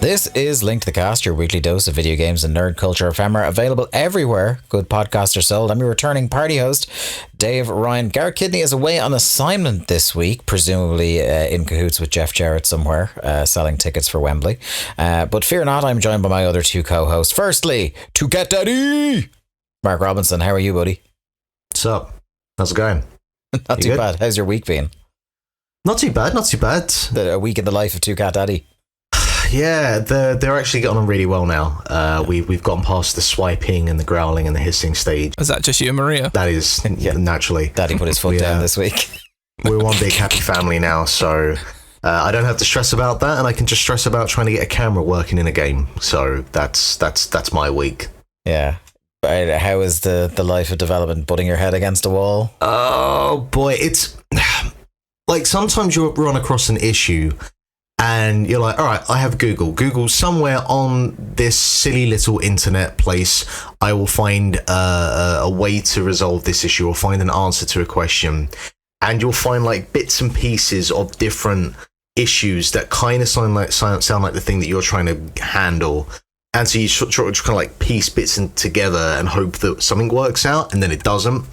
This is Link to the Cast, your weekly dose of video games and nerd culture ephemera, available everywhere good podcasts are sold. I'm your returning party host, Dave Ryan. Garrett Kidney is away on assignment this week, presumably in cahoots with Jeff Jarrett somewhere, selling tickets for Wembley. But fear not, I'm joined by my other two co-hosts. Firstly, To Get Daddy, Mark Robinson. How are you, buddy? What's up? How's it going? Not too bad. How's your week been? Not too bad, not too bad. A week in the life of Two Cat Daddy. Yeah, they're actually getting on really well now. We've gotten past the swiping and the growling and the hissing stage. Is that just you and Maria? That is, naturally. Daddy put his foot down this week. We're one big happy family now, so I don't have to stress about that, and I can just stress about trying to get a camera working in a game. So that's my week. Yeah. How is the life of development, butting your head against a wall? Oh boy, it's like sometimes you run across an issue and you're like, all right, I have Google somewhere on this silly little internet place. I will find a way to resolve this issue or find an answer to a question. And you'll find like bits and pieces of different issues that kind of sound like the thing that you're trying to handle. And so you try to kind of like piece bits together and hope that something works out, and then it doesn't.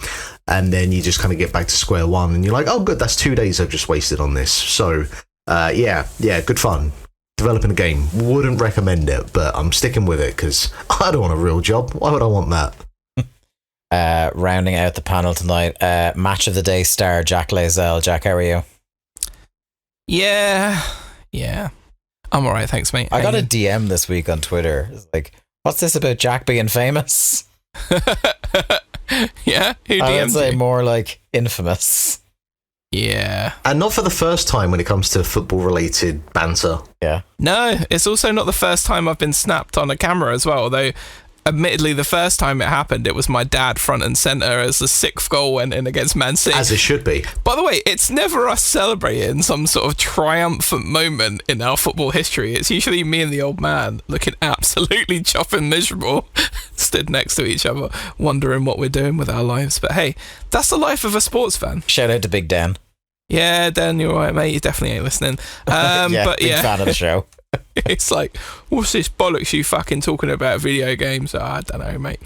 And then you just kind of get back to square one and you're like, oh, good, that's 2 days I've just wasted on this. So, yeah, good fun. Developing a game. Wouldn't recommend it, but I'm sticking with it because I don't want a real job. Why would I want that? Rounding out the panel tonight, match of the day star Jack Lazell. Jack, how are you? Yeah. I'm alright, thanks, mate. I got a DM this week on Twitter. It's like, what's this about Jack being famous? Yeah, who DM'd I would say you? more like infamous. Yeah. And not for the first time when it comes to football-related banter. Yeah. No, it's also not the first time I've been snapped on a camera as well, although admittedly the first time it happened it was my dad front and centre as the 6th goal went in against Man City. As it should be. By the way, it's never us celebrating some sort of triumphant moment in our football history. It's usually me and the old man looking absolutely chuffing miserable, stood next to each other, wondering what we're doing with our lives. But hey, that's the life of a sports fan. Shout out to Big Dan. Yeah, Dan, you're right, mate. You definitely ain't listening. Big fan of the show. It's like, what's this bollocks you fucking talking about video games? I don't know, mate.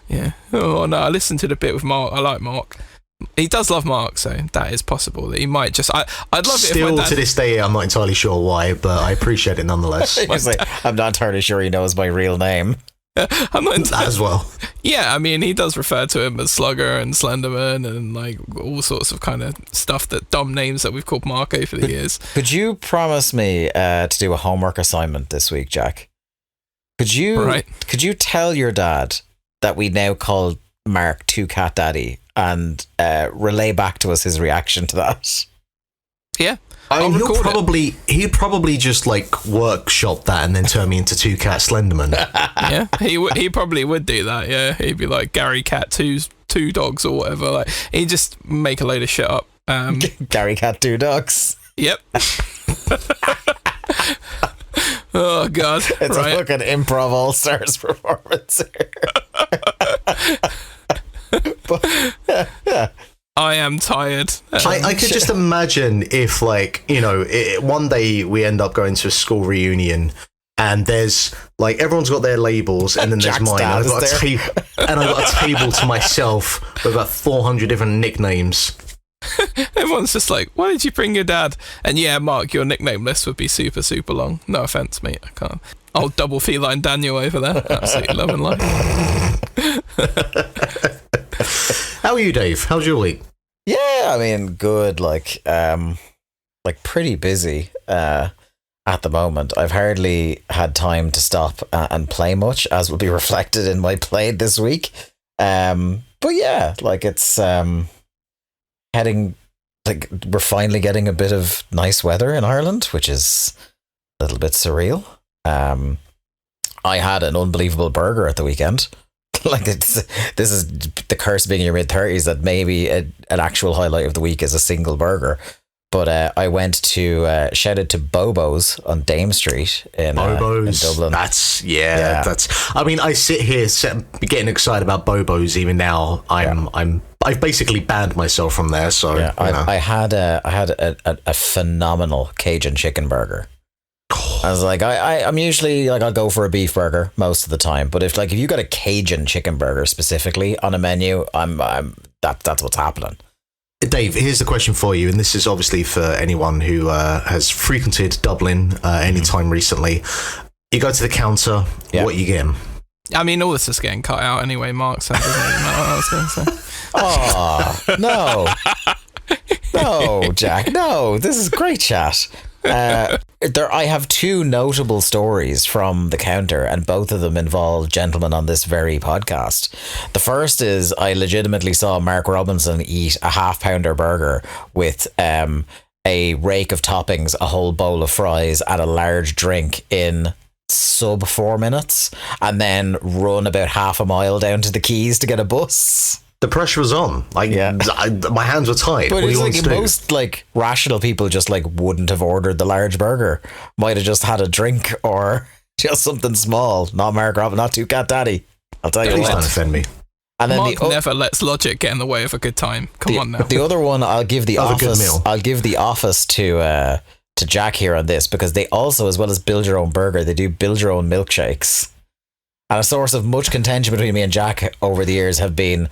Yeah. Oh, no, I listened to the bit with Mark. I like Mark. He does love Mark, so that is possible that he might just... I'd love it Still, if my dad... to this day, I'm not entirely sure why, but I appreciate it nonetheless. I'm not entirely sure he knows my real name. I'm not That as well. Yeah, I mean, he does refer to him as Slugger and Slenderman and like all sorts of kind of stuff, that dumb names that we've called Mark over the years. Could you promise me to do a homework assignment this week, Jack? Could you tell your dad that we now call Mark Two Cat Daddy and relay back to us his reaction to that? Yeah. I mean, he'd probably just like workshop that and then turn me into Two Cat Slenderman. Yeah, he probably would do that. Yeah, he'd be like Gary Cat two dogs or whatever. Like he'd just make a load of shit up. Gary Cat Two Dogs. Yep. Oh god, it's a fucking improv all stars performance here. But, yeah. I am tired. I could just imagine if, like, you know, one day we end up going to a school reunion and there's, like, everyone's got their labels and then there's mine. I've got a table to myself with about 400 different nicknames. Everyone's just like, why did you bring your dad? And yeah, Mark, your nickname list would be super, super long. No offence, mate. I can't. Old double feline Daniel over there. Absolutely loving life. How are you, Dave? How's your week? Yeah, I mean, good. Like pretty busy at the moment. I've hardly had time to stop and play much, as will be reflected in my play this week. But yeah, like it's heading. Like we're finally getting a bit of nice weather in Ireland, which is a little bit surreal. I had an unbelievable burger at the weekend. Like this is the curse of being in your mid-30s, that maybe an actual highlight of the week is a single burger. But I went to shout out to Bobo's on Dame Street in Dublin. That's I mean, I sit here getting excited about Bobo's even now. I've basically banned myself from there. So yeah, I had a phenomenal Cajun chicken burger. I was like, I'm usually like, I'll go for a beef burger most of the time, but if you got a Cajun chicken burger specifically on a menu, that's what's happening. Dave, here's the question for you, and this is obviously for anyone who has frequented Dublin anytime recently. You go to the counter, what you getting? I mean, all this is getting cut out anyway, Mark, so it doesn't really matter what I was going to say. Oh, no. No, Jack, no. This is great chat. I have two notable stories from the counter, and both of them involve gentlemen on this very podcast. The first is I legitimately saw Mark Robinson eat a half-pounder burger with a rake of toppings, a whole bowl of fries, and a large drink in sub 4 minutes, and then run about half a mile down to the Quays to get a bus. The pressure was on. Like, my hands were tied. But what it's do you like want to do? most rational people just wouldn't have ordered the large burger. Might have just had a drink or just something small. Not Mark Robin, not Two Cat Daddy. I'll tell you Please what. don't offend me. And then Mark never lets logic get in the way of a good time. Come on now. The other one, I'll give the Of a good office. meal. I'll give the office to Jack here on this, because they also, as well as build your own burger, they do build your own milkshakes. And a source of much contention between me and Jack over the years have been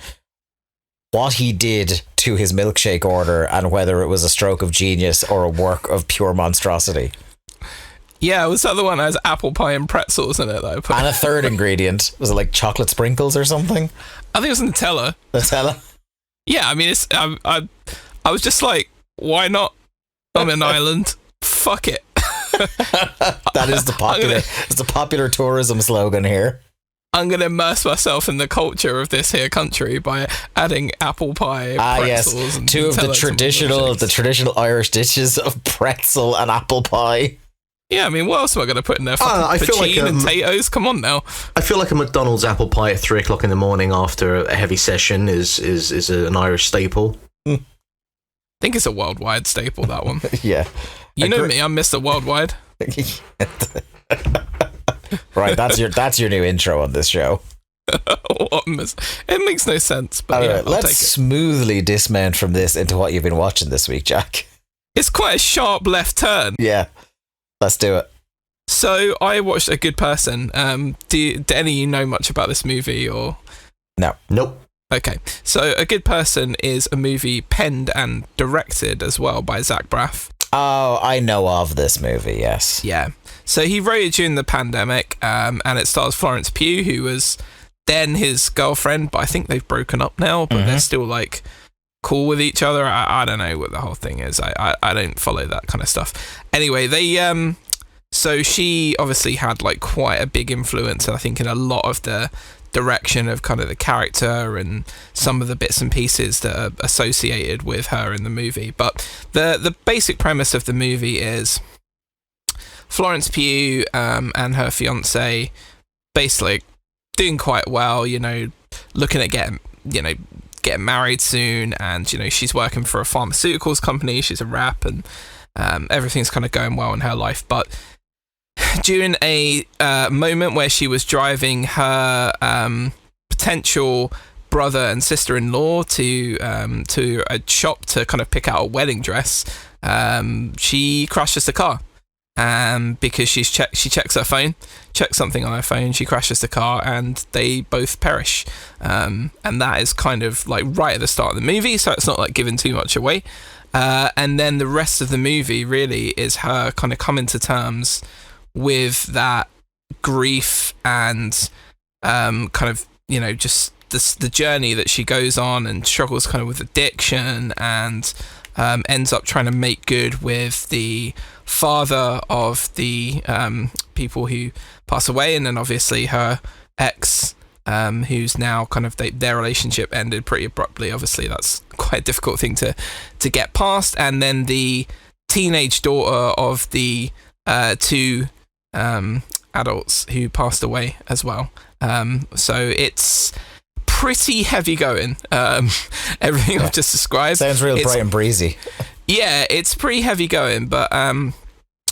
what he did to his milkshake order and whether it was a stroke of genius or a work of pure monstrosity. Yeah, was that the one that has apple pie and pretzels in it that I put? And a third ingredient, was it like chocolate sprinkles or something? I think it was Nutella. Nutella? Yeah, I mean, it's I was just like, why not? I'm in Ireland. Fuck it. That is it's the popular tourism slogan here. I'm going to immerse myself in the culture of this here country by adding apple pie, pretzels, yes, and two of the Nutella traditional Irish dishes of pretzel and apple pie. Yeah, I mean, what else am I going to put in there? I feel like Poutine and potatoes? Come on now. I feel like a McDonald's apple pie at 3:00 in the morning after a heavy session is an Irish staple. I think it's a worldwide staple, that one. Yeah. You know me, I'm Mr. Worldwide. Right, that's your new intro on this show. It makes no sense, but yeah, Let's take it. smoothly dismount from this into what you've been watching this week, Jack. It's quite a sharp left turn. Yeah, let's do it. So I watched A Good Person. Do any of you know much about this movie or? No. Nope. Okay, so A Good Person is a movie penned and directed as well by Zach Braff. Oh, I know of this movie, yes. Yeah. So he wrote it during the pandemic, and it stars Florence Pugh, who was then his girlfriend, but I think they've broken up now, but they're still cool with each other. I don't know what the whole thing is. I don't follow that kind of stuff. Anyway, they so she obviously had quite a big influence, I think, in a lot of the direction of kind of the character and some of the bits and pieces that are associated with her in the movie. But the basic premise of the movie is Florence Pugh and her fiance basically doing quite well, looking at getting married soon, and she's working for a pharmaceuticals company, she's a rep, and everything's kind of going well in her life. But during a moment where she was driving her potential brother and sister-in-law to a shop to kind of pick out a wedding dress, she crashes the car. Because she checks her phone, checks something on her phone, she crashes the car, and they both perish. And that is kind of right at the start of the movie, so it's not giving too much away. And then the rest of the movie really is her kind of coming to terms with that grief and kind of just the journey that she goes on, and struggles kind of with addiction, and ends up trying to make good with the father of the people who pass away, and then obviously her ex, who's now kind of their relationship ended pretty abruptly. Obviously that's quite a difficult thing to get past, and then the teenage daughter of the two adults who passed away as well. So it's pretty heavy going. Everything I've just described Sounds real bright and breezy. Yeah, it's pretty heavy going, but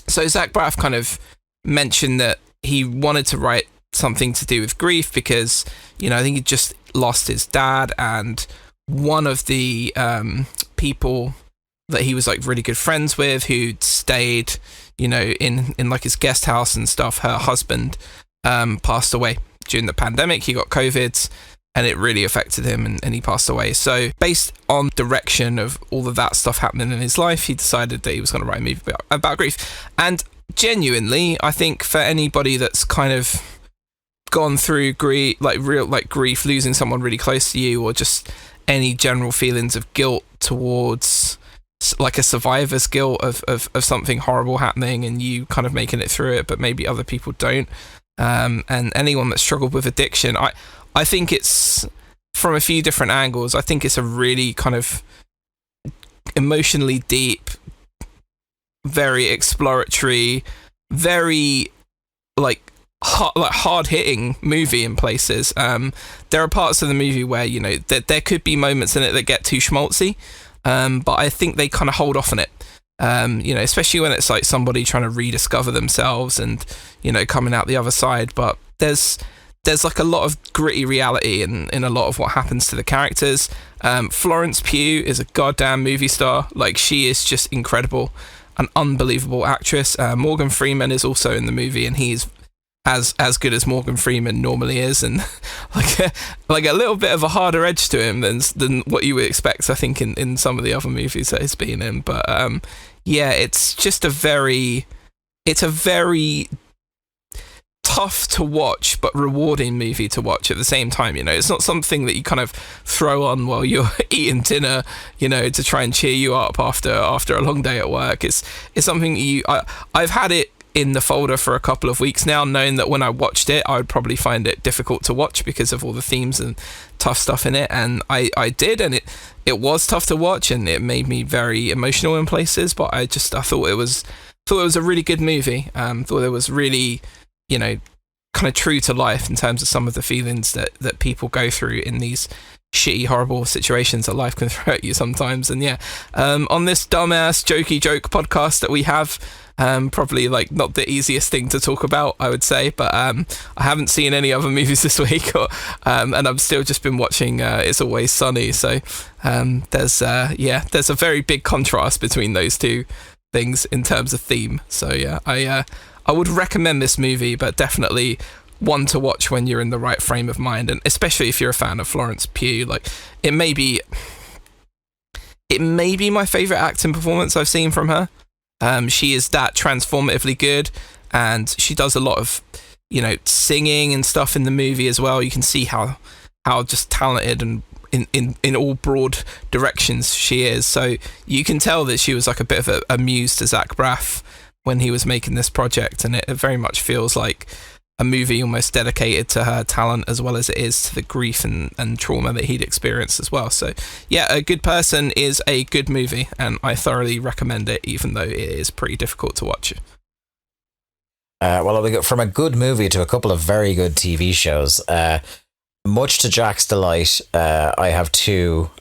so Zach Braff kind of mentioned that he wanted to write something to do with grief because, I think he just lost his dad, and one of the people that he was really good friends with, who'd stayed, in like his guest house and stuff, her husband passed away during the pandemic. He got COVID and it really affected him, and he passed away. So based on direction of all of that stuff happening in his life, he decided that he was going to write a movie about grief. And genuinely, I think for anybody that's kind of gone through grief, grief, losing someone really close to you, or just any general feelings of guilt towards like a survivor's guilt of something horrible happening and you kind of making it through it, but maybe other people don't. And anyone that struggled with addiction, I think it's from a few different angles. I think it's a really kind of emotionally deep, very exploratory, very hard hitting movie in places. There are parts of the movie where there could be moments in it that get too schmaltzy, but I think they kind of hold off on it. Especially when it's like somebody trying to rediscover themselves and coming out the other side. But there's like a lot of gritty reality in a lot of what happens to the characters. Florence Pugh is a goddamn movie star. Like, she is just incredible, an unbelievable actress. Morgan Freeman is also in the movie, and he's as good as Morgan Freeman normally is, and like a little bit of a harder edge to him than what you would expect, I think, in some of the other movies that he's been in. But it's just a very tough to watch but rewarding movie to watch at the same time. It's not something that you kind of throw on while you're eating dinner, to try and cheer you up after a long day at work. It's something I've had it in the folder for a couple of weeks now, knowing that when I watched it I would probably find it difficult to watch because of all the themes and tough stuff in it, and I did, and it was tough to watch, and it made me very emotional in places, but I thought it was a really good movie. Thought it was really kind of true to life in terms of some of the feelings that people go through in these shitty, horrible situations that life can throw at you sometimes. And on this dumbass jokey joke podcast that we have, probably like not the easiest thing to talk about, I would say, but I haven't seen any other movies this week, and I've still just been watching It's Always Sunny, so there's a very big contrast between those two things in terms of theme. So I would recommend this movie, but definitely one to watch when you're in the right frame of mind, and especially if you're a fan of Florence Pugh. Like, it may be my favorite acting performance I've seen from her. She is that transformatively good, and she does a lot of singing and stuff in the movie as well. You can see how just talented and in all broad directions she is. So you can tell that she was like a bit of a muse to Zach Braff when he was making this project, and it very much feels like a movie almost dedicated to her talent as well as it is to the grief and trauma that he'd experienced as well. So A Good Person is a good movie, and I thoroughly recommend it, even though it is pretty difficult to watch. Well, we go from a good movie to a couple of very good TV shows. Much to Jack's delight, I have two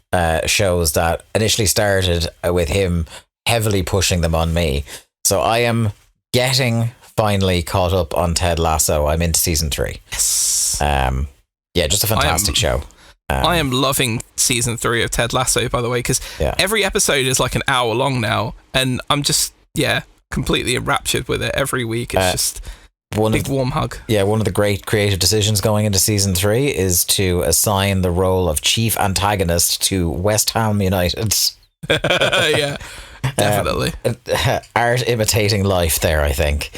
shows that initially started with him heavily pushing them on me. So I am getting finally caught up on Ted Lasso. I'm into season 3. Yes. Just a fantastic show. I am loving season 3 of Ted Lasso, by the way, because every episode is like an hour long now, and I'm just completely enraptured with it every week. It's just big warm hug. Yeah, one of the great creative decisions going into season 3 is to assign the role of chief antagonist to West Ham United. Yeah. Definitely. Art imitating life there, I think.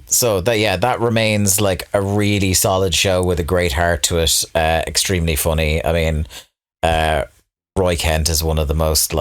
So that remains like a really solid show with a great heart to it. Extremely funny. I mean, Roy Kent is one of the most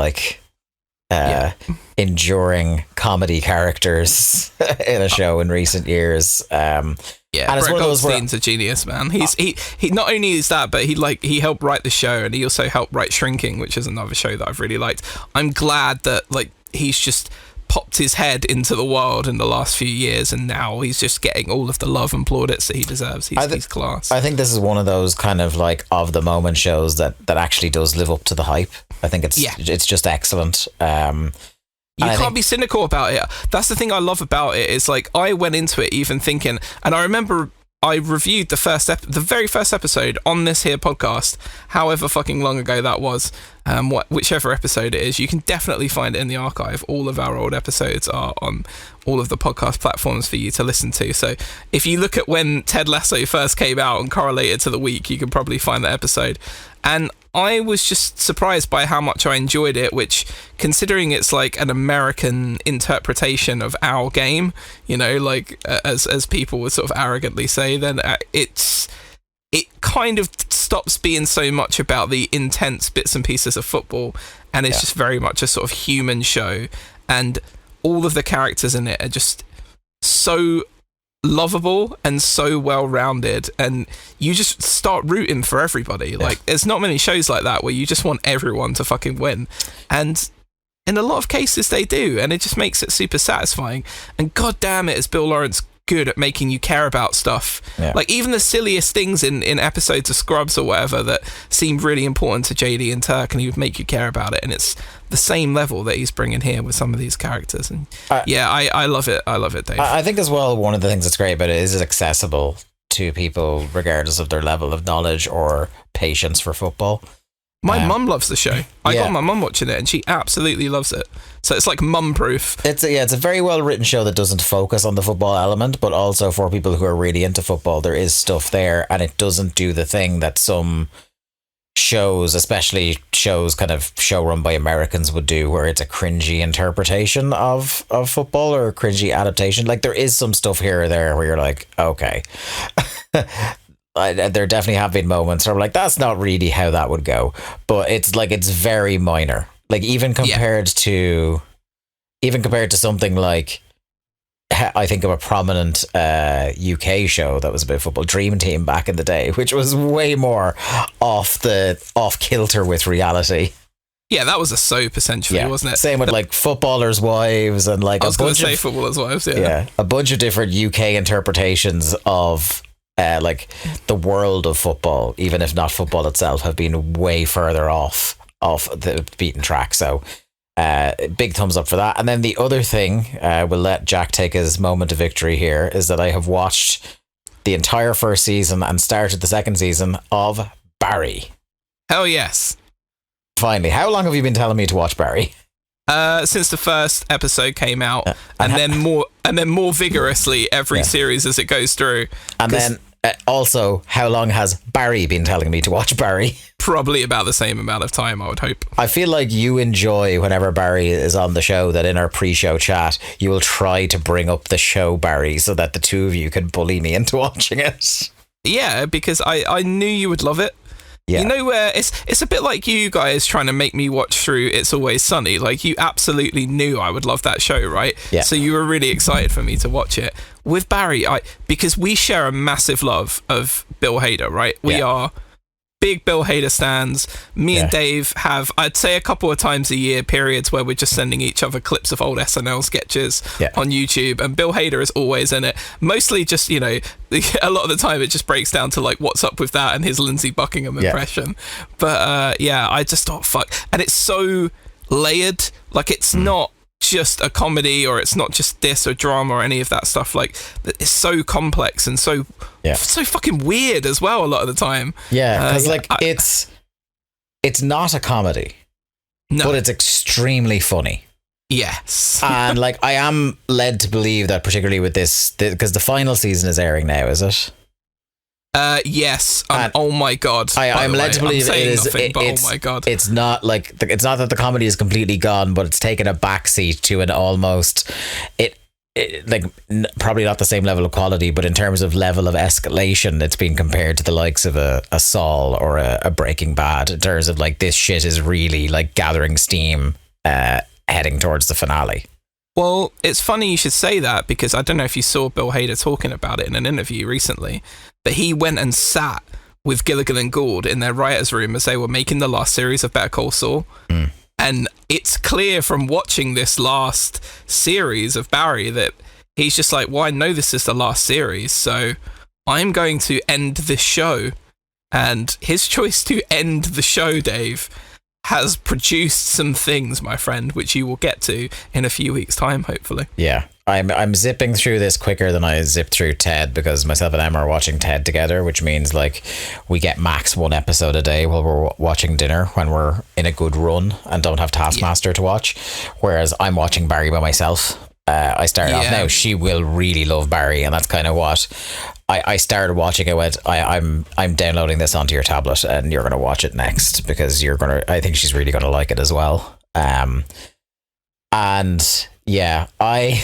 enduring comedy characters in a show in recent years. And it's Brett Goldstein's a genius, man. He not only is that, but he helped write the show, and he also helped write Shrinking, which is another show that I've really liked. I'm glad that he's just popped his head into the world in the last few years, and now he's just getting all of the love and plaudits that he deserves. He's class. I think this is one of those kind of of the moment shows that actually does live up to the hype. I think it's just excellent. You can't be cynical about it. That's the thing I love about it. Is I went into it even thinking, and I remember I reviewed the very first episode on this here podcast, however fucking long ago that was. Whichever episode it is, you can definitely find it in the archive. All of our old episodes are on all of the podcast platforms for you to listen to. So if you look at when Ted Lasso first came out and correlated to the week, you can probably find that episode. And I was just surprised by how much I enjoyed it, which, considering it's like an American interpretation of our game, you know, like as people would sort of arrogantly say, then it kind of stops being so much about the intense bits and pieces of football, and it's just very much a sort of human show, and all of the characters in it are just so lovable and so well-rounded, and you just start rooting for everybody. Like, there's not many shows like that where you just want everyone to fucking win, and in a lot of cases they do, and it just makes it super satisfying. And god damn it, is Bill Lawrence good at making you care about stuff. Like, even the silliest things in episodes of Scrubs or whatever that seem really important to JD and Turk, and he would make you care about it, and it's the same level that he's bringing here with some of these characters. And I love it. I love it, Dave. I think as well, one of the things that's great about it is it's accessible to people regardless of their level of knowledge or patience for football. My mum loves the show. I got my mum watching it, and she absolutely loves it. So it's like mum-proof. It's a very well-written show that doesn't focus on the football element, but also for people who are really into football, there is stuff there, and it doesn't do the thing that some shows, especially shows kind of show run by Americans, would do, where it's a cringy interpretation of football or a cringy adaptation. Like, there is some stuff here or there where you're like, okay. There definitely have been moments where I'm like, that's not really how that would go, but it's very minor. Like, even compared to something like, I think of a prominent UK show that was about football, Dream Team, back in the day, which was way more off kilter with reality. Yeah, that was a soap essentially, wasn't it? Same with like Footballers' Wives and like Footballers' Wives. Yeah, a bunch of different UK interpretations of like the world of football, even if not football itself, have been way further off the beaten track. So big thumbs up for that. And then the other thing, we'll let Jack take his moment of victory here, is that I have watched the entire first season and started the second season of Barry. Hell yes. Finally. How long have you been telling me to watch Barry? Since the first episode came out, and then more vigorously every series as it goes through. And then also, how long has Barry been telling me to watch Barry? Probably about the same amount of time, I would hope. I feel like you enjoy whenever Barry is on the show, that in our pre-show chat, you will try to bring up the show Barry so that the two of you can bully me into watching it. Yeah, because I knew you would love it. Yeah. You know, where it's a bit like you guys trying to make me watch through It's Always Sunny. Like, you absolutely knew I would love that show, right? Yeah. So you were really excited for me to watch it. With Barry, because we share a massive love of Bill Hader, right? We are big Bill Hader stans. Me and Dave have, I'd say, a couple of times a year periods where we're just sending each other clips of old SNL sketches on YouTube, and Bill Hader is always in it. Mostly just, you know, a lot of the time it just breaks down to like, what's up with that and his Lindsey Buckingham impression. But I just thought, fuck. And it's so layered. Like, it's not just a comedy, or it's not just this or drama or any of that stuff. Like, it's so complex and so fucking weird as well a lot of the time. Because it's not a comedy, but it's extremely funny. Yes. And like, I am led to believe that, particularly with this, because the final season is airing now, is it? Yes. Oh my god. I'm led to believe it is. Oh my god. It's not like, it's not that the comedy is completely gone, but it's taken a backseat to an almost, probably not the same level of quality, but in terms of level of escalation, it's been compared to the likes of a Saul or a Breaking Bad, in terms of like, this shit is really like gathering steam, heading towards the finale. Well, it's funny you should say that, because I don't know if you saw Bill Hader talking about it in an interview recently, but he went and sat with Gilligan and Gould in their writer's room as they were making the last series of Better Call Saul. And it's clear from watching this last series of Barry that he's just like, well, I know this is the last series, so I'm going to end this show. And his choice to end the show, Dave, has produced some things, my friend, which you will get to in a few weeks' time, hopefully. Yeah. I'm zipping through this quicker than I zip through Ted, because myself and Emma are watching Ted together, which means like we get max one episode a day while we're watching dinner when we're in a good run and don't have Taskmaster to watch. Whereas I'm watching Barry by myself. I started off now. She will really love Barry, and that's kind of what I started watching. I went, I'm downloading this onto your tablet, and you're gonna watch it next because I think she's really gonna like it as well. And yeah, I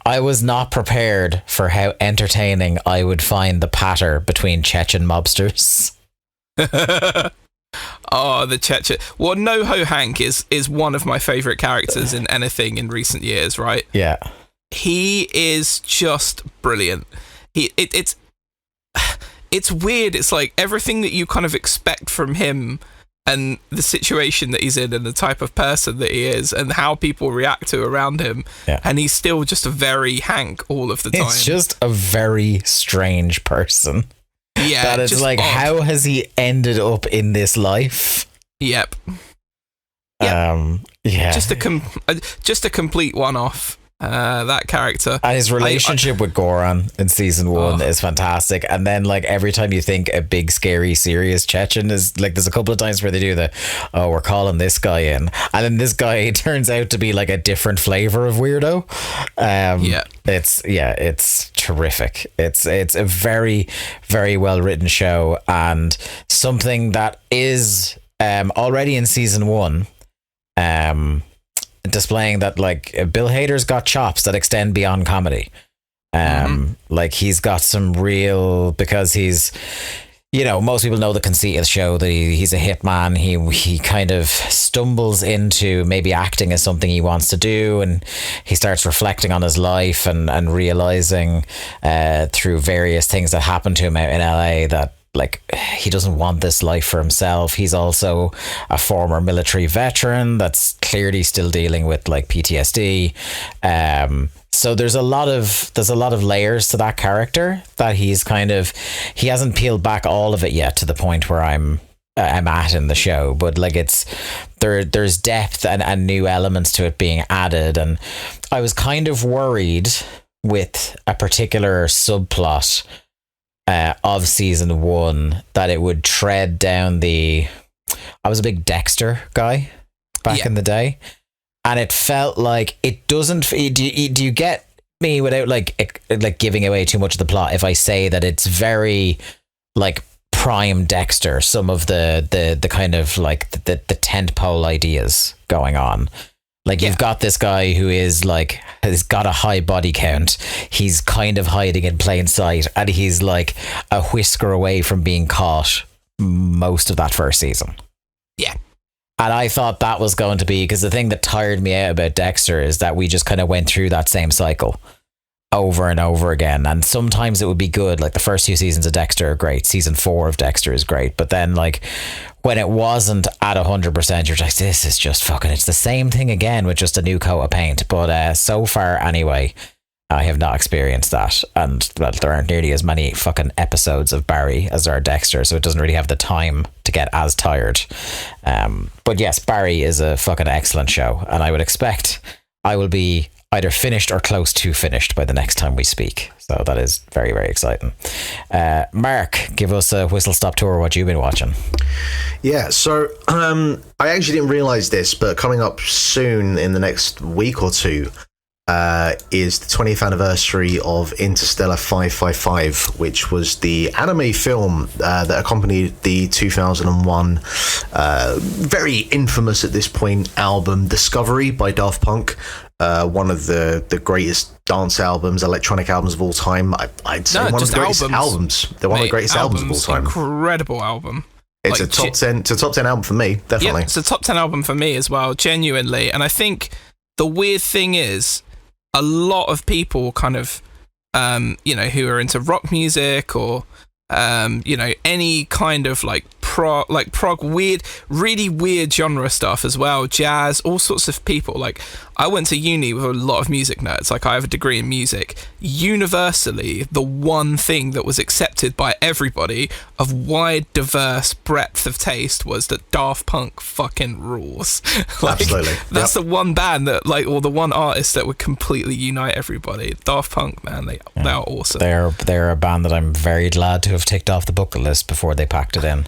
was not prepared for how entertaining I would find the patter between Chechen mobsters. Oh, the Chechen. Well, NoHo Hank is one of my favourite characters in anything in recent years, right? Yeah. He is just brilliant. It's weird. It's like everything that you kind of expect from him, and the situation that he's in, and the type of person that he is, and how people react to around him. Yeah. And he's still just a very Hank all of the time. It's just a very strange person. Yeah. That is like, odd. How has he ended up in this life? Yep. Yeah. Just a complete one-off. That character, and his relationship with Goran in season 1 is fantastic. And then like every time you think a big scary serious Chechen is like, there's a couple of times where they do we're calling this guy in, and then this guy turns out to be like a different flavor of weirdo. It's terrific. It's a very, very well written show, and something that is already in season 1 displaying that like Bill Hader's got chops that extend beyond comedy. Like he's got some real, because he's, most people know the conceit of the show that he's a hitman. He kind of stumbles into maybe acting as something he wants to do, and he starts reflecting on his life and realizing through various things that happen to him out in LA that like he doesn't want this life for himself. He's also a former military veteran that's clearly still dealing with like PTSD. So there's a lot of layers to that character that he hasn't peeled back all of it yet to the point where I'm at in the show, but like there's depth and new elements to it being added. And I was kind of worried with a particular subplot of season 1 that it would tread down I was a big Dexter guy back in the day, and it felt like it doesn't. Do you get me without like giving away too much of the plot if I say that it's very like prime Dexter? Some of the kind of like the tentpole ideas going on. Like you've got this guy who is like, has got a high body count. He's kind of hiding in plain sight, and he's like a whisker away from being caught most of that first season. Yeah. And I thought that was going to be, because the thing that tired me out about Dexter is that we just kind of went through that same cycle over and over again. And sometimes it would be good. Like the first 2 seasons of Dexter are great. Season 4 of Dexter is great. But then like when it wasn't at 100%, you're like, this is just fucking, it's the same thing again with just a new coat of paint. But so far anyway, I have not experienced that. And there aren't nearly as many fucking episodes of Barry as there are Dexter, so it doesn't really have the time to get as tired. But yes, Barry is a fucking excellent show, and I would expect I will be either finished or close to finished by the next time we speak. So that is very, very exciting. Mark, give us a whistle-stop tour what you've been watching. Yeah, so I actually didn't realise this, but coming up soon in the next week or two is the 20th anniversary of Interstellar 555, which was the anime film that accompanied the 2001 very infamous at this point album Discovery by Daft Punk. One of the greatest dance albums, electronic albums of all time. I'd say one of the greatest albums. They're one of the greatest albums of all time. Incredible album. It's like, a top 10 album for me, definitely. Yeah, it's a top 10 album for me as well, genuinely. And I think the weird thing is, a lot of people kind of, who are into rock music or, any kind of like prog, weird, really weird genre stuff as well, jazz, all sorts of people. Like, I went to uni with a lot of music nerds. Like, I have a degree in music. Universally, the one thing that was accepted by everybody of wide, diverse breadth of taste was that Daft Punk fucking rules. Like, absolutely. That's the one band that, like, or the one artist that would completely unite everybody. Daft Punk, man, they are awesome. They're a band that I'm very glad to have ticked off the bucket list before they packed it in.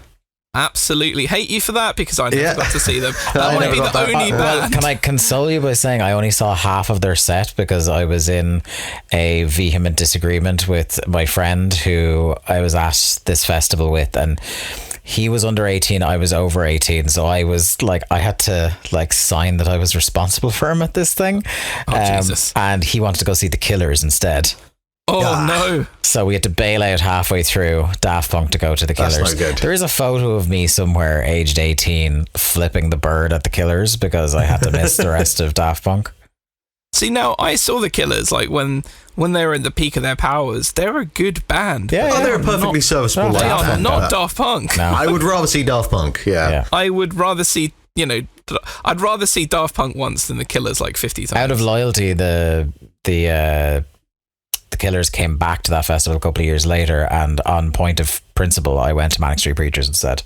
Absolutely hate you for that, because I never got to see them. That might be the only Well, band. can I console you by saying I only saw half of their set because I was in a vehement disagreement with my friend who I was at this festival with, and he was under 18, I was over 18, so I was like, I had to like sign that I was responsible for him at this thing. Jesus. And he wanted to go see the Killers instead. Oh no. So we had to bail out halfway through Daft Punk to go to the Killers. That's not good. There is a photo of me somewhere aged 18 flipping the bird at the Killers because I had to miss the rest of Daft Punk. See, now I saw the Killers like when they were in the peak of their powers. They're a good band. Yeah, Oh, they're a perfectly serviceable They live are band. not Daft Punk. No. I would rather see Daft Punk. Yeah. I would rather see, I'd rather see Daft Punk once than the Killers like 50 times. Out of loyalty, the Killers came back to that festival a couple of years later, and on point of principle, I went to Manic Street Preachers instead.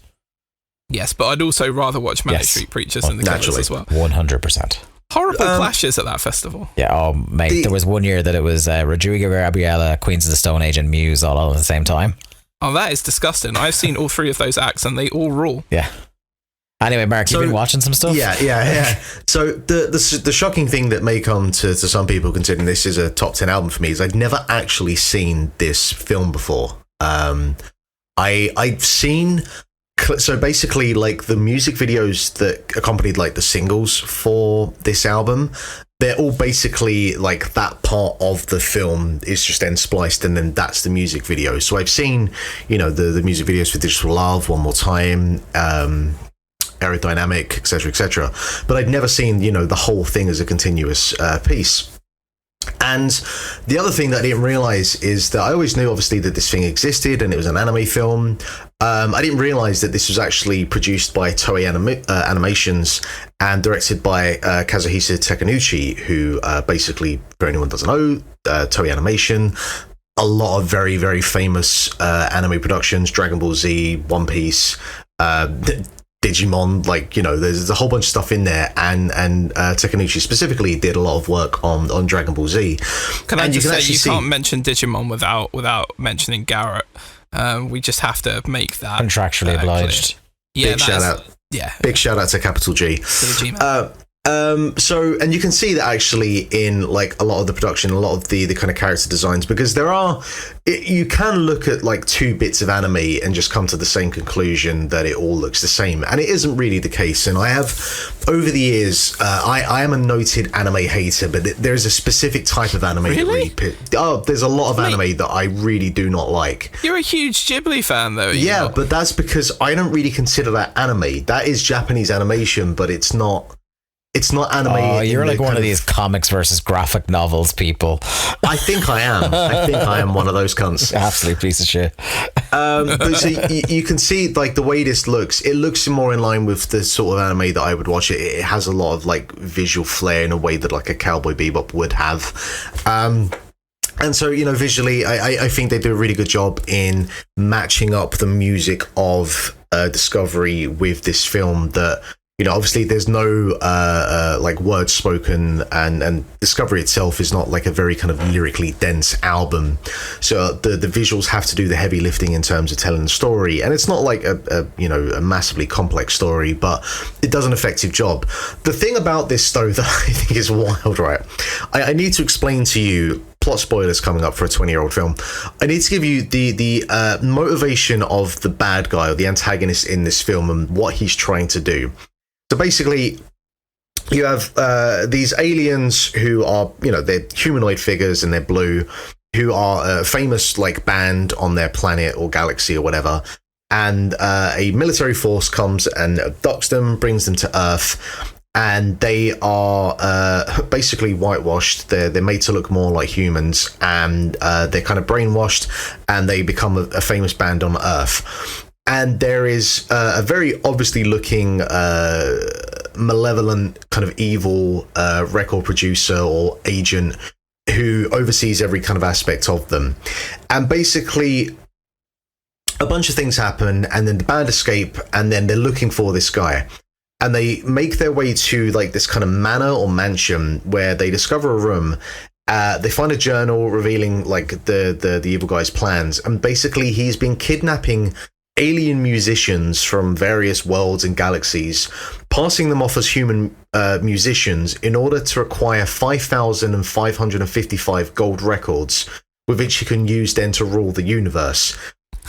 Yes, but I'd also rather watch Manic Yes. Street Preachers than the Killers Naturally. as well. 100%. Horrible clashes at that festival. Yeah, oh mate, there was one year that it was Rodrigo Gabriela, Queens of the Stone Age, and Muse all at the same time. Oh, that is disgusting. I've seen all three of those acts and they all rule. Yeah. Anyway, Mark, you've been watching some stuff? Yeah. So the shocking thing that may come to some people, considering this is a top 10 album for me, is I'd never actually seen this film before. I've seen, so basically like the music videos that accompanied like the singles for this album, they're all basically like that part of the film is just then spliced and then that's the music video. So I've seen, the music videos for Digital Love, One More Time, Aerodynamic, etc., but I'd never seen the whole thing as a continuous piece. And the other thing that I didn't realize is that I always knew obviously that this thing existed and it was an anime film. I didn't realize that this was actually produced by Toei Animations and directed by Kazuhisa Takenouchi, who basically, for anyone who doesn't know, Toei Animation, a lot of very, very famous anime productions, Dragon Ball Z, One Piece, Digimon, there's a whole bunch of stuff in there, and Takenouchi specifically did a lot of work on Dragon Ball Z. Can I just say, you can't mention Digimon without mentioning Garrett. We just have to make that Contractually obliged. Yeah, big shout out. Yeah, big shout out to Capital G. to the G-Man. So, and you can see that actually in like a lot of the production, a lot of the kind of character designs, because you can look at like two bits of anime and just come to the same conclusion that it all looks the same, and it isn't really the case. And I have, over the years, I am a noted anime hater, but there's a specific type of anime Really? there's a lot of anime that I really do not like. You're a huge Ghibli fan, though. Yeah, but that's because I don't really consider that anime. That is Japanese animation, but it's not anime. Oh, you're like one of these comics versus graphic novels people. I think I am. I think I am one of those cunts. Absolute piece of shit. But so you can see like the way this looks. It looks more in line with the sort of anime that I would watch. It has a lot of like visual flair in a way that like a Cowboy Bebop would have. And so, visually, I think they do a really good job in matching up the music of Discovery with this film that, obviously there's no like words spoken, and Discovery itself is not like a very kind of lyrically dense album. So the visuals have to do the heavy lifting in terms of telling the story. And it's not like a massively complex story, but it does an effective job. The thing about this though that I think is wild, right? I need to explain to you, plot spoilers coming up for a 20-year-old film. I need to give you the motivation of the bad guy or the antagonist in this film and what he's trying to do. So basically, you have these aliens who are, they're humanoid figures and they're blue, who are a famous like band on their planet or galaxy or whatever. And a military force comes and abducts them, brings them to Earth. And they are basically whitewashed. They're made to look more like humans, and they're kind of brainwashed, and they become a famous band on Earth. and there is a very obviously looking malevolent kind of evil record producer or agent who oversees every kind of aspect of them. And basically a bunch of things happen, and then the band escape, and then they're looking for this guy. And they make their way to like this kind of manor or mansion where they discover a room. They find a journal revealing like the evil guy's plans. And basically he's been kidnapping alien musicians from various worlds and galaxies, passing them off as human musicians in order to acquire 5,555 gold records, with which he can use then to rule the universe.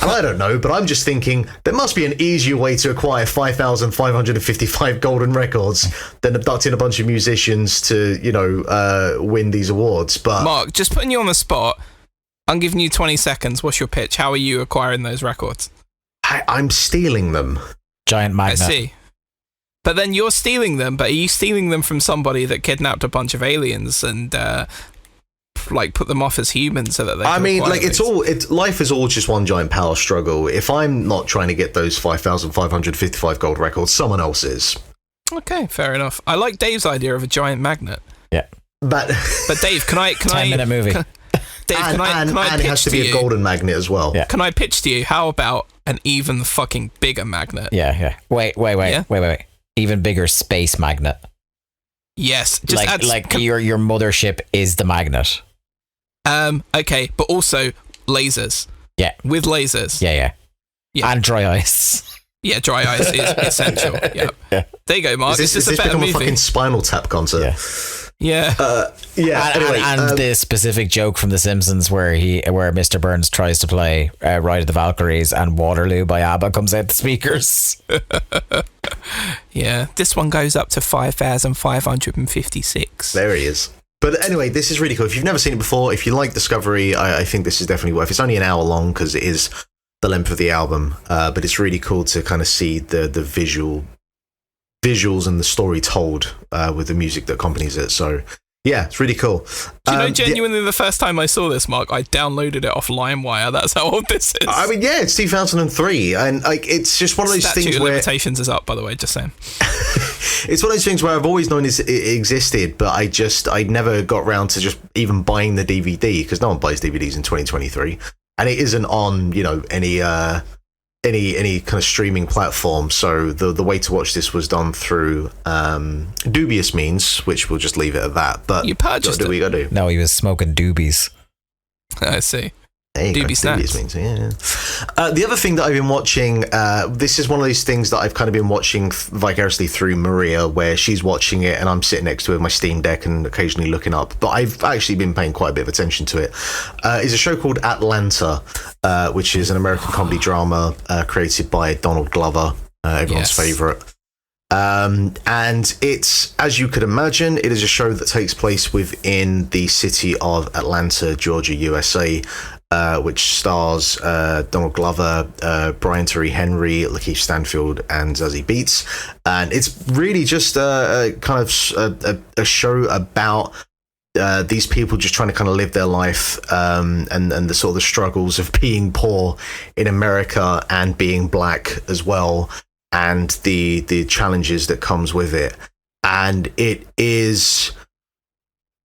And I don't know, but I'm just thinking there must be an easier way to acquire 5,555 golden records than abducting a bunch of musicians to, win these awards. But Mark, just putting you on the spot, I'm giving you 20 seconds. What's your pitch? How are you acquiring those records? I'm stealing them. Giant magnet. I see. But then you're stealing them, but are you stealing them from somebody that kidnapped a bunch of aliens and put them off as humans so that they life is all just one giant power struggle. If I'm not trying to get those 5,555 gold records, someone else is. Okay, fair enough. I like Dave's idea of a giant magnet. Yeah. But Dave, can I 10-minute movie. Dave, can I and it has to be a golden magnet as well. Yeah. Can I pitch to you, how about an even fucking bigger magnet? Yeah. Wait. Even bigger space magnet. Yes. Just your mothership is the magnet. Okay, but also lasers. Yeah. With lasers. Yeah. And dry ice. Yeah, dry ice is essential. Yeah. There you go, Mark. Is this a better become movie. a fucking Spinal Tap concert? Yeah. And the specific joke from The Simpsons where Mr. Burns tries to play Ride of the Valkyries and Waterloo by ABBA comes out the speakers. Yeah, this one goes up to 5,556. There he is. But anyway, this is really cool. If you've never seen it before, if you like Discovery, I think this is definitely worth. It's only an hour long because it is the length of the album, but it's really cool to kind of see the visuals and the story told with the music that accompanies it. So yeah, it's really cool. Do you know, genuinely, the first time I saw this, Mark, I downloaded it off LimeWire. That's how old this is. I mean, yeah, it's 2003, and like it's just one of those things where limitations is up. By the way, just saying. It's one of those things where I've always known it existed, but I never got around to just even buying the DVD because no one buys DVDs in 2023, and it isn't on any kind of streaming platform. So the way to watch this was done through dubious means, which we'll just leave it at that. But you purchased it. We got to do. No, he was smoking doobies. I see. There you go. Dubious means, yeah. The other thing that I've been watching, this is one of those things that I've kind of been watching vicariously through Maria, where she's watching it and I'm sitting next to her with my Steam Deck and occasionally looking up. But I've actually been paying quite a bit of attention to it. It's a show called Atlanta, which is an American comedy drama created by Donald Glover, everyone's favorite. And it's, as you could imagine, it is a show that takes place within the city of Atlanta, Georgia, USA. Which stars Donald Glover, Brian Tyree Henry, Lakeith Stanfield, and Zazie Beetz, and it's really just a kind of a show about these people just trying to kind of live their life, and the sort of the struggles of being poor in America and being black as well, and the challenges that comes with it, and it is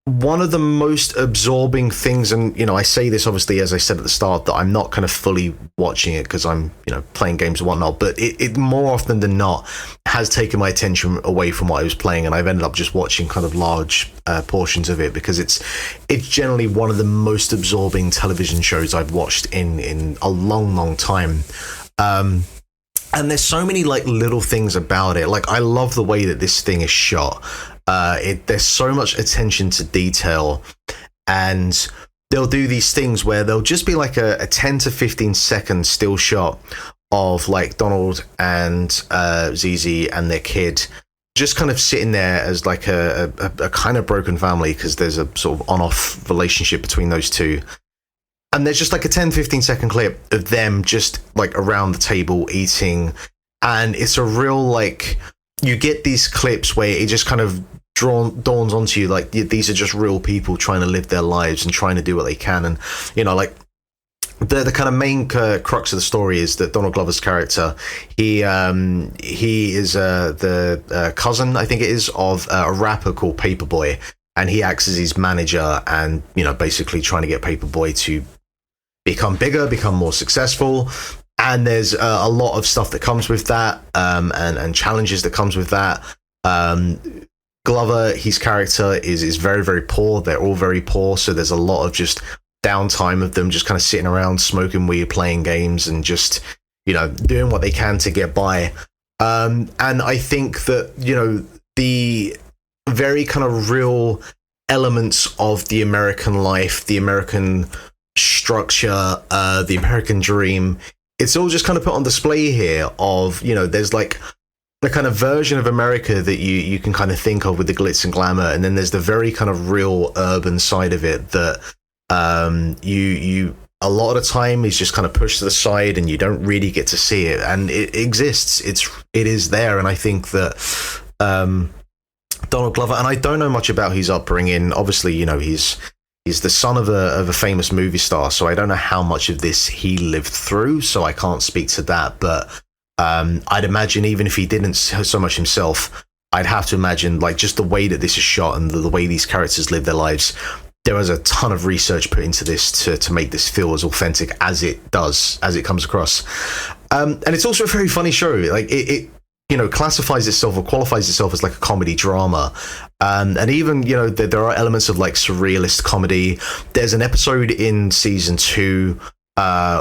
one of the most absorbing things. And I say this obviously, as I said at the start, that I'm not kind of fully watching it because I'm playing games and whatnot, but it more often than not has taken my attention away from what I was playing, and I've ended up just watching kind of large portions of it because it's generally one of the most absorbing television shows I've watched in a long time. And there's so many like little things about it. Like I love the way that this thing is shot. There's so much attention to detail, and they'll do these things where they'll just be like a 10 to 15 second still shot of like Donald and ZZ and their kid just kind of sitting there as like a kind of broken family because there's a sort of on-off relationship between those two. And there's just like a 10, 15 second clip of them just like around the table eating. And it's a real like, you get these clips where it just kind of dawns onto you like these are just real people trying to live their lives and trying to do what they can. And like the kind of main crux of the story is that Donald Glover's character, he is the cousin, I think it is, of a rapper called Paperboy, and he acts as his manager, and basically trying to get Paperboy to become bigger, become more successful. And there's a lot of stuff that comes with that, and challenges that comes with that. Glover, his character is very, very poor. They're all very poor, so there's a lot of just downtime of them just kind of sitting around smoking weed, playing games, and just doing what they can to get by. And I think that the very kind of real elements of the American life, the American structure, the American dream, it's all just kind of put on display here. Of there's like the kind of version of America that you can kind of think of with the glitz and glamour, and then there's the very kind of real urban side of it that you a lot of the time is just kind of pushed to the side, and you don't really get to see it, and it exists. It is there. And I think that Donald Glover, and I don't know much about his upbringing. Obviously, he's the son of a famous movie star, so I don't know how much of this he lived through, so I can't speak to that. But I'd imagine even if he didn't so much himself, I'd have to imagine like just the way that this is shot and the way these characters live their lives, there was a ton of research put into this to make this feel as authentic as it does, as it comes across. And it's also a very funny show. Like it classifies itself or qualifies itself as like a comedy drama. And even, there are elements of like surrealist comedy. There's an episode in season 2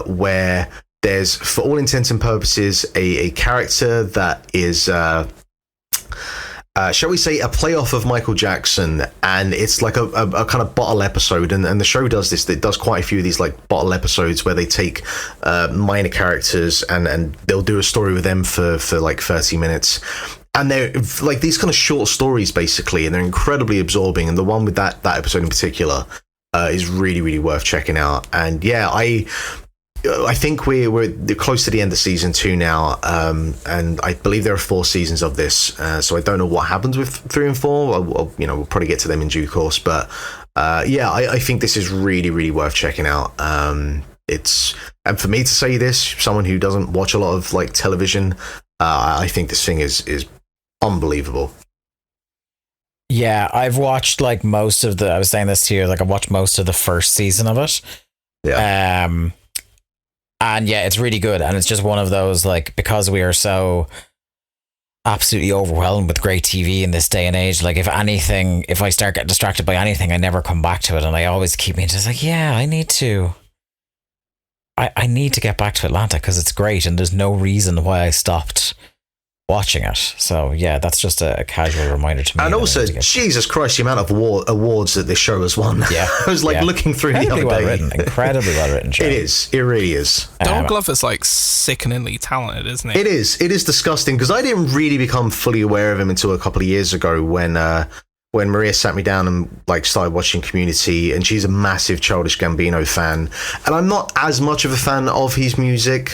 where there's, for all intents and purposes, a character that is shall we say, a playoff of Michael Jackson, and it's like a kind of bottle episode, and the show does this. It does quite a few of these like bottle episodes where they take minor characters and they'll do a story with them for like 30 minutes. And they're like these kind of short stories, basically, and they're incredibly absorbing. And the one with that episode in particular is really, really worth checking out. And yeah, I think we're close to the end of season 2 now, and I believe there are 4 seasons of this. So I don't know what happens with 3 and 4. We'll probably get to them in due course. But I think this is really, really worth checking out. And for me to say this, someone who doesn't watch a lot of like television, I think this thing is unbelievable. Yeah, I've watched like most of I was saying this to you, like I watched most of the first season of it. Yeah. And yeah, it's really good. And it's just one of those, like, because we are so absolutely overwhelmed with great TV in this day and age, like if I start getting distracted by anything, I never come back to it. And I always keep me just like, yeah, I need to get back to Atlanta because it's great. And there's no reason why I stopped watching it. So yeah, that's just a casual reminder to me. And also, Jesus Christ, the amount of awards that this show has won. Yeah. I was like looking through the other day. Incredibly well written show. It is. It really is. Donald Glover's like sickeningly talented, isn't he? It is. It is disgusting because I didn't really become fully aware of him until a couple of years ago when Maria sat me down and like started watching Community, and she's a massive Childish Gambino fan, and I'm not as much of a fan of his music.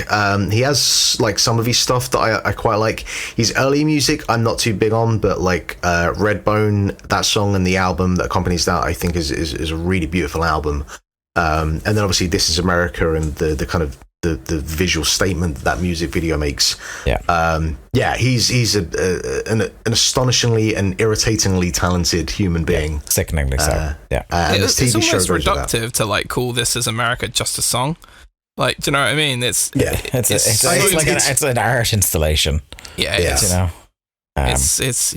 He has like some of his stuff that I quite like. His early music I'm not too big on, but like Redbone, that song and the album that accompanies that, I think is a really beautiful album. And then obviously This Is America and the kind of the visual statement that music video makes. He's an astonishingly and irritatingly talented human being. Sickeningly so. And it's almost reductive to like call This Is America just a song. Like, do you know what I mean? It's an art installation. Yeah, it's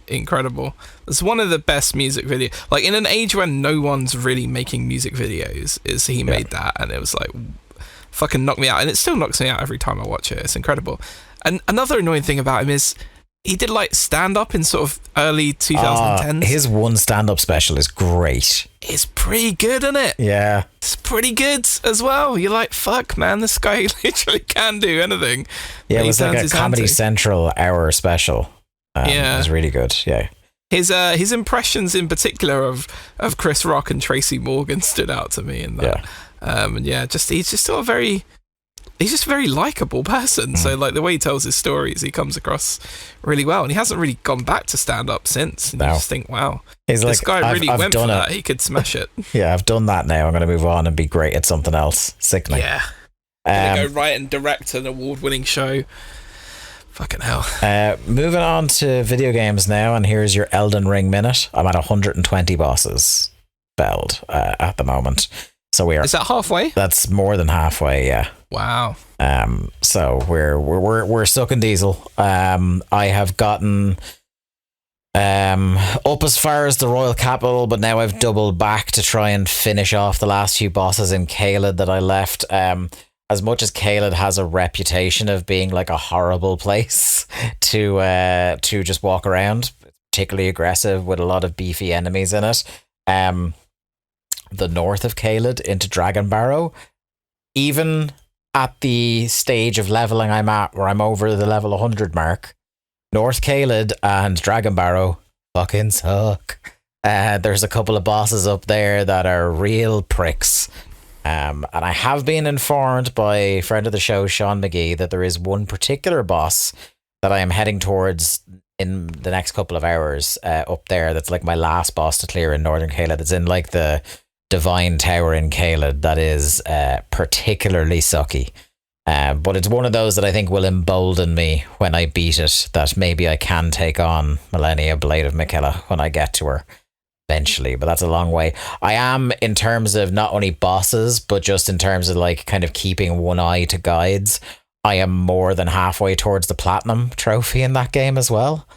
incredible. It's one of the best music videos. Like in an age when no one's really making music videos, he made that, and it was like fucking knocked me out, and it still knocks me out every time I watch it. It's incredible. And another annoying thing about him is he did like stand up in sort of early 2010s. His one stand up special is great. It's pretty good, isn't it? Yeah, it's pretty good as well. You're like, fuck, man, this guy literally can do anything. Yeah, it was like a Comedy Central hour special. It was really good. Yeah. His impressions in particular of Chris Rock and Tracy Morgan stood out to me in that. Yeah. He's just still a very he's just a very likable person. So like the way he tells his stories, he comes across really well, and he hasn't really gone back to stand up since. And you just think, wow, he's this like, guy really I've went for done that. He could smash it. Yeah, I've done that now. I'm going to move on and be great at something else. Sickening. Yeah. Gonna go write and direct an award-winning show. Fucking hell. Moving on to video games now, and here's your Elden Ring minute. I'm at 120 bosses spelled at the moment. So we are. Is that halfway? That's more than halfway. Yeah. Wow. So we're sucking diesel. I have gotten up as far as the Royal Capital, but now I've doubled back to try and finish off the last few bosses in Caelid that I left. As much as Caelid has a reputation of being like a horrible place to just walk around, particularly aggressive with a lot of beefy enemies in it. The north of Caelid into Dragonbarrow, even at the stage of leveling I'm at, where I'm over the level 100 mark, North Caelid and Dragonbarrow fucking suck. There's a couple of bosses up there that are real pricks. And I have been informed by a friend of the show, Sean McGee, that there is one particular boss that I am heading towards in the next couple of hours up there. That's like my last boss to clear in Northern Caelid. It's in like the Divine Tower in Caelid that is particularly sucky. But it's one of those that I think will embolden me when I beat it, that maybe I can take on Millennia Blade of Miquella when I get to her eventually, but that's a long way. I am, in terms of not only bosses, but just in terms of like kind of keeping one eye to guides, I am more than halfway towards the Platinum trophy in that game as well.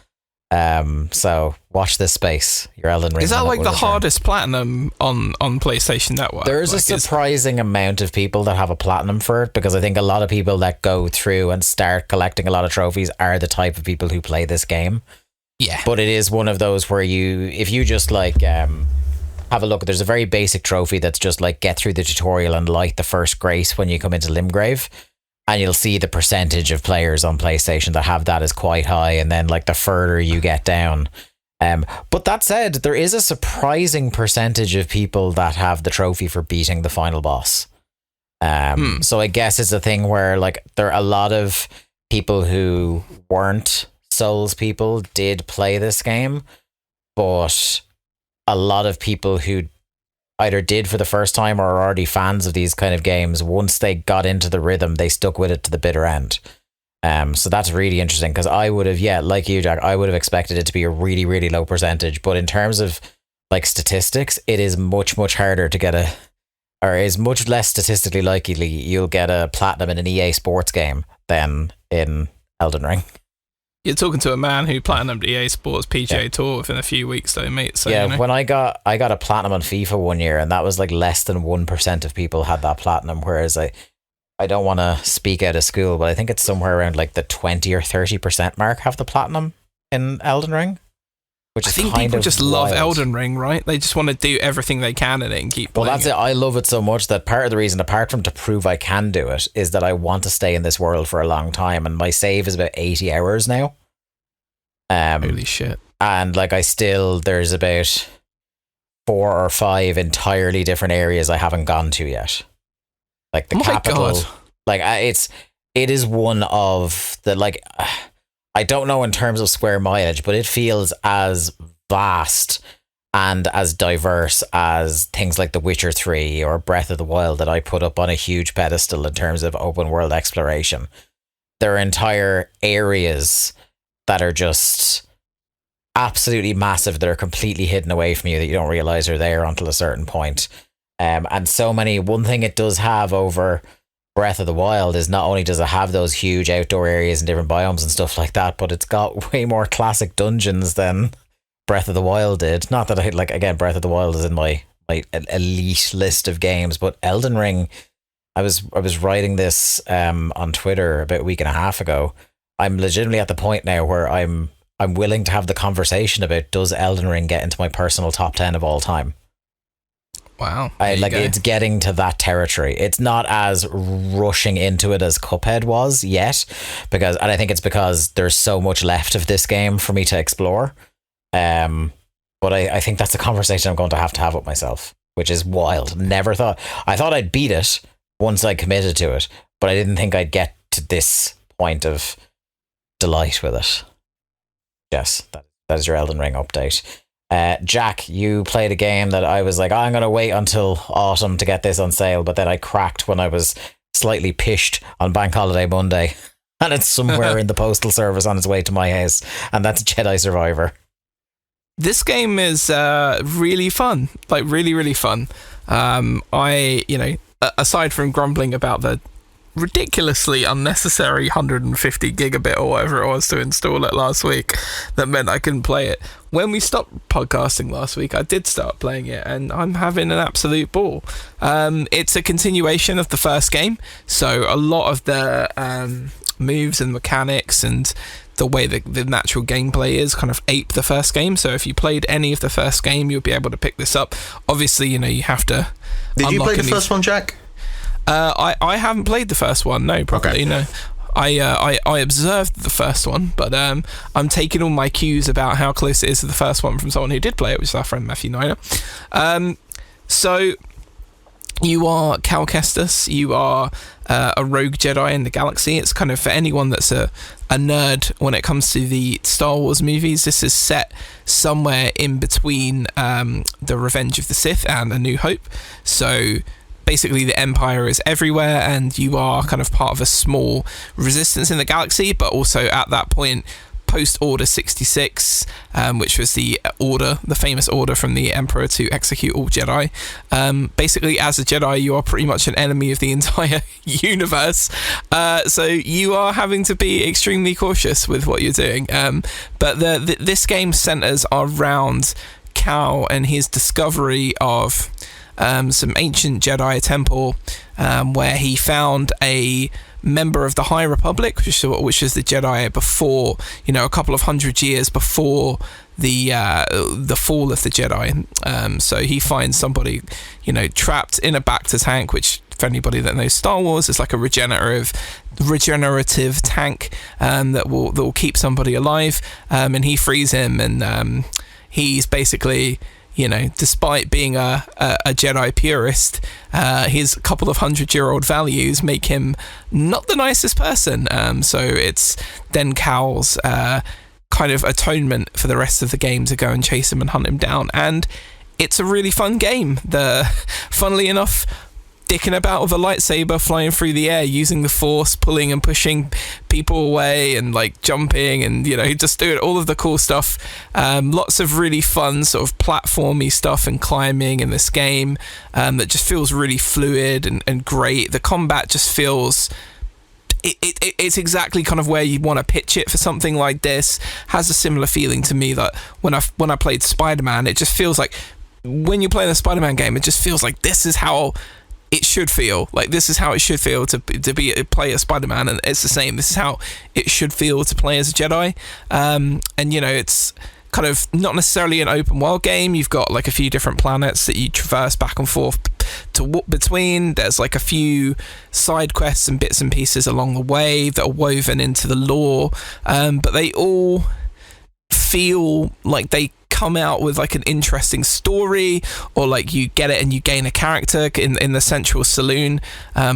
So watch this space. Your Elden Ring. Is that like the hardest platinum on PlayStation Network? There's a surprising amount of people that have a platinum for it, because I think a lot of people that go through and start collecting a lot of trophies are the type of people who play this game. Yeah. But it is one of those where if you just like have a look, there's a very basic trophy that's just like get through the tutorial and light the first grace when you come into Limgrave. And you'll see the percentage of players on PlayStation that have that is quite high. And then like the further you get down. But that said, there is a surprising percentage of people that have the trophy for beating the final boss. So I guess it's a thing where like there are a lot of people who weren't Souls people did play this game, but a lot of people who either did for the first time or are already fans of these kind of games, once they got into the rhythm, they stuck with it to the bitter end. So that's really interesting, because I would have, like you, Jack, I would have expected it to be a really, really low percentage. But in terms of like statistics, it is much, much harder to get or is much less statistically likely you'll get a platinum in an EA Sports game than in Elden Ring. You're talking to a man who platinumed EA Sports PGA Tour within a few weeks, though, mate. So, when I got a platinum on FIFA one year, and that was like less than 1% of people had that platinum. Whereas I don't want to speak out of school, but I think it's somewhere around like the 20 or 30% mark have the platinum in Elden Ring. Which I think people just love Elden Ring, right? They just want to do everything they can in it and keep playing. Well, that's it. I love it so much that part of the reason, apart from to prove I can do it, is that I want to stay in this world for a long time, and my save is about 80 hours now. Holy shit. And like there's about 4 or 5 entirely different areas I haven't gone to yet. Like the capital. God. Like it is one of the, like, I don't know in terms of square mileage, but it feels as vast and as diverse as things like The Witcher 3 or Breath of the Wild that I put up on a huge pedestal in terms of open world exploration. There are entire areas that are just absolutely massive, that are completely hidden away from you, that you don't realize are there until a certain point. And so many, one thing it does have over Breath of the Wild is not only does it have those huge outdoor areas and different biomes and stuff like that, but it's got way more classic dungeons than Breath of the Wild did. Not that I like, again, Breath of the Wild is in my elite list of games, but Elden Ring, I was writing this on Twitter about a week and a half ago. I'm legitimately at the point now where I'm willing to have the conversation about, does Elden Ring get into my personal top 10 of all time? Wow. It's getting to that territory. It's not as rushing into it as Cuphead was yet, and I think it's because there's so much left of this game for me to explore. But I think that's a conversation I'm going to have with myself, which is wild. I thought I'd beat it once I committed to it, but I didn't think I'd get to this point of delight with it. Yes, that is your Elden Ring update. Jack, you played a game that I was like, I'm going to wait until autumn to get this on sale, but then I cracked when I was slightly pished on Bank Holiday Monday, and it's somewhere in the postal service on its way to my house, and that's Jedi Survivor. This game is really fun, like really, really fun. Aside from grumbling about the ridiculously unnecessary 150 gigabit or whatever it was to install it last week that meant I couldn't play it. When we stopped podcasting last week, I did start playing it, and I'm having an absolute ball. It's a continuation of the first game, so a lot of the moves and mechanics and the way the natural gameplay is kind of ape the first game. So if you played any of the first game, you'll be able to pick this up. Obviously, you have to. Did you play the first one, Jack? I haven't played the first one, no, probably, no. I observed the first one, but I'm taking all my cues about how close it is to the first one from someone who did play it, which is our friend Matthew Niner. So you are Cal Kestis, you are a rogue Jedi in the galaxy. It's kind of for anyone that's a nerd when it comes to the Star Wars movies. This is set somewhere in between The Revenge of the Sith and A New Hope. So basically the Empire is everywhere, and you are kind of part of a small resistance in the galaxy, but also at that point post Order 66, which was the famous order from the Emperor to execute all Jedi. Basically, as a Jedi, you are pretty much an enemy of the entire universe. So you are having to be extremely cautious with what you're doing. But this game centers around Cal and his discovery of some ancient Jedi temple, where he found a member of the High Republic, which is the Jedi before, a couple of 100 years before the fall of the Jedi. So he finds somebody, trapped in a Bacta tank, which, for anybody that knows Star Wars, is like a regenerative tank that will keep somebody alive. And he frees him, and he's basically, despite being a Jedi purist, his couple of 100-year-old values make him not the nicest person. So it's then Cal's kind of atonement for the rest of the game to go and chase him and hunt him down. And it's a really fun game. Funnily enough, dicking about with a lightsaber, flying through the air, using the Force, pulling and pushing people away, and like jumping, and just doing all of the cool stuff. Lots of really fun sort of platformy stuff and climbing in this game that just feels really fluid and great. The combat just feels it's exactly kind of where you'd want to pitch it for something like this. Has a similar feeling to me that when I played Spider-Man, it just feels like when you play the Spider-Man game, it just feels like this is how it should feel. Like, this is how it should feel to play as Spider-Man, and it's the same. This is how it should feel to play as a Jedi. And it's kind of not necessarily an open world game. You've got like a few different planets that you traverse back and forth to walk between. There's like a few side quests and bits and pieces along the way that are woven into the lore, but they all feel like they come out with like an interesting story, or like you get it and you gain a character in the central saloon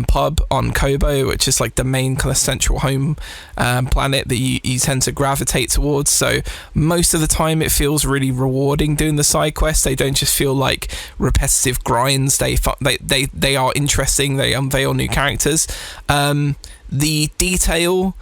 pub on Kobo, which is like the main kind of central home planet that you tend to gravitate towards. So most of the time it feels really rewarding doing the side quests. They don't just feel like repetitive grinds. They are interesting. They unveil new characters. The detail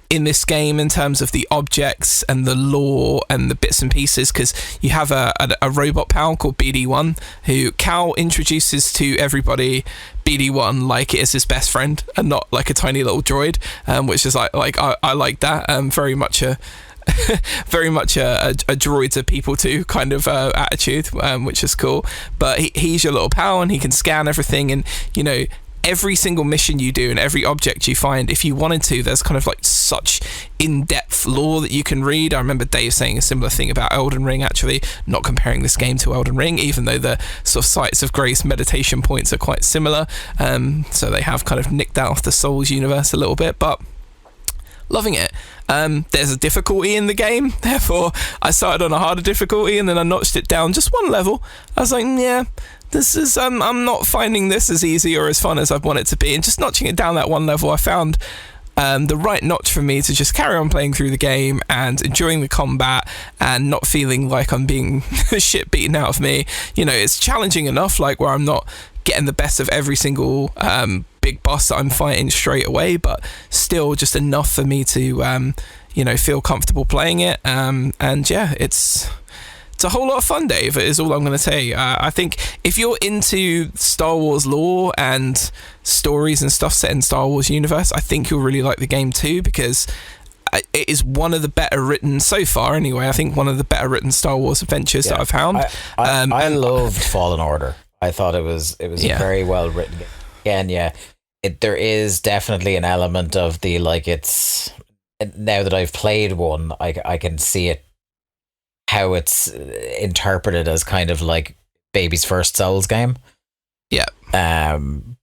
in this game in terms of the objects and the lore and the bits and pieces, because you have a robot pal called BD1 who Cal introduces to everybody. BD1 like it is his best friend and not like a tiny little droid, which is like I like that. Very much a droids are people too kind of attitude, which is cool. But he's your little pal, and he can scan everything, and every single mission you do and every object you find, if you wanted to, there's kind of like such in-depth lore that you can read. I remember Dave saying a similar thing about Elden Ring, actually, not comparing this game to Elden Ring, even though the sort of sites of grace meditation points are quite similar. So they have kind of nicked that off the Souls universe a little bit, but loving it. There's a difficulty in the game, therefore I started on a harder difficulty and then I notched it down just one level. I was like, yeah, this is I'm not finding this as easy or as fun as I want it to be, and just notching it down that one level, I found the right notch for me to just carry on playing through the game and enjoying the combat and not feeling like I'm being shit beaten out of me. You know, it's challenging enough, like where I'm not getting the best of every single big boss that I'm fighting straight away, but still just enough for me to feel comfortable playing it. And yeah, it's a whole lot of fun, Dave, is all I'm going to say. I think if you're into Star Wars lore and stories and stuff set in Star Wars universe, I think you'll really like the game too, because it is one of the better written, so far anyway, I think one of the better written Star Wars adventures that I've found. I loved Fallen Order. I thought it was a very well written game. Again, yeah, there is definitely an element of the, like, it's, now that I've played one, I can see it, how it's interpreted as kind of like baby's first Souls game. Yeah.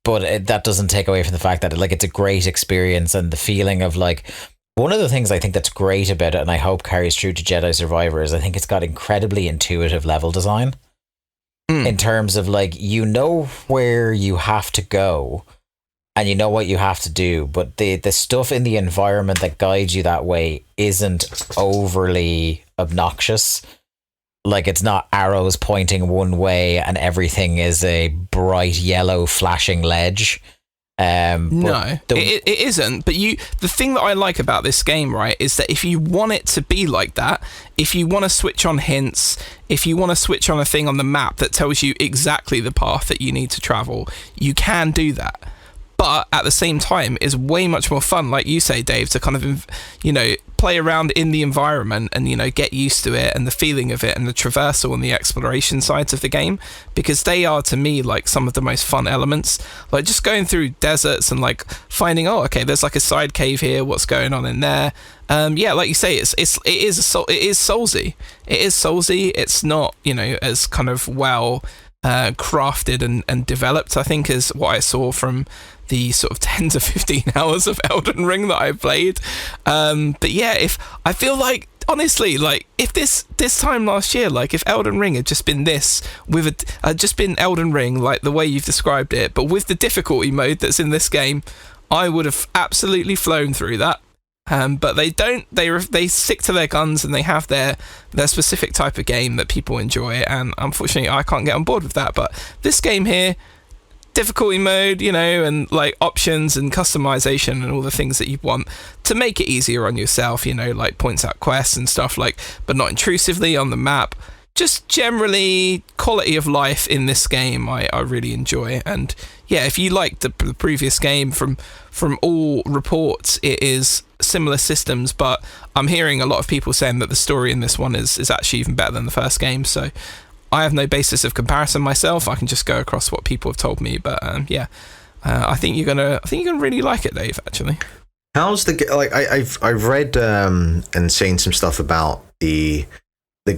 But that doesn't take away from the fact that, like, it's a great experience, and the feeling of, like, one of the things I think that's great about it, and I hope carries through to Jedi Survivor, is I think it's got incredibly intuitive level design. In terms of, like, you know where you have to go and you know what you have to do, but the stuff in the environment that guides you that way isn't overly obnoxious. Like, it's not arrows pointing one way and everything is a bright yellow flashing ledge. No, it isn't. But the thing that I like about this game, right, is that if you want it to be like that, if you want to switch on hints, if you want to switch on a thing on the map that tells you exactly the path that you need to travel, you can do that. But at the same time, it's way much more fun, like you say, Dave, to kind of, play around in the environment and, get used to it and the feeling of it and the traversal and the exploration sides of the game, because they are, to me, like some of the most fun elements. Like just going through deserts and like finding, oh, okay, there's like a side cave here. What's going on in there? Yeah, like you say, it is Soulsy. It is Soulsy. It's not, as kind of well crafted and developed, I think, is what I saw from the sort of 10 to 15 hours of Elden Ring that I played. But yeah, if I feel like, honestly, like if this time last year, like if Elden Ring had just been this, just been Elden Ring, like the way you've described it, but with the difficulty mode that's in this game, I would have absolutely flown through that. But they don't. They stick to their guns and they have their specific type of game that people enjoy. And unfortunately, I can't get on board with that. But this game here, difficulty mode, and like options and customization and all the things that you want to make it easier on yourself, like points out quests and stuff, like, but not intrusively on the map. Just generally quality of life in this game I really enjoy. And yeah, if you liked the previous game, from all reports it is similar systems, but I'm hearing a lot of people saying that the story in this one is actually even better than the first game, so I have no basis of comparison myself. I can just go across what people have told me, but I think you're gonna really like it, Dave, actually. How's I've read and seen some stuff about the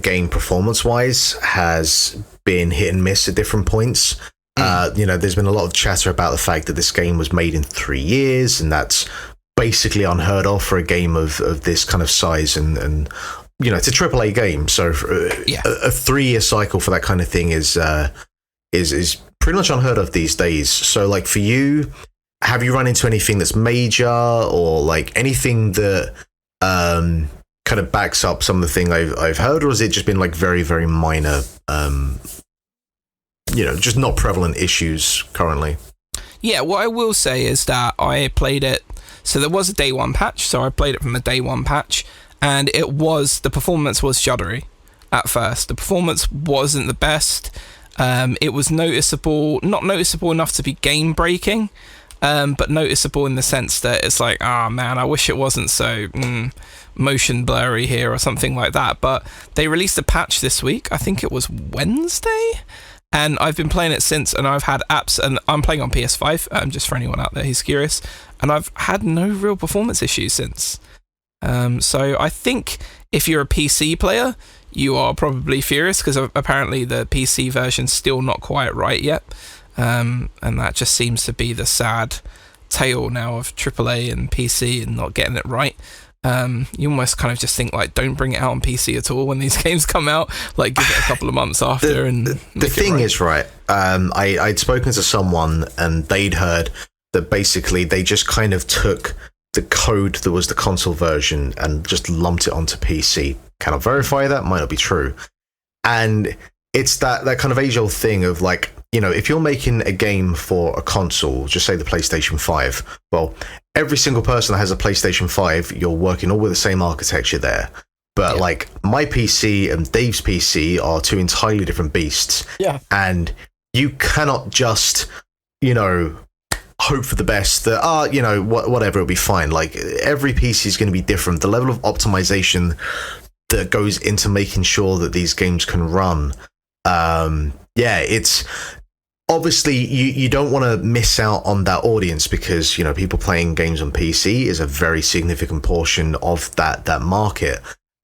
game performance wise has been hit and miss at different points. There's been a lot of chatter about the fact that this game was made in 3 years, and that's basically unheard of for a game of this kind of size, and it's a AAA game, so a 3-year cycle for that kind of thing is pretty much unheard of these days. So like for you, have you run into anything that's major, or like anything that kind of backs up some of the thing I've heard, or has it just been like very, very minor, just not prevalent issues currently? Yeah, what I will say is that I played it, so there was a day one patch, so I played it from a day one patch, and the performance was juddery at first. The performance wasn't the best. It was noticeable, not noticeable enough to be game breaking, but noticeable in the sense that it's like, man, I wish it wasn't so motion blurry here or something like that. But they released a patch this week. I think it was Wednesday. And I've been playing it since, and I've had apps, and I'm playing on PS5, just for anyone out there who's curious, and I've had no real performance issues since. So I think if you're a PC player, you are probably furious, because apparently the PC version's still not quite right yet. And that just seems to be the sad tale now of AAA and PC and not getting it right. You almost kind of just think like, don't bring it out on PC at all when these games come out. Like, give it a couple of months after. The thing is, right? I'd spoken to someone and they'd heard that basically they just kind of took the code that was the console version and just lumped it onto PC. Can I verify that? Might not be true. And it's that kind of age-old thing of like, you know, if you're making a game for a console, just say the PlayStation 5, well, every single person that has a PlayStation 5, you're working all with the same architecture there. But like my PC and Dave's PC are two entirely different beasts. Yeah. And you cannot just, you know, hope for the best that, you know, whatever, it'll be fine. Like every PC is going to be different. The level of optimization that goes into making sure that these games can run. It's obviously you don't want to miss out on that audience because, you know, people playing games on PC is a very significant portion of that market.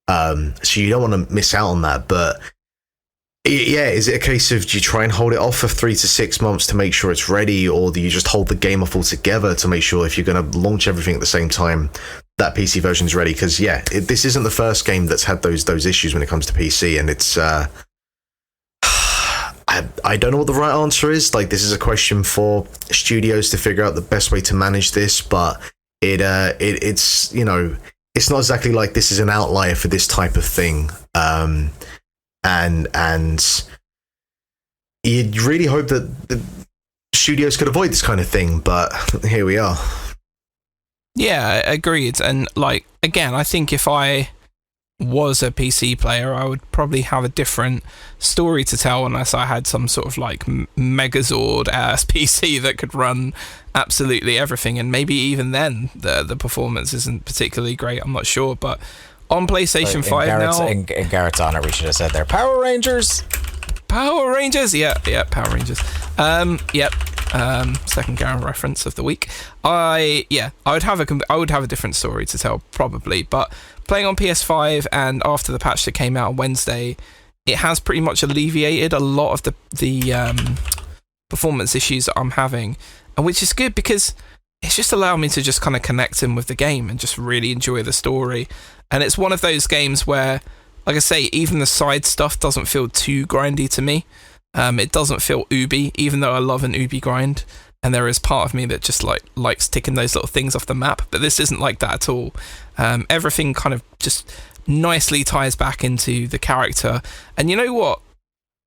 So you don't want to miss out on that. But yeah, is it a case of do you try and hold it off for 3 to 6 months to make sure it's ready, or do you just hold the game off altogether to make sure if you're going to launch everything at the same time, that PC version is ready? Because this isn't the first game that's had those issues when it comes to PC, and it's I don't know what the right answer is. Like, this is a question for studios to figure out the best way to manage this, but it's you know, it's not exactly like this is an outlier for this type of thing. And you'd really hope that the studios could avoid this kind of thing, but here we are. Yeah, agreed. And like, again, I think if I was a PC player, I would probably have a different story to tell unless I had some sort of like Megazord ass PC that could run absolutely everything. And maybe even then the performance isn't particularly great. I'm not sure, but on PlayStation 5 now... In Garrett's honor, we should have said there, Power Rangers! Power Rangers! Yeah, Power Rangers. Second Garrett reference of the week. I would have a different story to tell, probably, but playing on PS5 and after the patch that came out on Wednesday, it has pretty much alleviated a lot of the performance issues that I'm having, and which is good because it's just allowed me to just kind of connect in with the game and just really enjoy the story. And it's one of those games where, like I say, even the side stuff doesn't feel too grindy to me. It doesn't feel ooby, even though I love an ooby grind. And there is part of me that just likes ticking those little things off the map. But this isn't like that at all. Everything kind of just nicely ties back into the character. And you know what?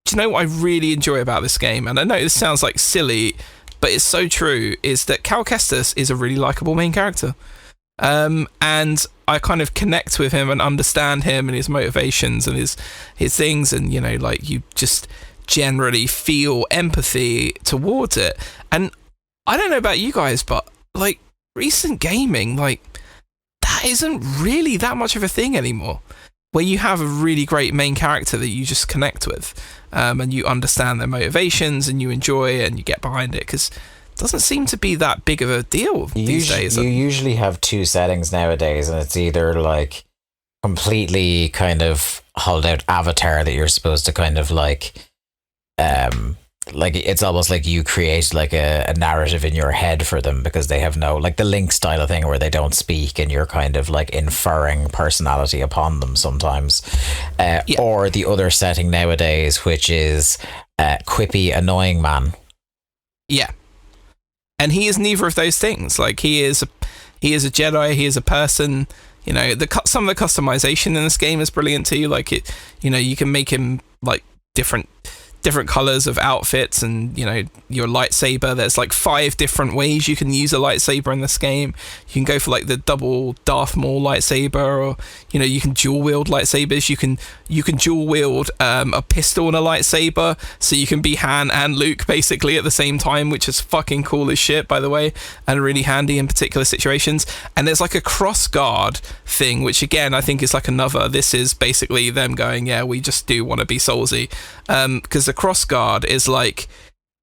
Do you know what I really enjoy about this game? And I know this sounds like silly, but it's so true, is that Cal Kestis is a really likable main character. And I kind of connect with him and understand him and his motivations and his things, and you know, like, you just generally feel empathy towards it. And I don't know about you guys, but like, recent gaming, like, that isn't really that much of a thing anymore, where you have a really great main character that you just connect with, and you understand their motivations and you enjoy it and you get behind it, because doesn't seem to be that big of a deal these days. You usually have two settings nowadays, and it's either like completely kind of hollowed out avatar that you're supposed to kind of like it's almost like you create like a narrative in your head for them, because they have no, like the Link style of thing where they don't speak and you're kind of like inferring personality upon them sometimes. Or the other setting nowadays, which is quippy annoying man. Yeah. And he is neither of those things. Like, he is a Jedi. He is a person. You know, some of the customization in this game is brilliant too. Like, it, you know, you can make him like different colors of outfits, and you know, your lightsaber, there's like 5 different ways you can use a lightsaber in this game. You can go for like the double Darth Maul lightsaber, or you know, you can dual wield lightsabers. You can dual wield a pistol and a lightsaber, so you can be Han and Luke basically at the same time, which is fucking cool as shit, by the way, and really handy in particular situations. And there's like a cross guard thing, which again I think is like another, this is basically them going, yeah, we just do want to be soulsy, because the cross guard is like,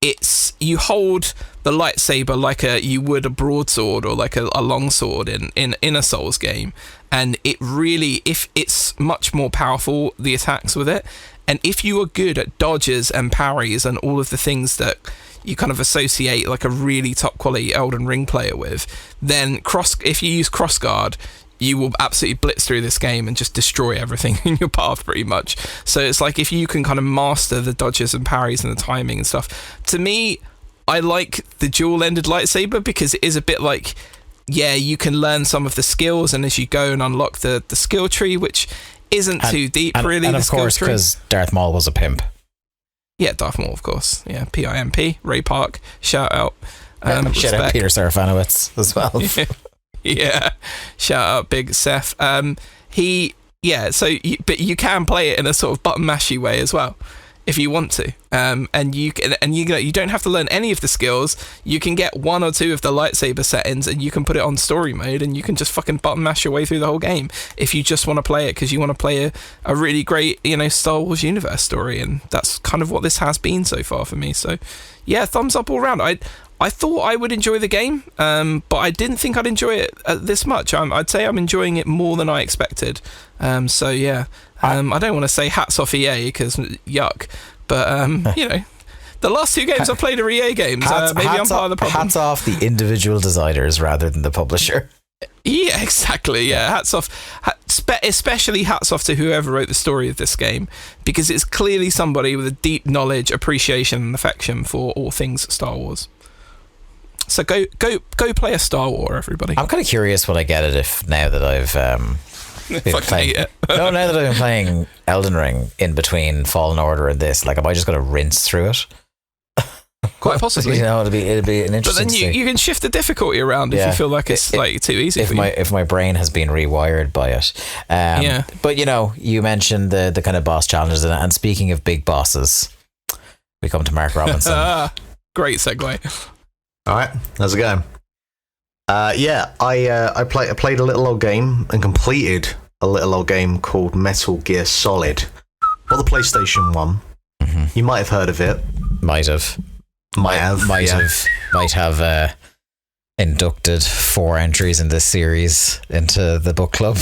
it's, you hold the lightsaber like you would a broadsword or like a longsword in a Souls game, and it really, if it's much more powerful, the attacks with it, and if you are good at dodges and parries and all of the things that you kind of associate like a really top quality Elden Ring player with, then if you use crossguard, you will absolutely blitz through this game and just destroy everything in your path pretty much. So it's like if you can kind of master the dodges and parries and the timing and stuff. To me, I like the dual-ended lightsaber because it is a bit like, yeah, you can learn some of the skills and as you go and unlock the skill tree, which isn't too deep really. And the of course, because Darth Maul was a pimp. Yeah, Darth Maul, of course. Yeah, PIMP, Ray Park, shout out. Shout out Peter Serafinowicz as well. Yeah, shout out Big Seth. But you can play it in a sort of button mashy way as well, if you want to. You don't have to learn any of the skills. You can get one or two of the lightsaber settings, and you can put it on story mode, and you can just fucking button mash your way through the whole game if you just want to play it because you want to play a really great, Star Wars universe story, and that's kind of what this has been so far for me. So, yeah, thumbs up all around. I thought I would enjoy the game, but I didn't think I'd enjoy it this much. I'd say I'm enjoying it more than I expected. I don't want to say hats off EA because yuck, but the last two games I've played are EA games. Maybe I'm part of the problem. Hats off the individual designers rather than the publisher. Yeah, exactly. Yeah, hats off. Especially hats off to whoever wrote the story of this game, because it's clearly somebody with a deep knowledge, appreciation, and affection for all things Star Wars. So go play a Star Wars, everybody. I'm kind of curious what I get it if now that I've been playing. Now that I've been playing Elden Ring in between Fallen Order and this, like, am I just going to rinse through it? Quite possibly. It'd be an interesting. But then you can shift the difficulty around if you feel like it's like too easy. If my brain has been rewired by it. But you mentioned the kind of boss challenges, and speaking of big bosses, we come to Mark Robinson. Great segue. All right, how's it going? I played a little old game and completed a little old game called Metal Gear Solid for the PlayStation 1. Mm-hmm. You might have heard of it. Might have inducted 4 entries in this series into the book club.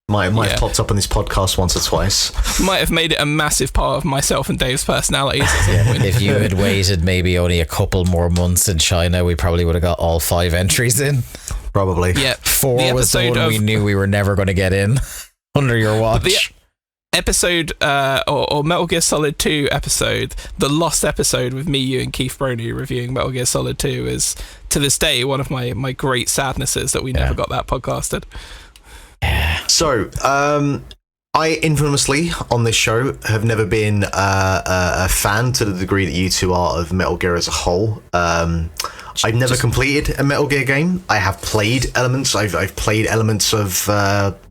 Might have popped up on this podcast once or twice. Might have made it a massive part of myself and Dave's personalities. If you had waited maybe only a couple more months in China, we probably would have got all 5 entries in. Probably. Yeah. 4 was the one we knew we were never going to get in under your watch. The episode, or Metal Gear Solid 2 episode, the lost episode with me, you, and Keith Broney reviewing Metal Gear Solid 2 is, to this day, one of my great sadnesses that we never got that podcasted. So, I infamously, on this show, have never been a fan to the degree that you two are of Metal Gear as a whole. I've never completed a Metal Gear game. I have played elements. I've played elements of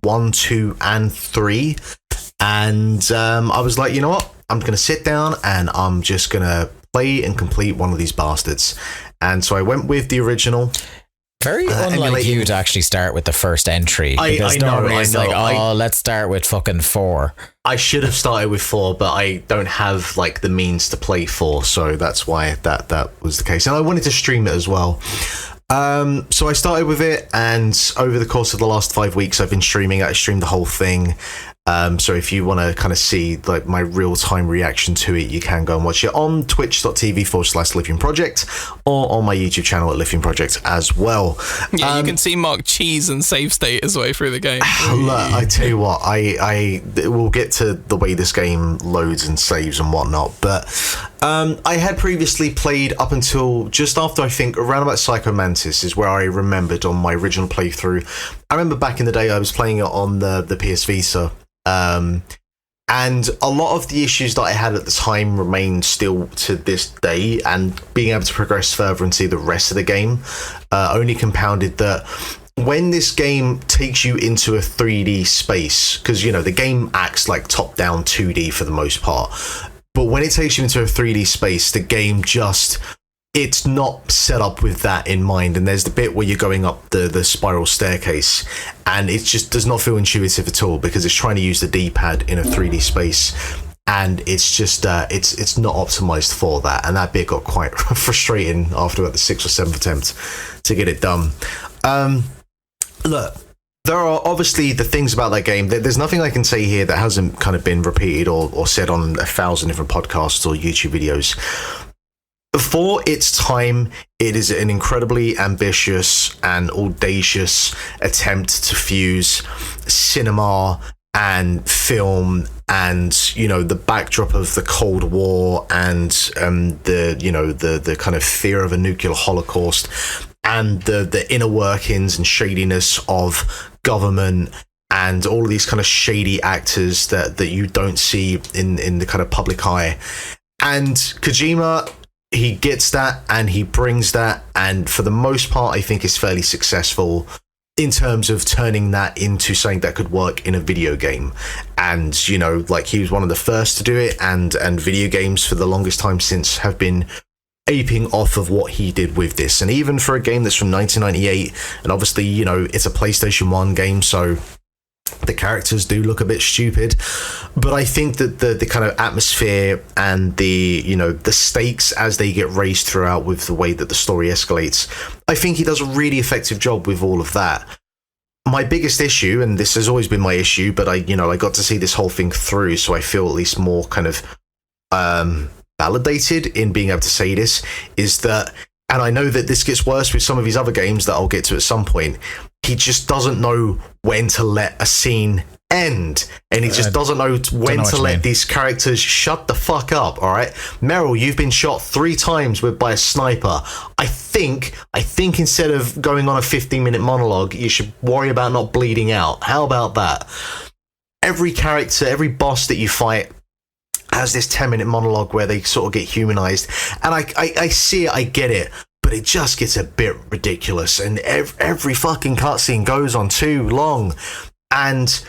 1, 2, and 3. And I was like, you know what? I'm going to sit down and I'm just going to play and complete one of these bastards. And so I went with the original. Very unlike you to actually start with the first entry. Because normally it's like, let's start with fucking 4. I should have started with 4, but I don't have like the means to play 4, so that's why that was the case. And I wanted to stream it as well. So I started with it, and over the course of the last 5 weeks, I've been streaming. I streamed the whole thing. So if you want to kind of see like my real-time reaction to it, you can go and watch it on twitch.tv/Lithium Project or on my YouTube channel at Lithium Project as well. Yeah, you can see Mark cheese and save state his way through the game. Look, I tell you what, I will get to the way this game loads and saves and whatnot, but I had previously played up until just after, I think, around about Psycho Mantis is where I remembered on my original playthrough. I remember back in the day I was playing it on the PS Vita. And a lot of the issues that I had at the time remain still to this day, and being able to progress further and see the rest of the game only compounded that when this game takes you into a 3D space, because the game acts like top-down 2D for the most part, but when it takes you into a 3D space, the game just, it's not set up with that in mind. And there's the bit where you're going up the spiral staircase, and it just does not feel intuitive at all because it's trying to use the D-pad in a 3D space, and it's just it's not optimized for that. And that bit got quite frustrating after about the 6th or 7th attempt to get it done. Look, there are obviously the things about that game. There's nothing I can say here that hasn't kind of been repeated or said on 1,000 different podcasts or YouTube videos. for its time, it is an incredibly ambitious and audacious attempt to fuse cinema and film and, you know, the backdrop of the Cold War and the kind of fear of a nuclear holocaust and the inner workings and shadiness of government and all of these kind of shady actors that you don't see in the kind of public eye. And Kojima, he gets that and he brings that, and for the most part I think is fairly successful in terms of turning that into something that could work in a video game. And, you know, like, he was one of the first to do it, and video games for the longest time since have been aping off of what he did with this. And even for a game that's from 1998, and obviously, you know, it's a PlayStation 1 game, so the characters do look a bit stupid, but I think that the kind of atmosphere and the, you know, the stakes as they get raised throughout with the way that the story escalates, I think he does a really effective job with all of that. My biggest issue, and this has always been my issue, but I got to see this whole thing through, so I feel at least more kind of validated in being able to say this, is that, and I know that this gets worse with some of his other games that I'll get to at some point, he just doesn't know when to let a scene end, and he just doesn't know when to let these characters shut the fuck up. All right, Meryl, you've been shot 3 times by a sniper. I think instead of going on a 15-minute monologue, you should worry about not bleeding out. How about that? Every character, every boss that you fight has this 10-minute monologue where they sort of get humanized, and I see it, I get it, but it just gets a bit ridiculous, and every fucking cutscene goes on too long, and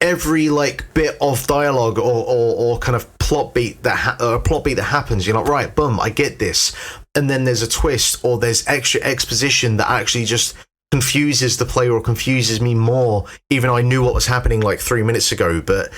every like bit of dialogue or kind of plot beat that happens, you're like, right, boom, I get this, and then there's a twist or there's extra exposition that actually just confuses the player or confuses me more, even though I knew what was happening like 3 minutes ago. But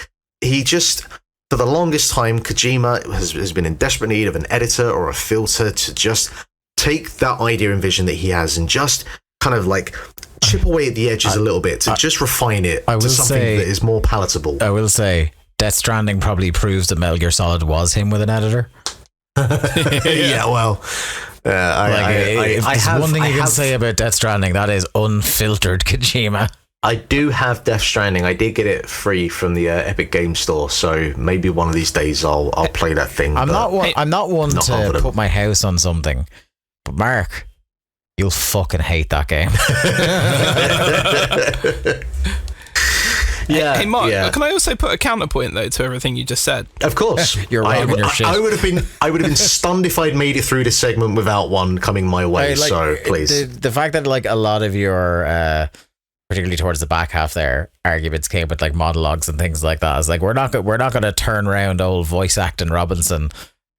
he just, for the longest time, Kojima has been in desperate need of an editor or a filter to just take that idea and vision that he has and just kind of like chip away at the edges a little bit to just refine it to something that is more palatable. I will say Death Stranding probably proves that Metal Gear Solid was him with an editor. Yeah, well, if there's one thing you can say about Death Stranding, that is unfiltered Kojima. I do have Death Stranding. I did get it free from the Epic Game Store, so maybe one of these days I'll play that thing. I'm not one to put my house on something, but Mark, you'll fucking hate that game. Yeah. Hey Mark, can I also put a counterpoint though to everything you just said? Of course. You're wrong in your shit. I would have been stunned if I'd made it through this segment without one coming my way. So please. The fact that like a lot of your particularly towards the back half there, arguments came with like monologues and things like that. It's like we're not going to turn around old voice acting Robinson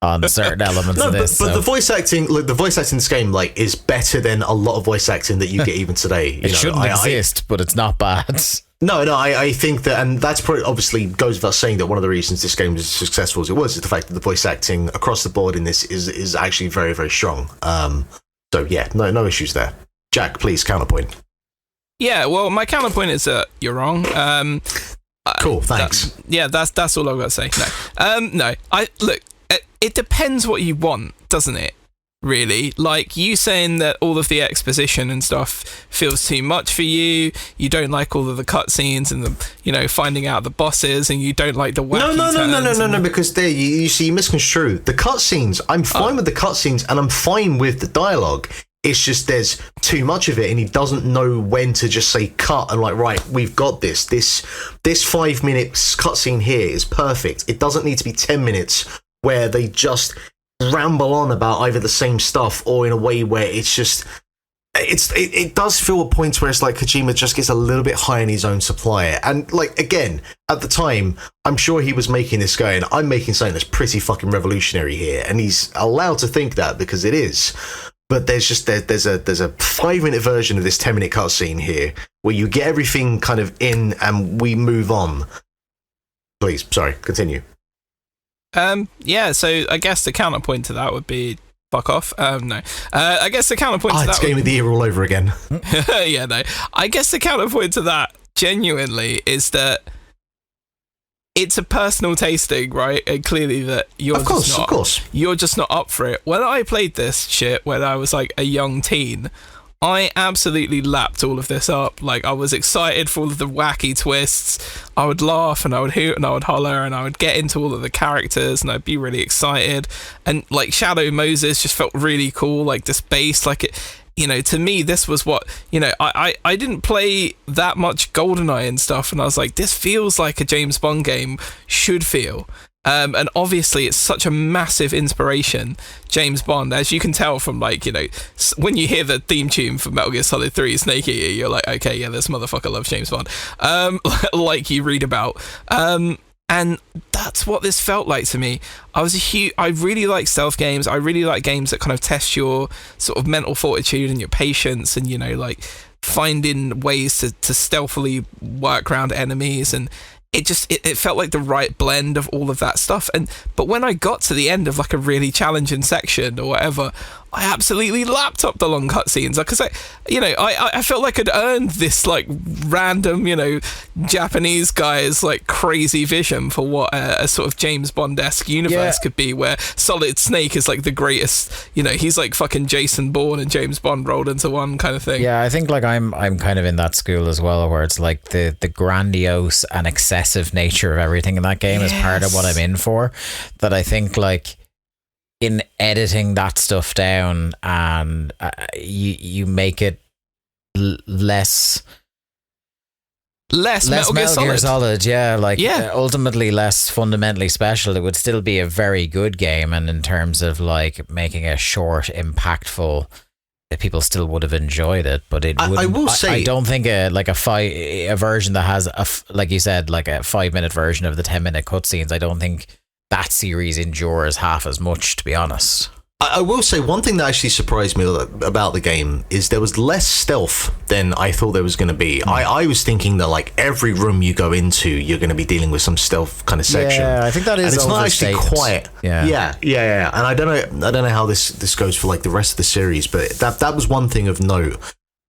on certain elements of this. But the voice acting in this game like is better than a lot of voice acting that you get even today. It shouldn't exist, but it's not bad. No, I think that, and that's probably obviously goes without saying that one of the reasons this game is as successful as it was is the fact that the voice acting across the board in this is actually very, very strong. So yeah, no issues there. Jack, please counterpoint. Yeah, well, my counterpoint is that you're wrong. Cool, thanks. That's all I've got to say. No, look. It depends what you want, doesn't it? Really, like you saying that all of the exposition and stuff feels too much for you. You don't like all of the cutscenes and the, finding out the bosses, and you don't like the wacky No. Because there, you see, you misconstrue the cutscenes. I'm fine with the cutscenes, and I'm fine with the dialogue. It's just there's too much of it, and he doesn't know when to just say cut and like, right, we've got this 5 minutes cutscene here is perfect. It doesn't need to be 10 minutes where they just ramble on about either the same stuff or in a way where it's just it does feel a point where it's like Kojima just gets a little bit high in his own supply. And like, again, at the time, I'm sure he was making this going, I'm making something that's pretty fucking revolutionary here, and he's allowed to think that because it is. But there's a 5-minute version of this 10-minute cutscene here where you get everything kind of in and we move on. Please, sorry, continue. So I guess the counterpoint to that would be fuck off. No. I guess the counterpoint to that... it's Game of the Year all over again. Yeah, no. I guess the counterpoint to that, genuinely, is that it's a personal tasting, right? And clearly that you're of course, just not, of course. you're just not up for it. When I played this shit when I was like a young teen, I absolutely lapped all of this up. Like, I was excited for all of the wacky twists. I would laugh and I would hoot and I would holler and I would get into all of the characters and I'd be really excited. And like Shadow Moses just felt really cool, like this bass, like it. You know, to me, this was what, you know, I didn't play that much GoldenEye and stuff, and I was like, this feels like a James Bond game should feel. And obviously, it's such a massive inspiration, James Bond, as you can tell from, like, you know, when you hear the theme tune for Metal Gear Solid 3, Snake Eater, you're like, okay, yeah, this motherfucker loves James Bond, like you read about. And that's what this felt like to me. I really like stealth games. I really like games that kind of test your sort of mental fortitude and your patience, and, you know, like finding ways to stealthily work around enemies. And it just it felt like the right blend of all of that stuff. But when I got to the end of like a really challenging section or whatever, I absolutely lapped up the long cutscenes, because I felt like I'd earned this like random, you know, Japanese guy's like crazy vision for what a sort of James Bond-esque universe could be, where Solid Snake is like the greatest, you know, he's like fucking Jason Bourne and James Bond rolled into one kind of thing. Yeah, I think like I'm kind of in that school as well, where it's like the grandiose and excessive nature of everything in that game is part of what I'm in for. That I think like in editing that stuff down, and you make it less Metal Gear Solid. Ultimately less fundamentally special. It would still be a very good game, and in terms of like making a short, impactful, people still would have enjoyed it. But it wouldn't. I will say, I don't think a version that has like you said, like a 5-minute version of the 10-minute cutscenes, I don't think that series endures half as much, to be honest. I will say one thing that actually surprised me about the game is there was less stealth than I thought there was going to be. I was thinking that like every room you go into, you're going to be dealing with some stealth kind of section. Yeah, I think that is. And it's not actually quiet. Yeah. And I don't know how this goes for like the rest of the series, but that was one thing of note.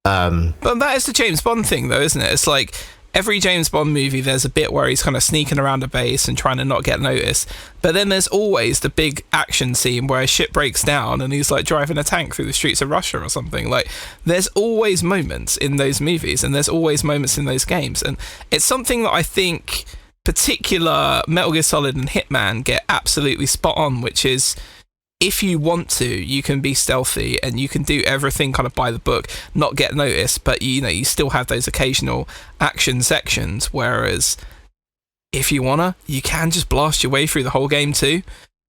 But that is the James Bond thing, though, isn't it? It's like every James Bond movie, there's a bit where he's kind of sneaking around a base and trying to not get noticed. But then there's always the big action scene where a ship breaks down and he's like driving a tank through the streets of Russia or something. Like, there's always moments in those movies, and there's always moments in those games. And it's something that I think particular Metal Gear Solid and Hitman get absolutely spot on, which is, if you want to, you can be stealthy and you can do everything kind of by the book, not get noticed, but you know, you still have those occasional action sections. Whereas if you wanna, you can just blast your way through the whole game too,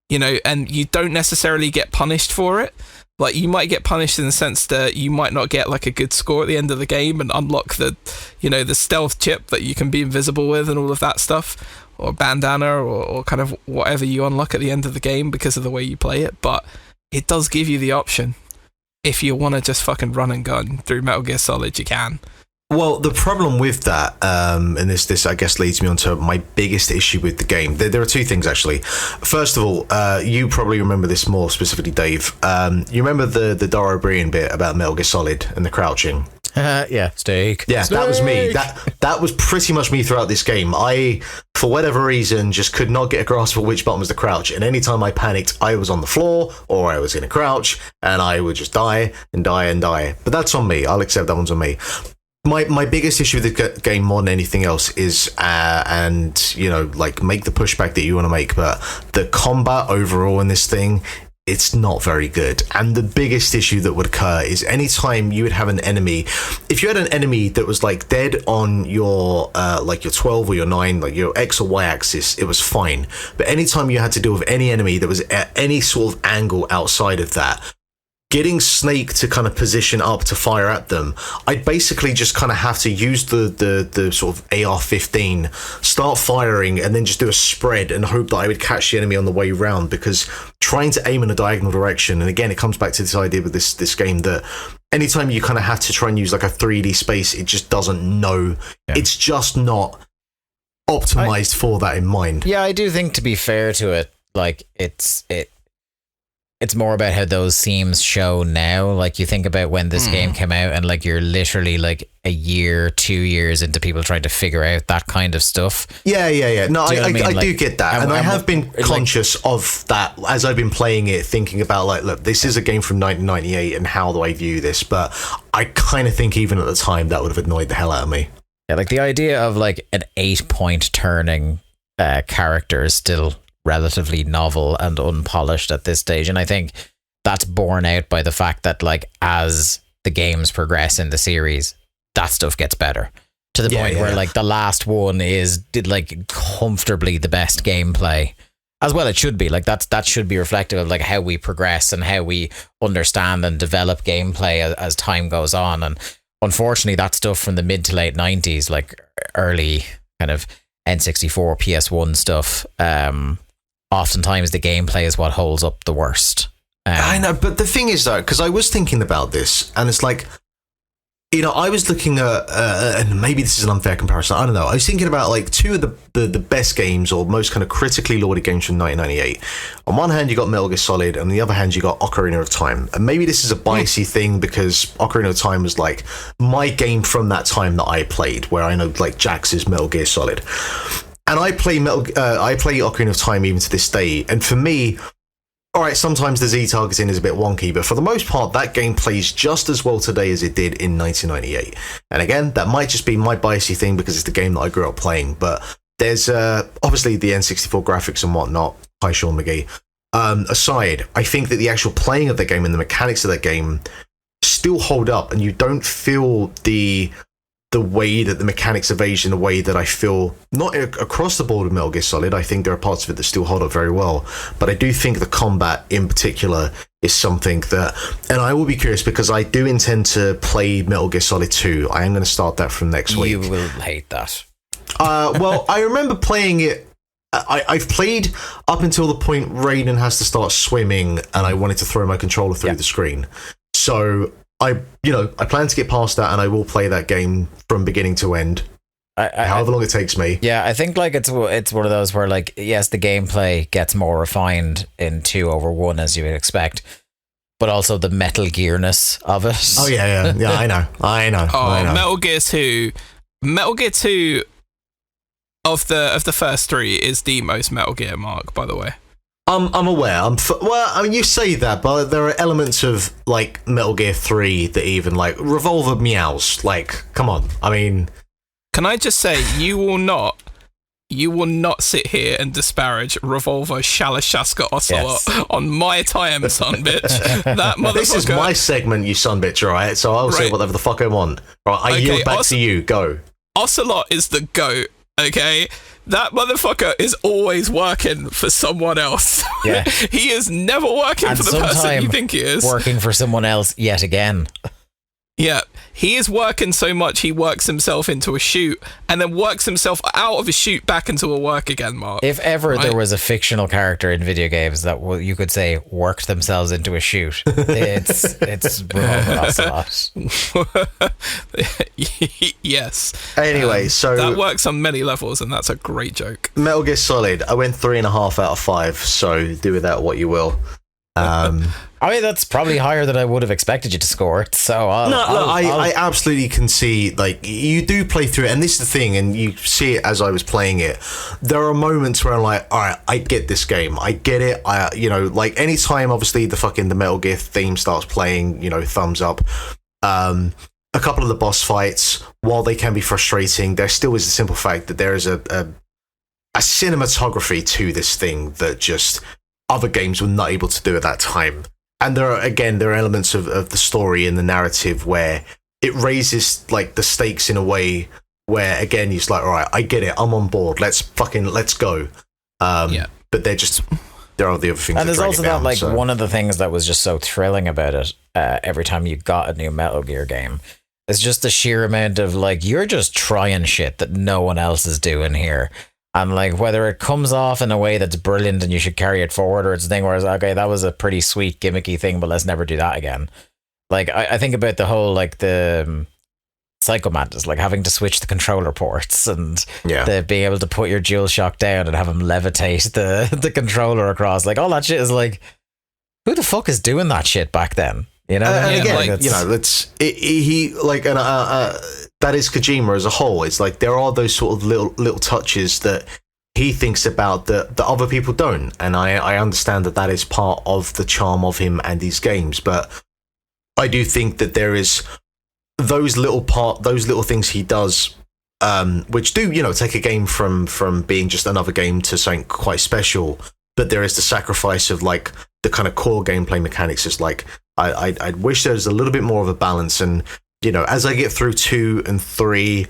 you know, and you don't necessarily get punished for it. Like, you might get punished in the sense that you might not get like a good score at the end of the game and unlock the, you know, the stealth chip that you can be invisible with and all of that stuff, or bandana, or kind of whatever you unlock at the end of the game because of the way you play it. But it does give you the option. If you want to just fucking run and gun through Metal Gear Solid, you can. Well, the problem with that, and this I guess leads me on to my biggest issue with the game. There are two things, actually. First of all, you probably remember this more specifically, Dave. You remember the Dara O'Brien bit about Metal Gear Solid and the crouching? Yeah, steak. Yeah, steak. That was me. That was pretty much me throughout this game. I, for whatever reason, just could not get a grasp of which button was the crouch. And anytime I panicked, I was on the floor or I was in a crouch, and I would just die and die and die. But that's on me. I'll accept that one's on me. My biggest issue with the game more than anything else is, and you know, like, make the pushback that you want to make, but the combat overall in this thing, it's not very good. And the biggest issue that would occur is anytime you would have an enemy, if you had an enemy that was like dead on your like your 12 or your 9, like your X or Y axis, it was fine. But anytime you had to deal with any enemy that was at any sort of angle outside of that, getting Snake to kind of position up to fire at them, I'd basically just kind of have to use the sort of AR-15, start firing, and then just do a spread and hope that I would catch the enemy on the way round, because trying to aim in a diagonal direction, and again, it comes back to this idea with this game that anytime you kind of have to try and use like a 3D space, it just doesn't know. Yeah. It's just not optimized for that in mind. Yeah, I do think, to be fair to it, like, it's more about how those themes show now. Like you think about when this game came out, and like you're literally like a year, 2 years into people trying to figure out that kind of stuff. Yeah. No, Do you know what I mean? I Like, do get that, and I have been conscious of that as I've been playing it, thinking about like, look, this is a game from 1998, and how do I view this? But I kind of think even at the time that would have annoyed the hell out of me. Yeah, like the idea of like an 8-point turning character is still relatively novel and unpolished at this stage, and I think that's borne out by the fact that like as the games progress in the series, that stuff gets better to the point where like the last one did like comfortably the best gameplay, as well it should be. Like that should be reflective of like how we progress and how we understand and develop gameplay as time goes on. And unfortunately that stuff from the mid to late 90s, like early kind of N64 PS1 stuff, oftentimes the gameplay is what holds up the worst. I know, but the thing is though, because I was thinking about this, and it's like, you know, I was looking at, and maybe this is an unfair comparison, I don't know, I was thinking about like two of the best games, or most kind of critically lauded games from 1998. On one hand you got Metal Gear Solid, and on the other hand you got Ocarina of Time. And maybe this is a biasy thing, because Ocarina of Time was like my game from that time that I played, where I know like Jax's Metal Gear Solid. And I play Ocarina of Time even to this day, and for me, all right, sometimes the Z targeting is a bit wonky, but for the most part, that game plays just as well today as it did in 1998. And again, that might just be my biasy thing because it's the game that I grew up playing, but there's obviously the N64 graphics and whatnot. Hi, Sean McGee. Aside, I think that the actual playing of the game and the mechanics of that game still hold up, and you don't feel the way that the mechanics of age in a way that I feel not across the board with Metal Gear Solid. I think there are parts of it that still hold up very well, but I do think the combat in particular is something that, and I will be curious because I do intend to play Metal Gear Solid 2. I am going to start that from next week. You will hate that. Well, I remember playing it. I've played up until the point Raiden has to start swimming, and I wanted to throw my controller through the screen. So I plan to get past that, and I will play that game from beginning to end, however long it takes me. Yeah, I think like it's one of those where like, yes, the gameplay gets more refined in 2 over 1 as you would expect, but also the Metal Gearness of it. Oh yeah, I know. Oh, Metal Gear 2 of the first 3 is the most Metal Gear, Mark, by the way. I'm aware. Well, I mean, you say that, but there are elements of like Metal Gear 3 that even like Revolver meows. Like, come on. I mean, can I just say, you will not sit here and disparage Revolver Shalashaska Ocelot on my time, son bitch. That motherfucker. This is my segment, you son bitch, right? So I'll say whatever the fuck I want. Right, I yield back to you. Go. Ocelot is the GOAT, okay? That motherfucker is always working for someone else. Yeah. He is never working for the person you think he is. Working for someone else yet again. Yeah, he is working so much he works himself into a shoot and then works himself out of a shoot back into a work again, Mark. If ever there was a fictional character in video games that you could say worked themselves into a shoot, it's Revolver Ocelot. Yes. Anyway, so that works on many levels, and that's a great joke. Metal Gear Solid, I went 3.5 out of 5, so do with that what you will. I mean, that's probably higher than I would have expected you to score it. So I absolutely can see, like, you do play through it, and this is the thing, and you see it as I was playing it. There are moments where I'm like, all right, I get this game, I get it. Like anytime, obviously, the Metal Gear theme starts playing, thumbs up. A couple of the boss fights, while they can be frustrating, there still is the simple fact that there is a cinematography to this thing that just other games were not able to do at that time. And there are elements of the story and the narrative where it raises like the stakes in a way where, again, you're just like, all right, I get it, I'm on board, let's go. But there are the other things. And there's also that, like, one of the things that was just so thrilling about it, every time you got a new Metal Gear game, is just the sheer amount of, like, you're just trying shit that no one else is doing here. And like, whether it comes off in a way that's brilliant and you should carry it forward, or it's a thing where it's okay, that was a pretty sweet gimmicky thing, but let's never do that again. Like, I think about the whole, like, the Psycho Mantis, like having to switch the controller ports and the being able to put your DualShock down and have him levitate the controller across. Like, all that shit is like, who the fuck is doing that shit back then? You know, and Yeah, again, like- you know, he like, and that is Kojima as a whole. It's like there are those sort of little touches that he thinks about that other people don't, and I understand that is part of the charm of him and these games. But I do think that there is those little things he does, which do, you know, take a game from being just another game to something quite special. But there is the sacrifice of like the kind of core gameplay mechanics. It's like I wish there was a little bit more of a balance. And you know, as I get through 2 and 3,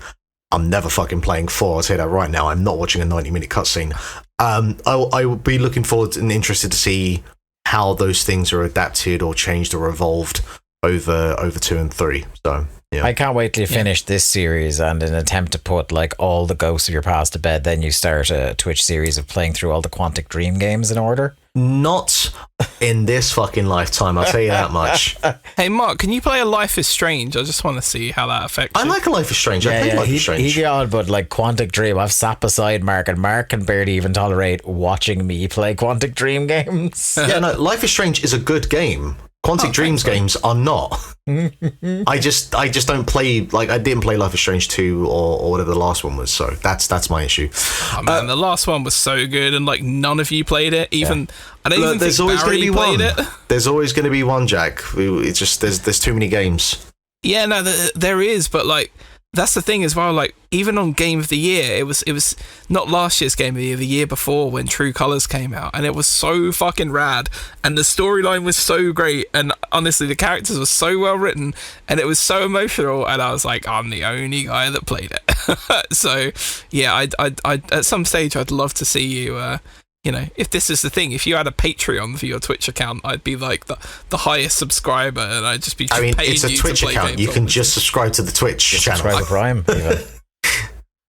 I'm never fucking playing 4. I'll say that right now. I'm not watching a 90-minute cutscene. I will be looking forward and interested to see how those things are adapted or changed or evolved over 2 and 3. So yeah, I can't wait till you finish this series, and in an attempt to put like all the ghosts of your past to bed, then you start a Twitch series of playing through all the Quantic Dream games in order. not in this fucking lifetime. I'll tell you that much. Hey, Mark, can you play a Life is Strange? I just want to see how that affects I you. like a Life is Strange. I played Life is Strange. He got on, but like Quantic Dream, I've sat beside Mark, and Mark can barely even tolerate watching me play Quantic Dream games. Yeah, no, Life is Strange is a good game. Quantic Dreams games are not. I just don't play, like, I didn't play Life is Strange 2 or whatever the last one was, so that's my issue. Oh, man, the last one was so good, and like none of you played it. Even I don't even There's think always going to Barry be played one. it. There's always going to be one, Jack. It's just there's too many games. Yeah, no, there is, but like that's the thing as well. Like even on Game of the Year, it was not last year's Game of the Year, the year before when True Colors came out, and it was so fucking rad, and the storyline was so great, and honestly, the characters were so well written, and it was so emotional, and I was like, I'm the only guy that played it. So yeah, I at some stage I'd love to see you. You know, if this is the thing, if you had a Patreon for your Twitch account, I'd be like the highest subscriber, and I'd just be. I mean, paying it's a you Twitch to play account. games You can on just subscribe to the Twitch channel. Subscribe to Prime, even.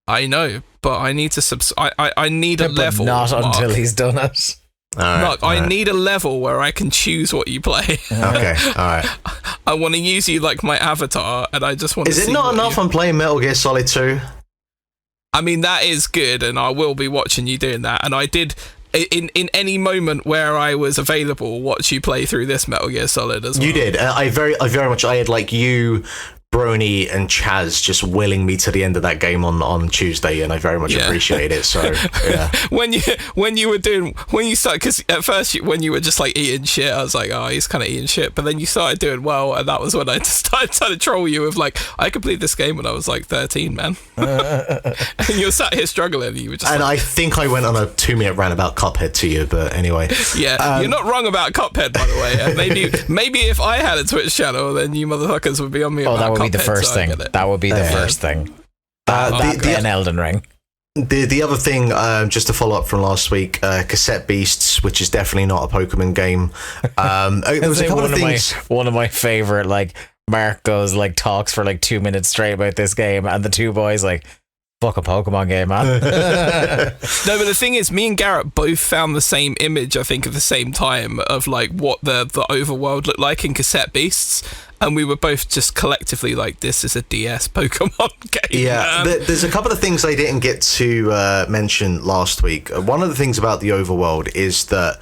I know, but I need to I need a But level. not Mark. until he's done it. All right, Mark, all I right. need a level where I can choose what you play. Okay, all right. I want to use you like my avatar, and I just want. Is to it see not what enough you- I'm playing Metal Gear Solid 2? I mean, that is good, and I will be watching you doing that. And I did. In any moment where I was available, watch you play through this Metal Gear Solid as well. You did. I very much. I had like you, Brony, and Chaz just willing me to the end of that game on Tuesday, and I very much appreciate it. So yeah. when you started, because at first when you were just like eating shit, I was like, oh, he's kind of eating shit, but then you started doing well, and that was when I started to troll you with like, I completed this game when I was like 13, man. And you were sat here struggling, and you were just And like, I think I went on a 2-minute rant about Cuphead to you, but anyway. yeah, you're not wrong about Cuphead, by the way. And maybe if I had a Twitch channel, then you motherfuckers would be on me. Oh, about that would be the Cuphead, first so I thing. get it. That would be the first thing. And Elden Ring. The other thing, just to follow up from last week, Cassette Beasts, which is definitely not a Pokemon game. There was a couple of things. One of my favorite, like, Mark goes, like, talks for like 2 minutes straight about this game, and the two boys, like, fuck a Pokemon game, man. No, but the thing is, me and Garrett both found the same image, I think, at the same time of like what the overworld looked like in Cassette Beasts, and we were both just collectively like, this is a DS Pokemon game. Yeah, man. there's a couple of things I didn't get to mention last week. One of the things about the overworld is that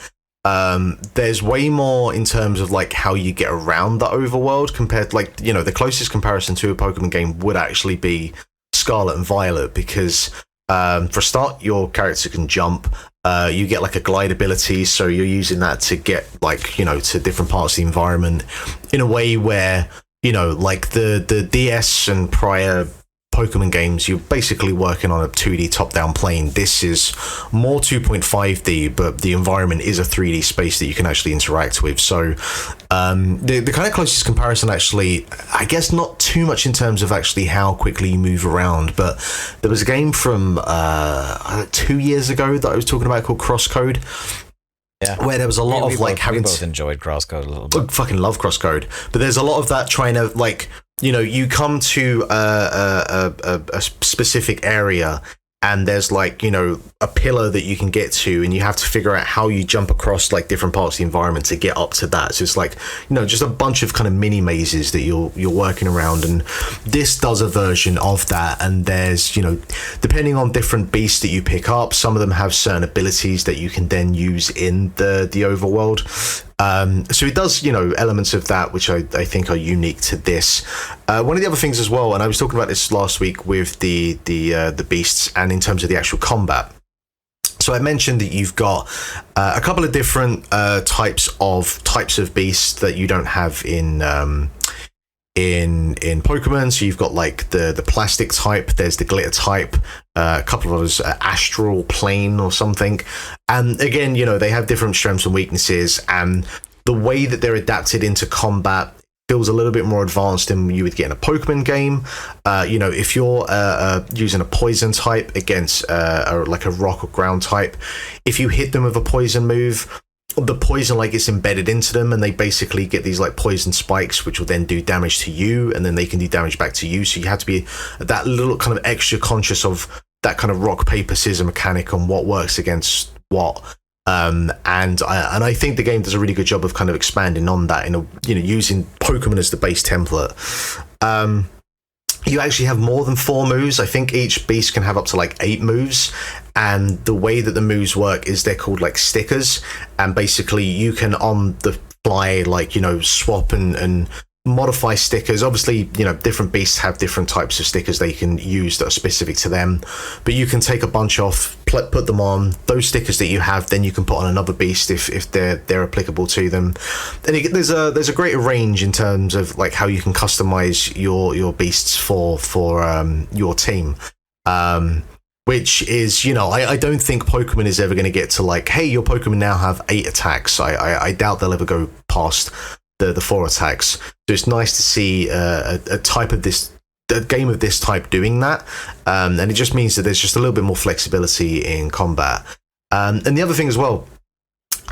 there's way more in terms of like how you get around the overworld compared to, like, you know, the closest comparison to a Pokemon game would actually be Scarlet and Violet, because for a start, your character can jump. You get like a glide ability, so you're using that to get, like, you know, to different parts of the environment in a way where, you know, like the DS and prior Pokemon games, you're basically working on a 2D top-down plane. This is more 2.5D, but the environment is a 3D space that you can actually interact with. So the kind of closest comparison, actually, I guess not too much in terms of actually how quickly you move around, but there was a game from 2 years ago that I was talking about called Crosscode. Yeah. Where there was a lot of like having we both enjoyed Crosscode a little bit. I fucking love Crosscode, but there's a lot of that trying to, like, you know, you come to a specific area and there's, like, you know, a pillar that you can get to, and you have to figure out how you jump across like different parts of the environment to get up to that. So it's like, you know, just a bunch of kind of mini mazes that you're working around, and this does a version of that. And there's, you know, depending on different beasts that you pick up, some of them have certain abilities that you can then use in the overworld. So it does, elements of that which I think are unique to this. One of the other things as well, and I was talking about this last week with the beasts, and in terms of the actual combat. So I mentioned that you've got a couple of different types of beasts that you don't have in Pokemon. So you've got like the plastic type, there's the glitter type, a couple of others, astral plane or something. And again, they have different strengths and weaknesses, and the way that they're adapted into combat feels a little bit more advanced than you would get in a Pokemon game. If you're using a poison type against like a rock or ground type, if you hit them with a poison move, the poison gets embedded into them, and they basically get these like poison spikes, which will then do damage to you, and then they can do damage back to you. So you have to be that little kind of extra conscious of that kind of rock paper scissors mechanic on what works against what. And I think the game does a really good job of kind of expanding on that using Pokemon as the base template. You actually have more than 4 moves. I think each beast can have up to like 8 moves, and the way that the moves work is they're called like stickers, and basically you can on the fly swap and modify stickers. Obviously, different beasts have different types of stickers they can use that are specific to them, but you can take a bunch off, put them on those stickers that you have, then you can put on another beast if they're applicable to them. And there's a greater range in terms of like how you can customize your beasts for your team, which is, I don't think Pokemon is ever going to get to like, hey, your Pokemon now have 8 attacks. I doubt they'll ever go past the 4 attacks. So it's nice to see a game of this type doing that, and it just means that there's just a little bit more flexibility in combat. And the other thing as well,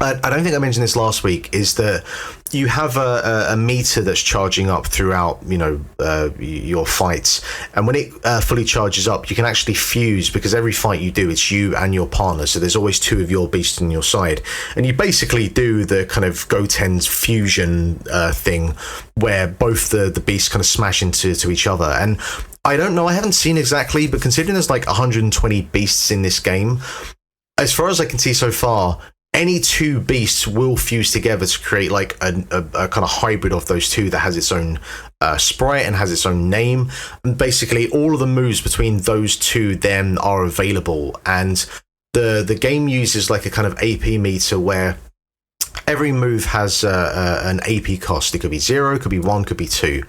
I don't think I mentioned this last week, is that you have a meter that's charging up throughout your fights, and when it fully charges up, you can actually fuse, because every fight you do, it's you and your partner, so there's always 2 of your beasts on your side, and you basically do the kind of Goten's fusion thing where both the beasts kind of smash into each other. And I don't know, I haven't seen exactly, but considering there's like 120 beasts in this game, as far as I can see so far, any 2 beasts will fuse together to create like a kind of hybrid of those 2 that has its own sprite and has its own name. And basically all of the moves between those 2 then are available. And the game uses like a kind of AP meter where every move has an AP cost. It could be 0, could be 1, could be 2.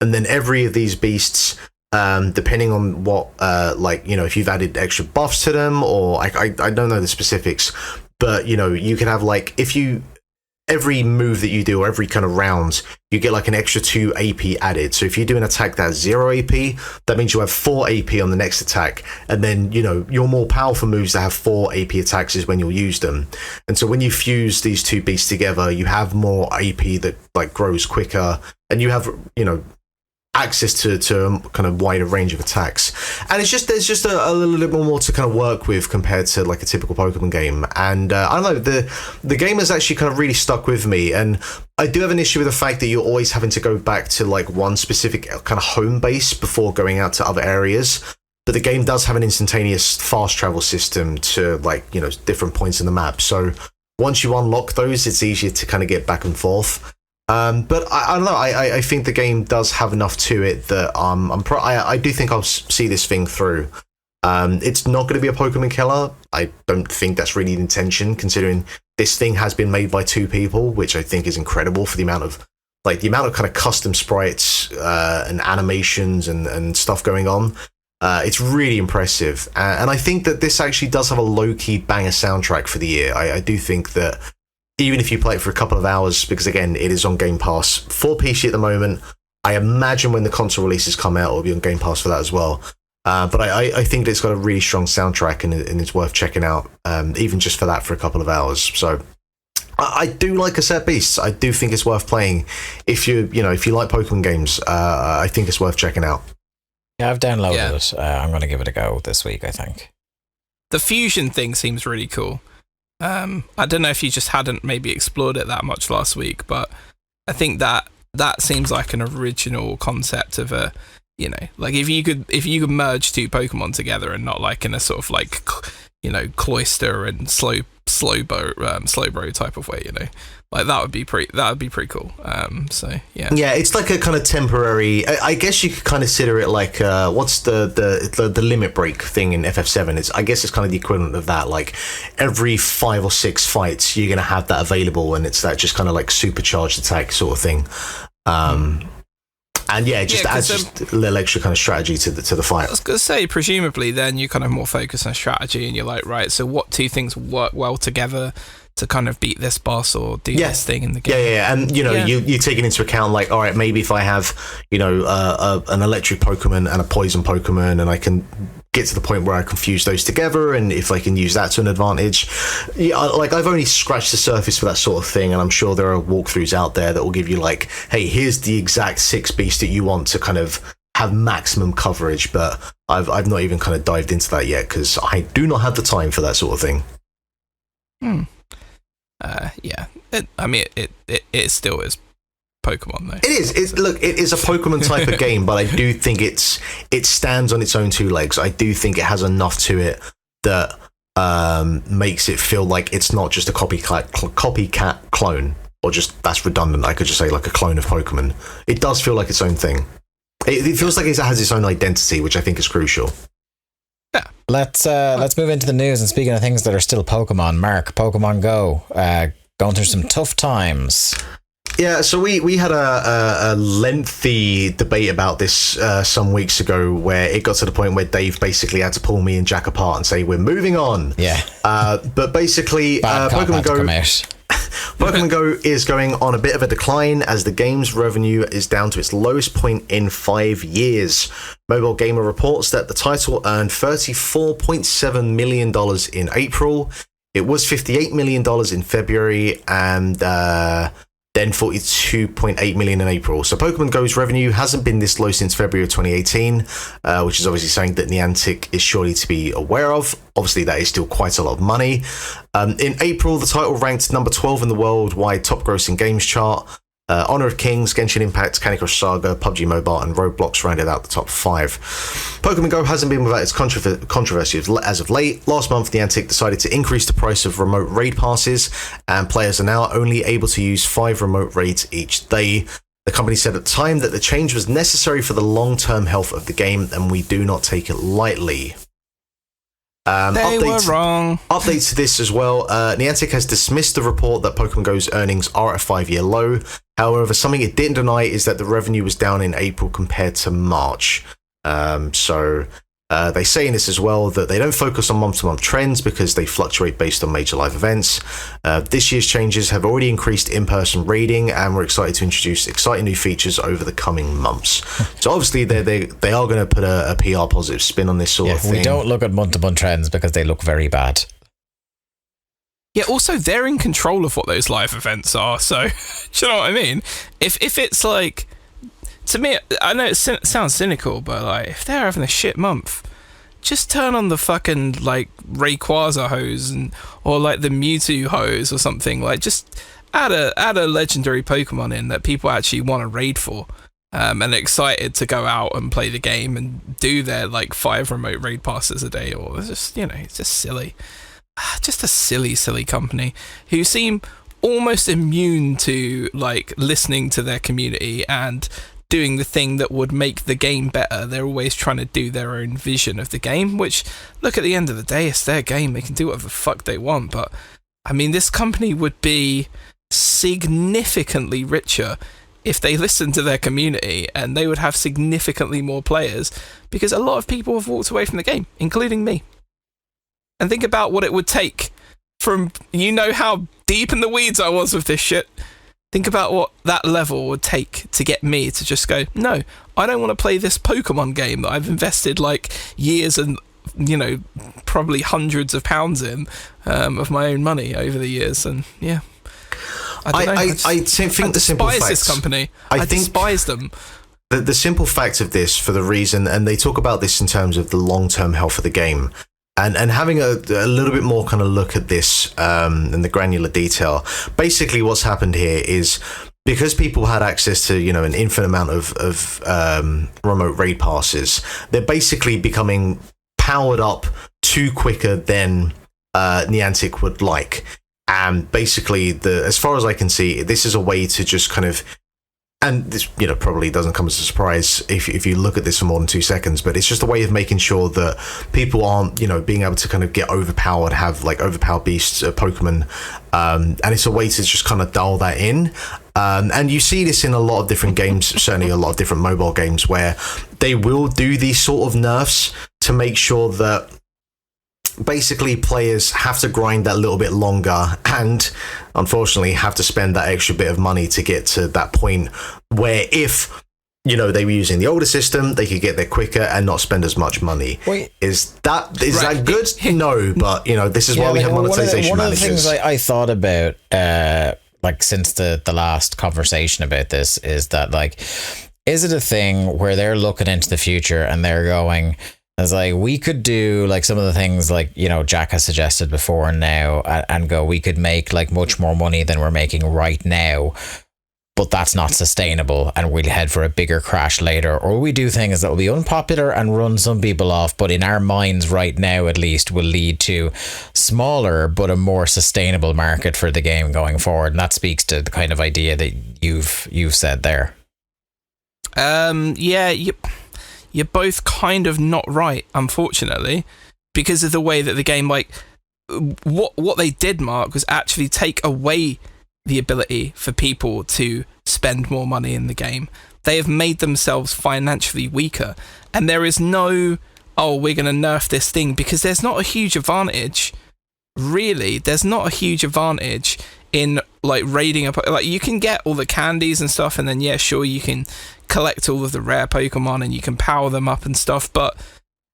And then every of these beasts, depending on what, if you've added extra buffs to them, or I don't know the specifics, but you can have like, every move that you do, or every kind of round, you get like an extra 2 AP added. So if you do an attack that's 0 AP, that means you have 4 AP on the next attack. And then, your more powerful moves that have 4 AP attacks is when you'll use them. And so when you fuse these 2 beasts together, you have more AP that like grows quicker, and you have, access to a kind of wider range of attacks. And there's just a little bit more to kind of work with compared to like a typical Pokemon game. And I don't know, the game has actually kind of really stuck with me, and I do have an issue with the fact that you're always having to go back to like one specific kind of home base before going out to other areas. But the game does have an instantaneous fast travel system to like, different points in the map. So once you unlock those, it's easier to kind of get back and forth. But I don't know. I think the game does have enough to it that I do think I'll see this thing through. It's not going to be a Pokemon killer. I don't think that's really the intention, considering this thing has been made by 2 people, which I think is incredible for the amount of kind of custom sprites and animations and stuff going on. It's really impressive, and I think that this actually does have a low-key banger soundtrack for the year. I do think that even if you play it for a couple of hours, because again, it is on Game Pass for PC at the moment. I imagine when the console releases come out, it'll be on Game Pass for that as well. But I think that it's got a really strong soundtrack, and it's worth checking out, even just for that, for a couple of hours. So I do like Cassette Beasts. I do think it's worth playing. If you like Pokemon games, I think it's worth checking out. Yeah, I've downloaded it. I'm going to give it a go this week, I think. The fusion thing seems really cool. I don't know if you just hadn't maybe explored it that much last week, but I think that seems like an original concept of a, like if you could merge 2 Pokemon together and not like in a sort of like cloister and slowbro type of way, like that would be pretty cool. So yeah, it's like a kind of temporary. I guess you could kind of consider it like what's the limit break thing in FF7. I guess it's kind of the equivalent of that. Like every 5 or 6 fights, you're gonna have that available, and it's that just kind of like supercharged attack sort of thing. And yeah, it just adds just a little extra kind of strategy to the fight. I was going to say, presumably, then you kind of more focus on strategy, and you're like, right, so what 2 things work well together to kind of beat this boss or do this thing in the game? Yeah, and you're taking into account, like, all right, maybe if I have an electric Pokemon and a poison Pokemon, and I can get to the point where I can fuse those together, and if I can use that to an advantage. Like, I've only scratched the surface for that sort of thing, and I'm sure there are walkthroughs out there that will give you like, hey, here's the exact 6 beasts that you want to kind of have maximum coverage, but I've not even kind of dived into that yet, because I do not have the time for that sort of thing. It still is Pokemon though. It is. It is a Pokemon type of game, but I do think it stands on its own 2 legs. I do think it has enough to it that makes it feel like it's not just a copycat clone, or just, that's redundant. I could just say like a clone of Pokemon. It does feel like its own thing. It feels like it has its own identity, which I think is crucial. Yeah. Let's move into the news. And speaking of things that are still Pokemon, Mark, Pokemon Go, going through some tough times. Yeah, so we had a lengthy debate about this some weeks ago, where it got to the point where Dave basically had to pull me and Jack apart and say, we're moving on. Yeah. But basically, Pokemon Go is going on a bit of a decline, as the game's revenue is down to its lowest point in 5 years. Mobile Gamer reports that the title earned $34.7 million in April. It was $58 million in February, and then $42.8 million in April. So Pokemon Go's revenue hasn't been this low since February of 2018, which is obviously something that Niantic is surely to be aware of. Obviously, that is still quite a lot of money. In April, the title ranked number 12 in the worldwide top grossing games chart. Honor of Kings, Genshin Impact, Candy Crush Saga, PUBG Mobile, and Roblox rounded out the top 5. Pokemon Go hasn't been without its controversy as of late. Last month, Niantic decided to increase the price of remote raid passes, and players are now only able to use 5 remote raids each day. The company said at the time that the change was necessary for the long-term health of the game, and we do not take it lightly. They were wrong. Updates to this as well. Niantic has dismissed the report that Pokemon Go's earnings are at a 5-year low. However, something it didn't deny is that the revenue was down in April compared to March. They say in this as well that they don't focus on month-to-month trends because they fluctuate based on major live events. This year's changes have already increased in-person raiding, and we're excited to introduce exciting new features over the coming months. So obviously they are going to put a PR positive spin on this sort of thing. We don't look at month-to-month trends because they look very bad. Yeah, also, they're in control of what those live events are, so, do you know what I mean? If it's like, to me, I know it sounds cynical, but like, if they're having a shit month, just turn on the fucking, like, Rayquaza hose, or like the Mewtwo hose or something. Like, just add a legendary Pokemon in that people actually want to raid for, and are excited to go out and play the game and do their, like, 5 remote raid passes a day, or it's just, it's just silly. Just a silly company who seem almost immune to, like, listening to their community and doing the thing that would make the game better. They're always trying to do their own vision of the game, which, look, at the end of the day, it's their game. They can do whatever the fuck they want. But, I mean, this company would be significantly richer if they listened to their community, and they would have significantly more players, because a lot of people have walked away from the game, including me. And think about what it would take from, how deep in the weeds I was with this shit. Think about what that level would take to get me to just go, no, I don't want to play this Pokemon game that I've invested, like, years and, probably hundreds of pounds in, of my own money over the years. And, yeah. I think the simple fact, this company. I despise them. The simple fact of this, for the reason, and they talk about this in terms of the long-term health of the game, and having a little bit more kind of look at this and the granular detail. Basically, what's happened here is, because people had access to, an infinite amount of remote raid passes, they're basically becoming powered up too quicker than Niantic would like. And basically, as far as I can see, this is a way to just kind of, and this, probably doesn't come as a surprise if you look at this for more than 2 seconds, but it's just a way of making sure that people aren't, being able to kind of get overpowered, have like overpowered beasts, Pokemon, and it's a way to just kind of dial that in. And you see this in a lot of different games, certainly a lot of different mobile games, where they will do these sort of nerfs to make sure that basically players have to grind that little bit longer and unfortunately have to spend that extra bit of money to get to that point where if they were using the older system, they could get there quicker and not spend as much money. Wait, is that good? No, but this is why we have monetization one of the managers. things I thought about like since the last conversation about this is that, like, is it a thing where they're looking into the future and they're going, it's like, we could do like some of the things like, Jack has suggested before and now, and go, we could make like much more money than we're making right now, but that's not sustainable and we'll head for a bigger crash later. Or we do things that will be unpopular and run some people off, but in our minds right now at least will lead to smaller but a more sustainable market for the game going forward. And that speaks to the kind of idea that you've said there. You're both kind of not right, unfortunately, because of the way that the game, like, what they did, Mark, was actually take away the ability for people to spend more money in the game. They have made themselves financially weaker, and there is no, we're going to nerf this thing, because there's not a huge advantage. Really, there's not a huge advantage in like raiding like you can get all the candies and stuff, and then sure, you can collect all of the rare Pokemon and you can power them up and stuff, but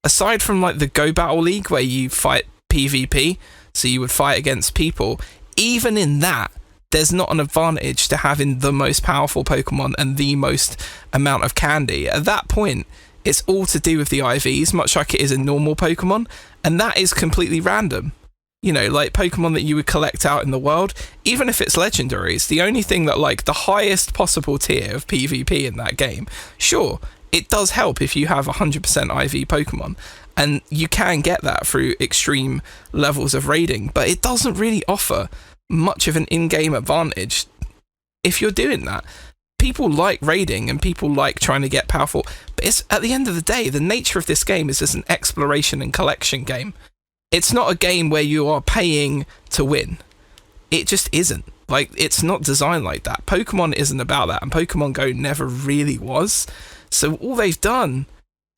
aside from like the Go Battle League where you fight PvP, so you would fight against people, even in that there's not an advantage to having the most powerful Pokemon and the most amount of candy. At that point, it's all to do with the IVs, much like it is in normal Pokemon, and that is completely random. Like Pokemon that you would collect out in the world, even if it's legendaries, the only thing that, like, the highest possible tier of PvP in that game, sure, it does help if you have 100% IV Pokemon, and you can get that through extreme levels of raiding, but it doesn't really offer much of an in-game advantage if you're doing that. People like raiding and people like trying to get powerful, but it's, at the end of the day, the nature of this game is as an exploration and collection game. It's not a game where you are paying to win. It just isn't. Like, it's not designed like that. Pokemon isn't about that, and Pokemon Go never really was. So all they've done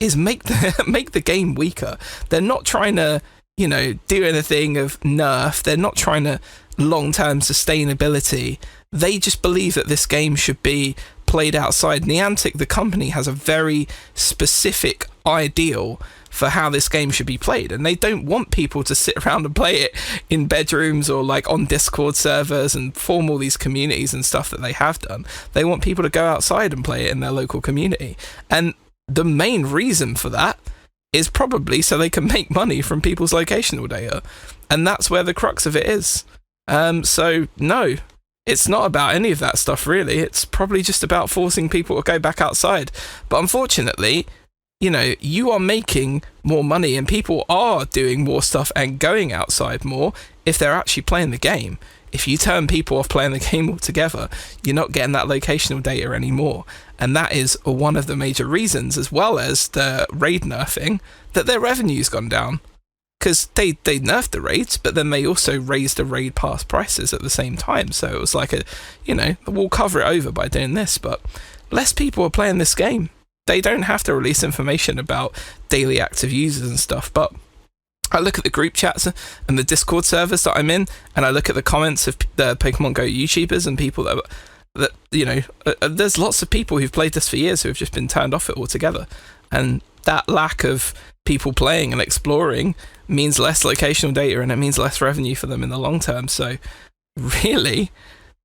is make the game weaker. They're not trying to, do anything of nerf. They're not trying to long-term sustainability. They just believe that this game should be played outside. Niantic, the company, has a very specific ideal for how this game should be played, and they don't want people to sit around and play it in bedrooms or like on Discord servers and form all these communities and stuff that they have done. They want people to go outside and play it in their local community, and the main reason for that is probably so they can make money from people's locational data, and that's where the crux of it is. So no, it's not about any of that stuff really. It's probably just about forcing people to go back outside, but unfortunately, you are making more money and people are doing more stuff and going outside more if they're actually playing the game. If you turn people off playing the game altogether, you're not getting that locational data anymore. And that is one of the major reasons, as well as the raid nerfing, that their revenue's gone down. Because they nerfed the raids, but then they also raised the raid pass prices at the same time. So it was like we'll cover it over by doing this, but less people are playing this game. They don't have to release information about daily active users and stuff, but I look at the group chats and the Discord servers that I'm in, and I look at the comments of the Pokemon Go YouTubers and people that there's lots of people who've played this for years who have just been turned off it altogether, and that lack of people playing and exploring means less locational data, and it means less revenue for them in the long term. So really,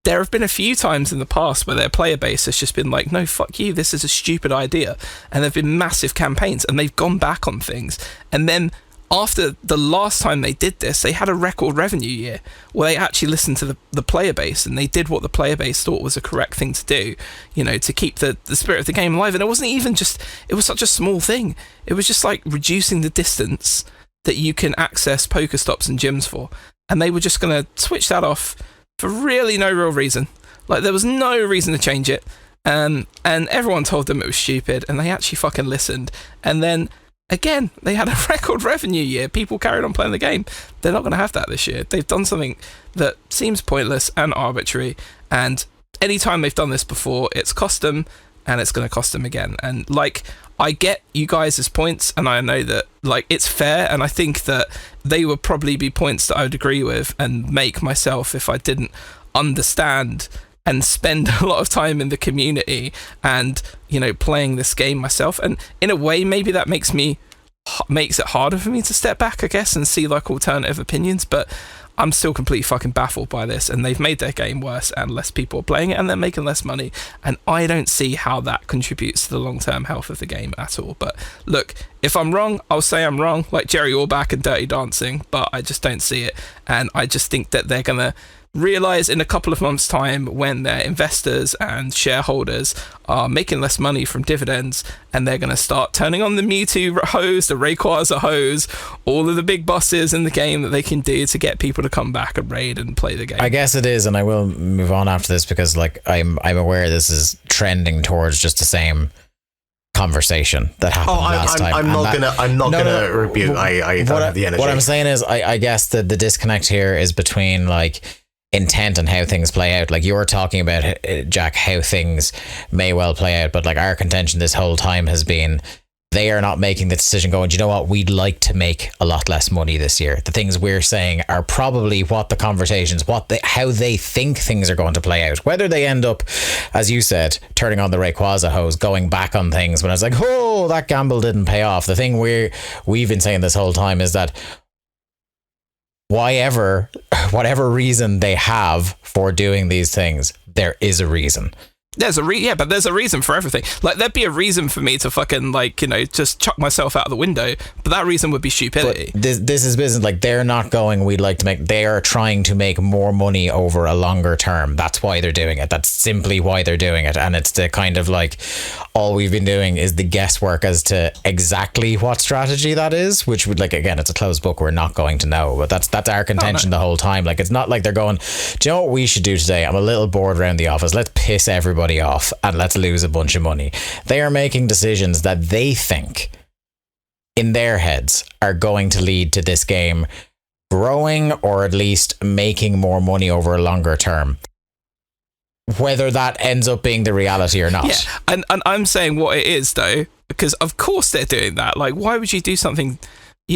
there have been a few times in the past where their player base has just been like, no, fuck you, this is a stupid idea. And there have been massive campaigns and they've gone back on things. And then after the last time they did this, they had a record revenue year where they actually listened to the player base and they did what the player base thought was a correct thing to do, to keep the spirit of the game alive. And it wasn't even just, it was such a small thing. It was just like reducing the distance that you can access Pokestops and gyms for. And they were just going to switch that off for really no real reason. Like, there was no reason to change it. And everyone told them it was stupid, and they actually fucking listened. And then, again, they had a record revenue year. People carried on playing the game. They're not going to have that this year. They've done something that seems pointless and arbitrary. And anytime they've done this before, it's cost them, and it's going to cost them again. And, like, I get you guys' points, and I know that, like, it's fair, and I think that they would probably be points that I would agree with and make myself if I didn't understand and spend a lot of time in the community and, you know, playing this game myself. And in a way, maybe that makes it harder for me to step back, I guess, and see, like, alternative opinions, but I'm still completely fucking baffled by this, and they've made their game worse, and less people are playing it, and they're making less money, and I don't see how that contributes to the long-term health of the game at all. But look, if I'm wrong, I'll say I'm wrong, like Jerry Orbach and Dirty Dancing, but I just don't see it, and I just think that they're gonna realize in a couple of months' time, when their investors and shareholders are making less money from dividends, and they're going to start turning on the Mewtwo hose, the Rayquaza hose, all of the big bosses in the game that they can do to get people to come back and raid and play the game. I guess it is, and I will move on after this because, like, I'm aware this is trending towards just the same conversation that happened last time. I'm not gonna rebuke. I don't have the energy. What I'm saying is, I guess that the disconnect here is between, like, intent and how things play out. Like, you're talking about, Jack, how things may well play out, but, like, our contention this whole time has been they are not making the decision going, do you know what, we'd like to make a lot less money this year. The things we're saying are probably what the conversations, how they think things are going to play out. Whether they end up, as you said, turning on the Rayquaza hose, going back on things when I was like, oh, that gamble didn't pay off. The thing we've been saying this whole time is that whatever reason they have for doing these things, there is a reason. There's but there's a reason for everything. Like, there'd be a reason for me to fucking, like, you know, just chuck myself out of the window, but that reason would be stupidity. But this is business. Like, they're not going, they are trying to make more money over a longer term. That's why they're doing it. That's simply why they're doing it. And it's the kind of, like, all we've been doing is the guesswork as to exactly what strategy that is, which would, like, again, it's a closed book. We're not going to know, but that's our contention the whole time. Like, it's not like they're going, do you know what we should do today? I'm a little bored around the office. Let's piss everybody off and let's lose a bunch of money. They are making decisions that they think in their heads are going to lead to this game growing, or at least making more money over a longer term. Whether that ends up being the reality or not. Yeah, and I'm saying what it is, though, because of course they're doing that. Like, why would you do something?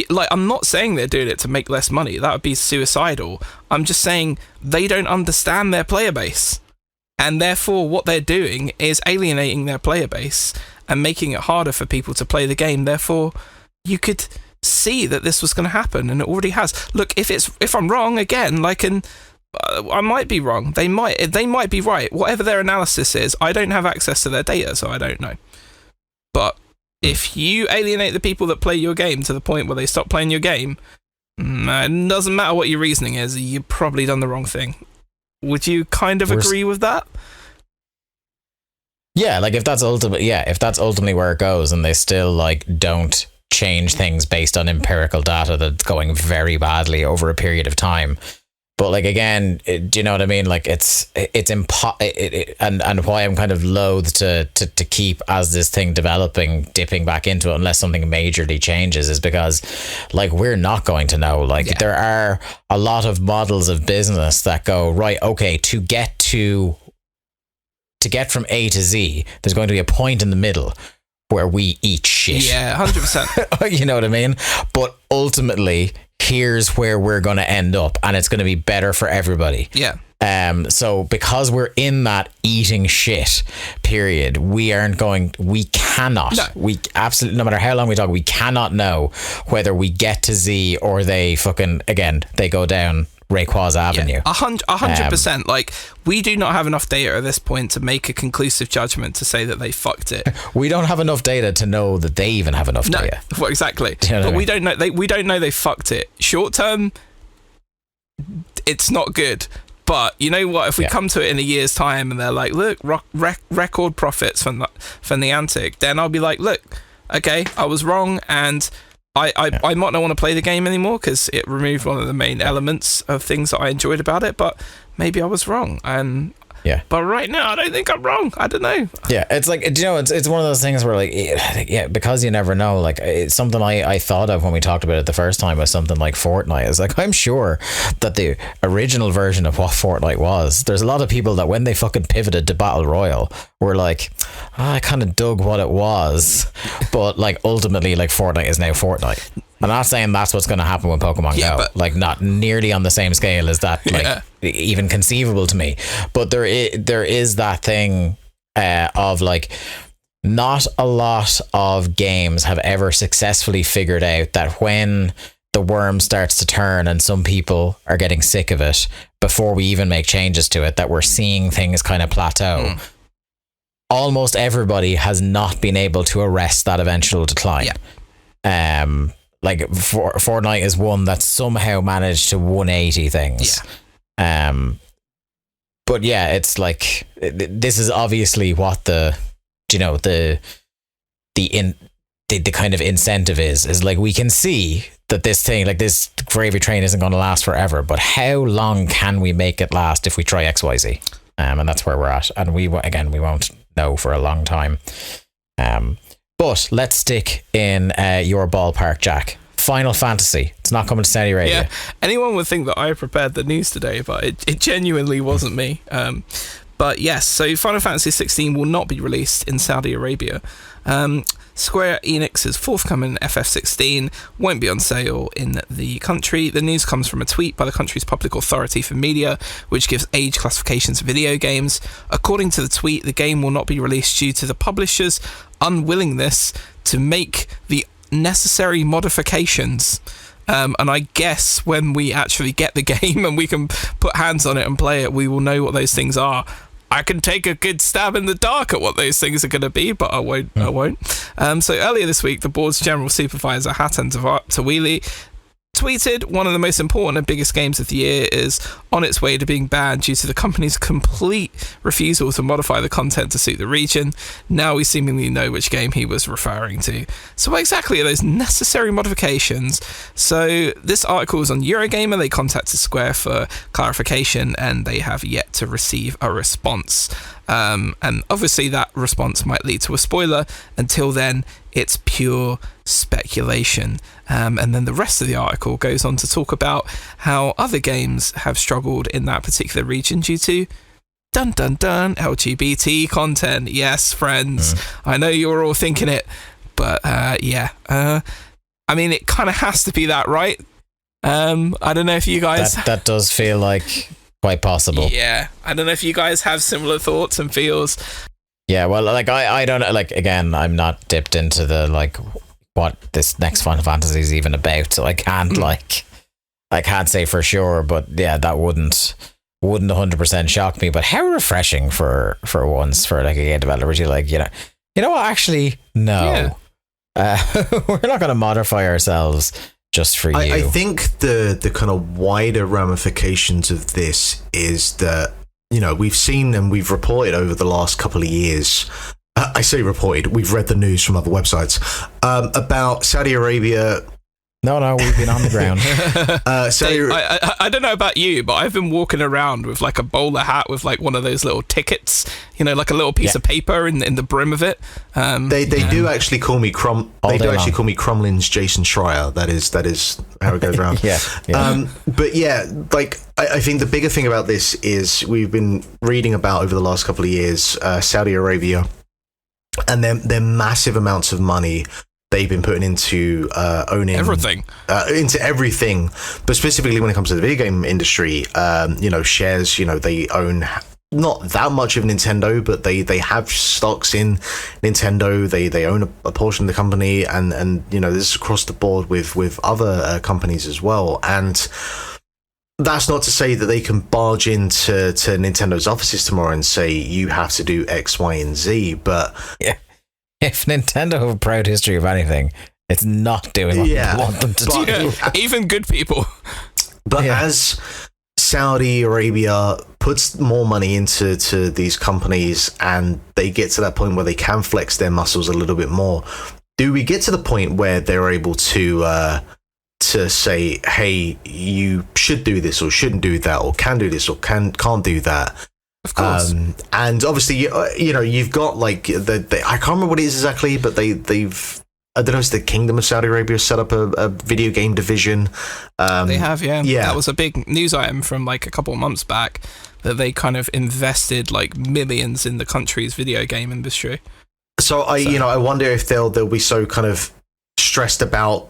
Like, I'm not saying they're doing it to make less money. That would be suicidal. I'm just saying they don't understand their player base. And therefore, what they're doing is alienating their player base and making it harder for people to play the game. Therefore, you could see that this was going to happen, and it already has. Look, if I'm wrong again, like, I might be wrong. They might be right. Whatever their analysis is, I don't have access to their data, so I don't know. But if you alienate the people that play your game to the point where they stop playing your game, it doesn't matter what your reasoning is. You've probably done the wrong thing. Would you kind of agree with that? Yeah, like, if that's ultimately where it goes, and they still, like, don't change things based on empirical data that's going very badly over a period of time. But, like, again, do you know what I mean? Like, and why I'm kind of loath to keep, as this thing developing, dipping back into it unless something majorly changes, is because, like, we're not going to know. Like, there are a lot of models of business that go, right, okay, to get from A to Z, there's going to be a point in the middle where we eat shit. Yeah, 100%. You know what I mean? But ultimately, here's where we're going to end up, and it's going to be better for everybody. Yeah. So because we're in that eating shit period, we cannot, we absolutely, no matter how long we talk, we cannot know whether we get to Z or they go down Rayquaza Avenue. 100%. Like, we do not have enough data at this point to make a conclusive judgment to say that they fucked it. We don't have enough data to know that they even have enough data. Well, exactly. You know, but we don't know. We don't know they fucked it. Short term, it's not good. But you know what? If we come to it in a year's time and they're like, look, record profits from Niantic, then I'll be like, look, okay, I was wrong, and I might not want to play the game anymore because it removed one of the main elements of things that I enjoyed about it, but maybe I was wrong. And yeah, but right now I don't think I'm wrong. I don't know. Yeah, it's like, you know, it's one of those things where, like, yeah, because you never know. Like, it's something I thought of when we talked about it the first time was something like Fortnite. It's like, I'm sure that the original version of what Fortnite was, there's a lot of people that when they fucking pivoted to Battle Royale were like, I kind of dug what it was, but like ultimately, like, Fortnite is now Fortnite. I'm not saying that's what's going to happen with Pokemon Go. But, like, not nearly on the same scale as that, like, even conceivable to me. But there is that thing of, like, not a lot of games have ever successfully figured out that when the worm starts to turn and some people are getting sick of it before we even make changes to it, that we're seeing things kind of plateau. Almost everybody has not been able to arrest that eventual decline. Like, Fortnite is one that somehow managed to 180 things. But yeah, it's like, this is obviously what the kind of incentive is like, we can see that this thing, like, this gravy train isn't going to last forever, but how long can we make it last if we try XYZ? And that's where we're at. And we won't know for a long time. But let's stick in your ballpark, Jack. Final Fantasy. It's not coming to Saudi Arabia. Yeah, anyone would think that I prepared the news today, but it genuinely wasn't me. But yes, so Final Fantasy 16 will not be released in Saudi Arabia. Square Enix's forthcoming FF16 won't be on sale in the country. The news comes from a tweet by the country's public authority for media, which gives age classifications for video games. According to the tweet, the game will not be released due to the publisher's unwillingness to make the necessary modifications. And I guess when we actually get the game and we can put hands on it and play it, we will know what those things are. I can take a good stab in the dark at what those things are going to be, but I won't. So earlier this week, the board's general supervisor, Hatan Tawili, tweeted, one of the most important and biggest games of the year is on its way to being banned due to the company's complete refusal to modify the content to suit the region. Now we seemingly know which game he was referring to. So what exactly are those necessary modifications? So this article is on Eurogamer. They contacted Square for clarification and they have yet to receive a response. And obviously that response might lead to a spoiler. Until then, it's pure speculation. And then the rest of the article goes on to talk about how other games have struggled in that particular region due to dun dun dun LGBT content. Yes, friends, I know you're all thinking it, but I mean, it kind of has to be that, right? I don't know if you guys... That does feel like quite possible. Yeah, I don't know if you guys have similar thoughts and feels. Yeah, well, like, I don't know, like, again, I'm not dipped into the, like, what this next Final Fantasy is even about, so I can't I can't say for sure, but yeah, that wouldn't 100% shock me. But how refreshing for once for, like, a game developer to, like, you know what, actually, no, we're not going to modify ourselves just for you. I think the kind of wider ramifications of this is that, you know, we've seen and we've reported over the last couple of years. I say reported, we've read the news from other websites about Saudi Arabia. No, we've been on the ground. I don't know about you, but I've been walking around with like a bowler hat with like one of those little tickets, you know, like a little piece of paper in the brim of it. They do actually call me call me Crumlin's Jason Schreier. That is how it goes around. yeah. But yeah, like I think the bigger thing about this is we've been reading about over the last couple of years Saudi Arabia and their massive amounts of money they've been putting into owning everything, but specifically when it comes to the video game industry, shares. You know, they own not that much of Nintendo, but they have stocks in Nintendo. They own a portion of the company, and you know, this is across the board with other companies as well. And that's not to say that they can barge into Nintendo's offices tomorrow and say you have to do X, Y, and Z. But yeah, if Nintendo have a proud history of anything, it's not doing what you want them to do. Yeah, even good people. But as Saudi Arabia puts more money into these companies and they get to that point where they can flex their muscles a little bit more, do we get to the point where they're able to say, hey, you should do this or shouldn't do that, or can do this or can't do that? Of course. And obviously, you know, you've got like I can't remember what it is exactly, but they've I don't know, it's the Kingdom of Saudi Arabia set up a video game division. They have, yeah. Yeah. That was a big news item from like a couple of months back, that they kind of invested like millions in the country's video game industry. So I wonder if they'll be so kind of stressed about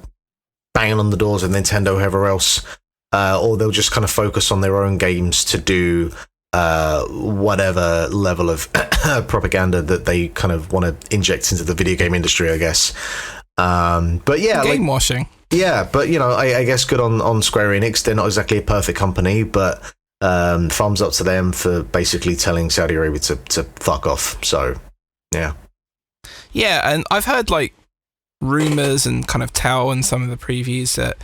banging on the doors of Nintendo, whoever else, or they'll just kind of focus on their own games to do whatever level of propaganda that they kind of want to inject into the video game industry, I guess. But yeah, game washing. Yeah, but you know, I guess good on Square Enix. They're not exactly a perfect company, but thumbs up to them for basically telling Saudi Arabia to fuck off. So yeah. Yeah, and I've heard like rumors and kind of tell in some of the previews that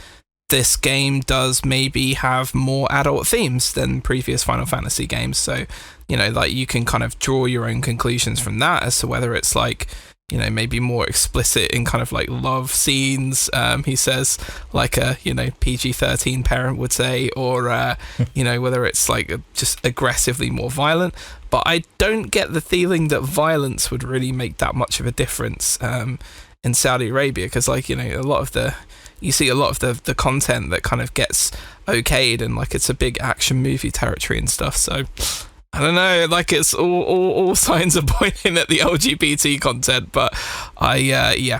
this game does maybe have more adult themes than previous Final Fantasy games. So, you know, like you can kind of draw your own conclusions from that as to whether it's like, you know, maybe more explicit in kind of like love scenes, he says, like a, you know, PG-13 parent would say, or, you know, whether it's like just aggressively more violent. But I don't get the feeling that violence would really make that much of a difference in Saudi Arabia, because like, you know, you see a lot of the content that kind of gets okayed, and like it's a big action movie territory and stuff. So I don't know, like it's all signs are pointing at the LGBT content, but I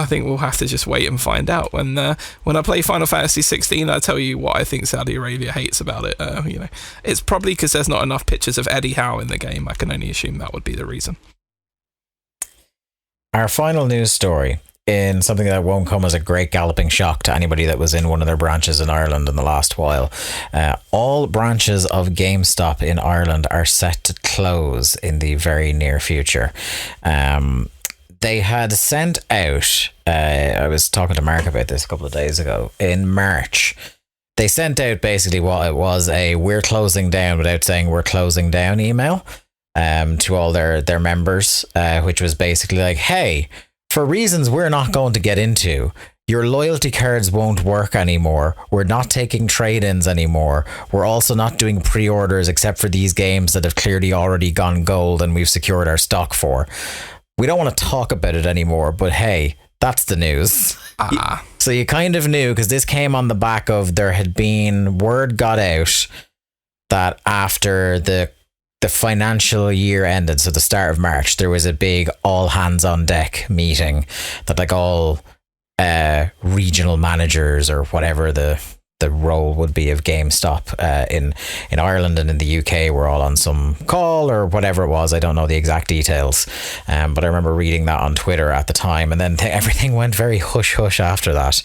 think we'll have to just wait and find out. When I play Final Fantasy 16, I tell you what I think Saudi Arabia hates about it. You know, it's probably because there's not enough pictures of Eddie Howe in the game. I can only assume that would be the reason. Our final news story, in something that won't come as a great galloping shock to anybody that was in one of their branches in Ireland in the last while. All branches of GameStop in Ireland are set to close in the very near future. They had sent out, I was talking to Mark about this a couple of days ago, in March, they sent out basically what it was, a "we're closing down" without saying "we're closing down" email to all their members, which was basically like, hey, for reasons we're not going to get into, your loyalty cards won't work anymore. We're not taking trade-ins anymore. We're also not doing pre-orders except for these games that have clearly already gone gold and we've secured our stock for. We don't want to talk about it anymore, but hey, that's the news. So you kind of knew, because this came on the back of there had been word got out that after the financial year ended, so the start of March, there was a big all hands on deck meeting that like all regional managers or whatever the role would be of GameStop in Ireland and in the UK were all on some call or whatever it was. I don't know the exact details, but I remember reading that on Twitter at the time, and then everything went very hush hush after that,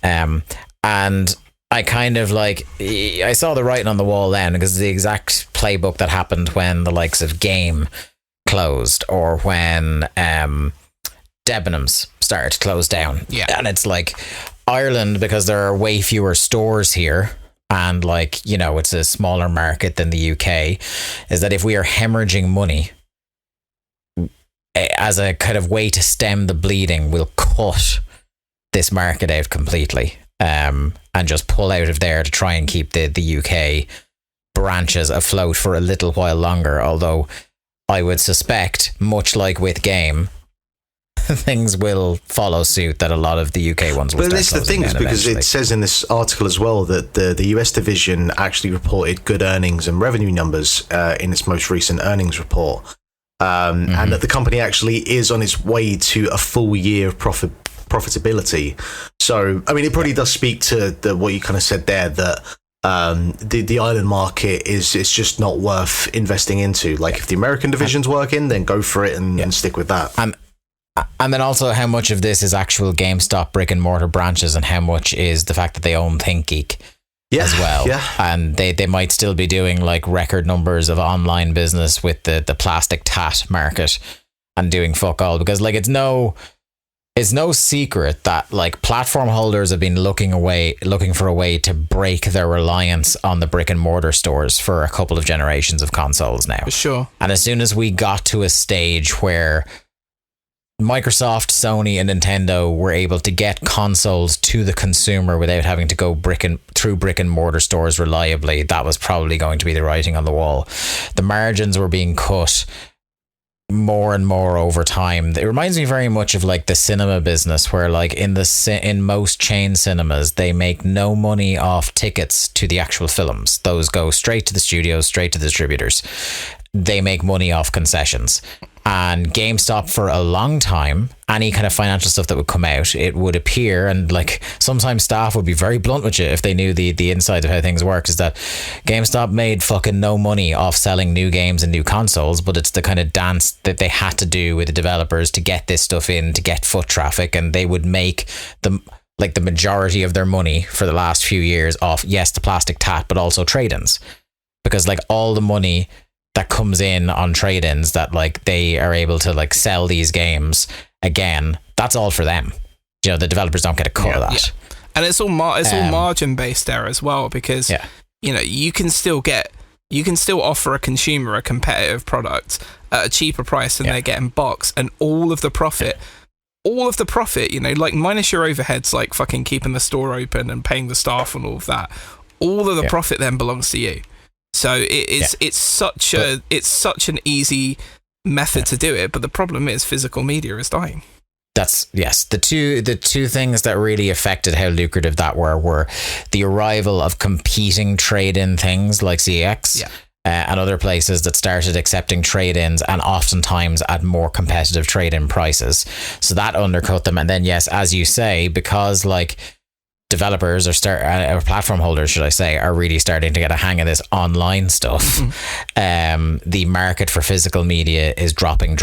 and I kind of like, I saw the writing on the wall then, because it's the exact playbook that happened when the likes of Game closed, or when Debenhams started to close down. Yeah. And it's like Ireland, because there are way fewer stores here, and like, you know, it's a smaller market than the UK, is that if we are hemorrhaging money as a kind of way to stem the bleeding, we'll cut this market out completely. And just pull out of there to try and keep the UK branches afloat for a little while longer. Although I would suspect, much like with Game, things will follow suit, that a lot of the UK ones will start closing down. But it's the thing, is because it says in this article as well that the US division actually reported good earnings and revenue numbers in its most recent earnings report, and that the company actually is on its way to a full year of profitability. So I mean, it probably does speak to what you kind of said there, that the island market is just not worth investing into. Like, if the American division's working, then go for it and stick with that. And then also, how much of this is actual GameStop brick and mortar branches, and how much is the fact that they own ThinkGeek as well. And they might still be doing like record numbers of online business with the plastic tat market and doing fuck all, because like it's no secret that like platform holders have been looking for a way to break their reliance on the brick and mortar stores for a couple of generations of consoles now. For sure. And as soon as we got to a stage where Microsoft, Sony, and Nintendo were able to get consoles to the consumer without having to go through brick and mortar stores reliably, that was probably going to be the writing on the wall. The margins were being cut more and more over time. It reminds me very much of like the cinema business, where like in most chain cinemas, they make no money off tickets to the actual films. Those go straight to the studios, straight to the distributors. They make money off concessions. And GameStop, for a long time, any kind of financial stuff that would come out, it would appear, and like sometimes staff would be very blunt with you if they knew the inside of how things work, is that GameStop made fucking no money off selling new games and new consoles, but it's the kind of dance that they had to do with the developers to get this stuff in, to get foot traffic, and they would make the majority of their money for the last few years off, yes, the plastic tat, but also trade-ins. Because like all the money that comes in on trade-ins that like they are able to like sell these games again, that's all for them. You know, the developers don't get a cut of that. Yeah. And it's all margin based there as well, because you know, you can still offer a consumer a competitive product at a cheaper price than they're getting box, and all of the profit, you know, like minus your overheads, like fucking keeping the store open and paying the staff and all of that, all of the profit then belongs to you. So it's such an easy method to do it, but the problem is physical media is dying. That's the two things that really affected how lucrative that were the arrival of competing trade-in things like CX and other places that started accepting trade-ins, and oftentimes at more competitive trade-in prices. So that undercut them. And then yes, as you say, because like developers or platform holders, should I say, are really starting to get a hang of this online stuff. The market for physical media is dropping.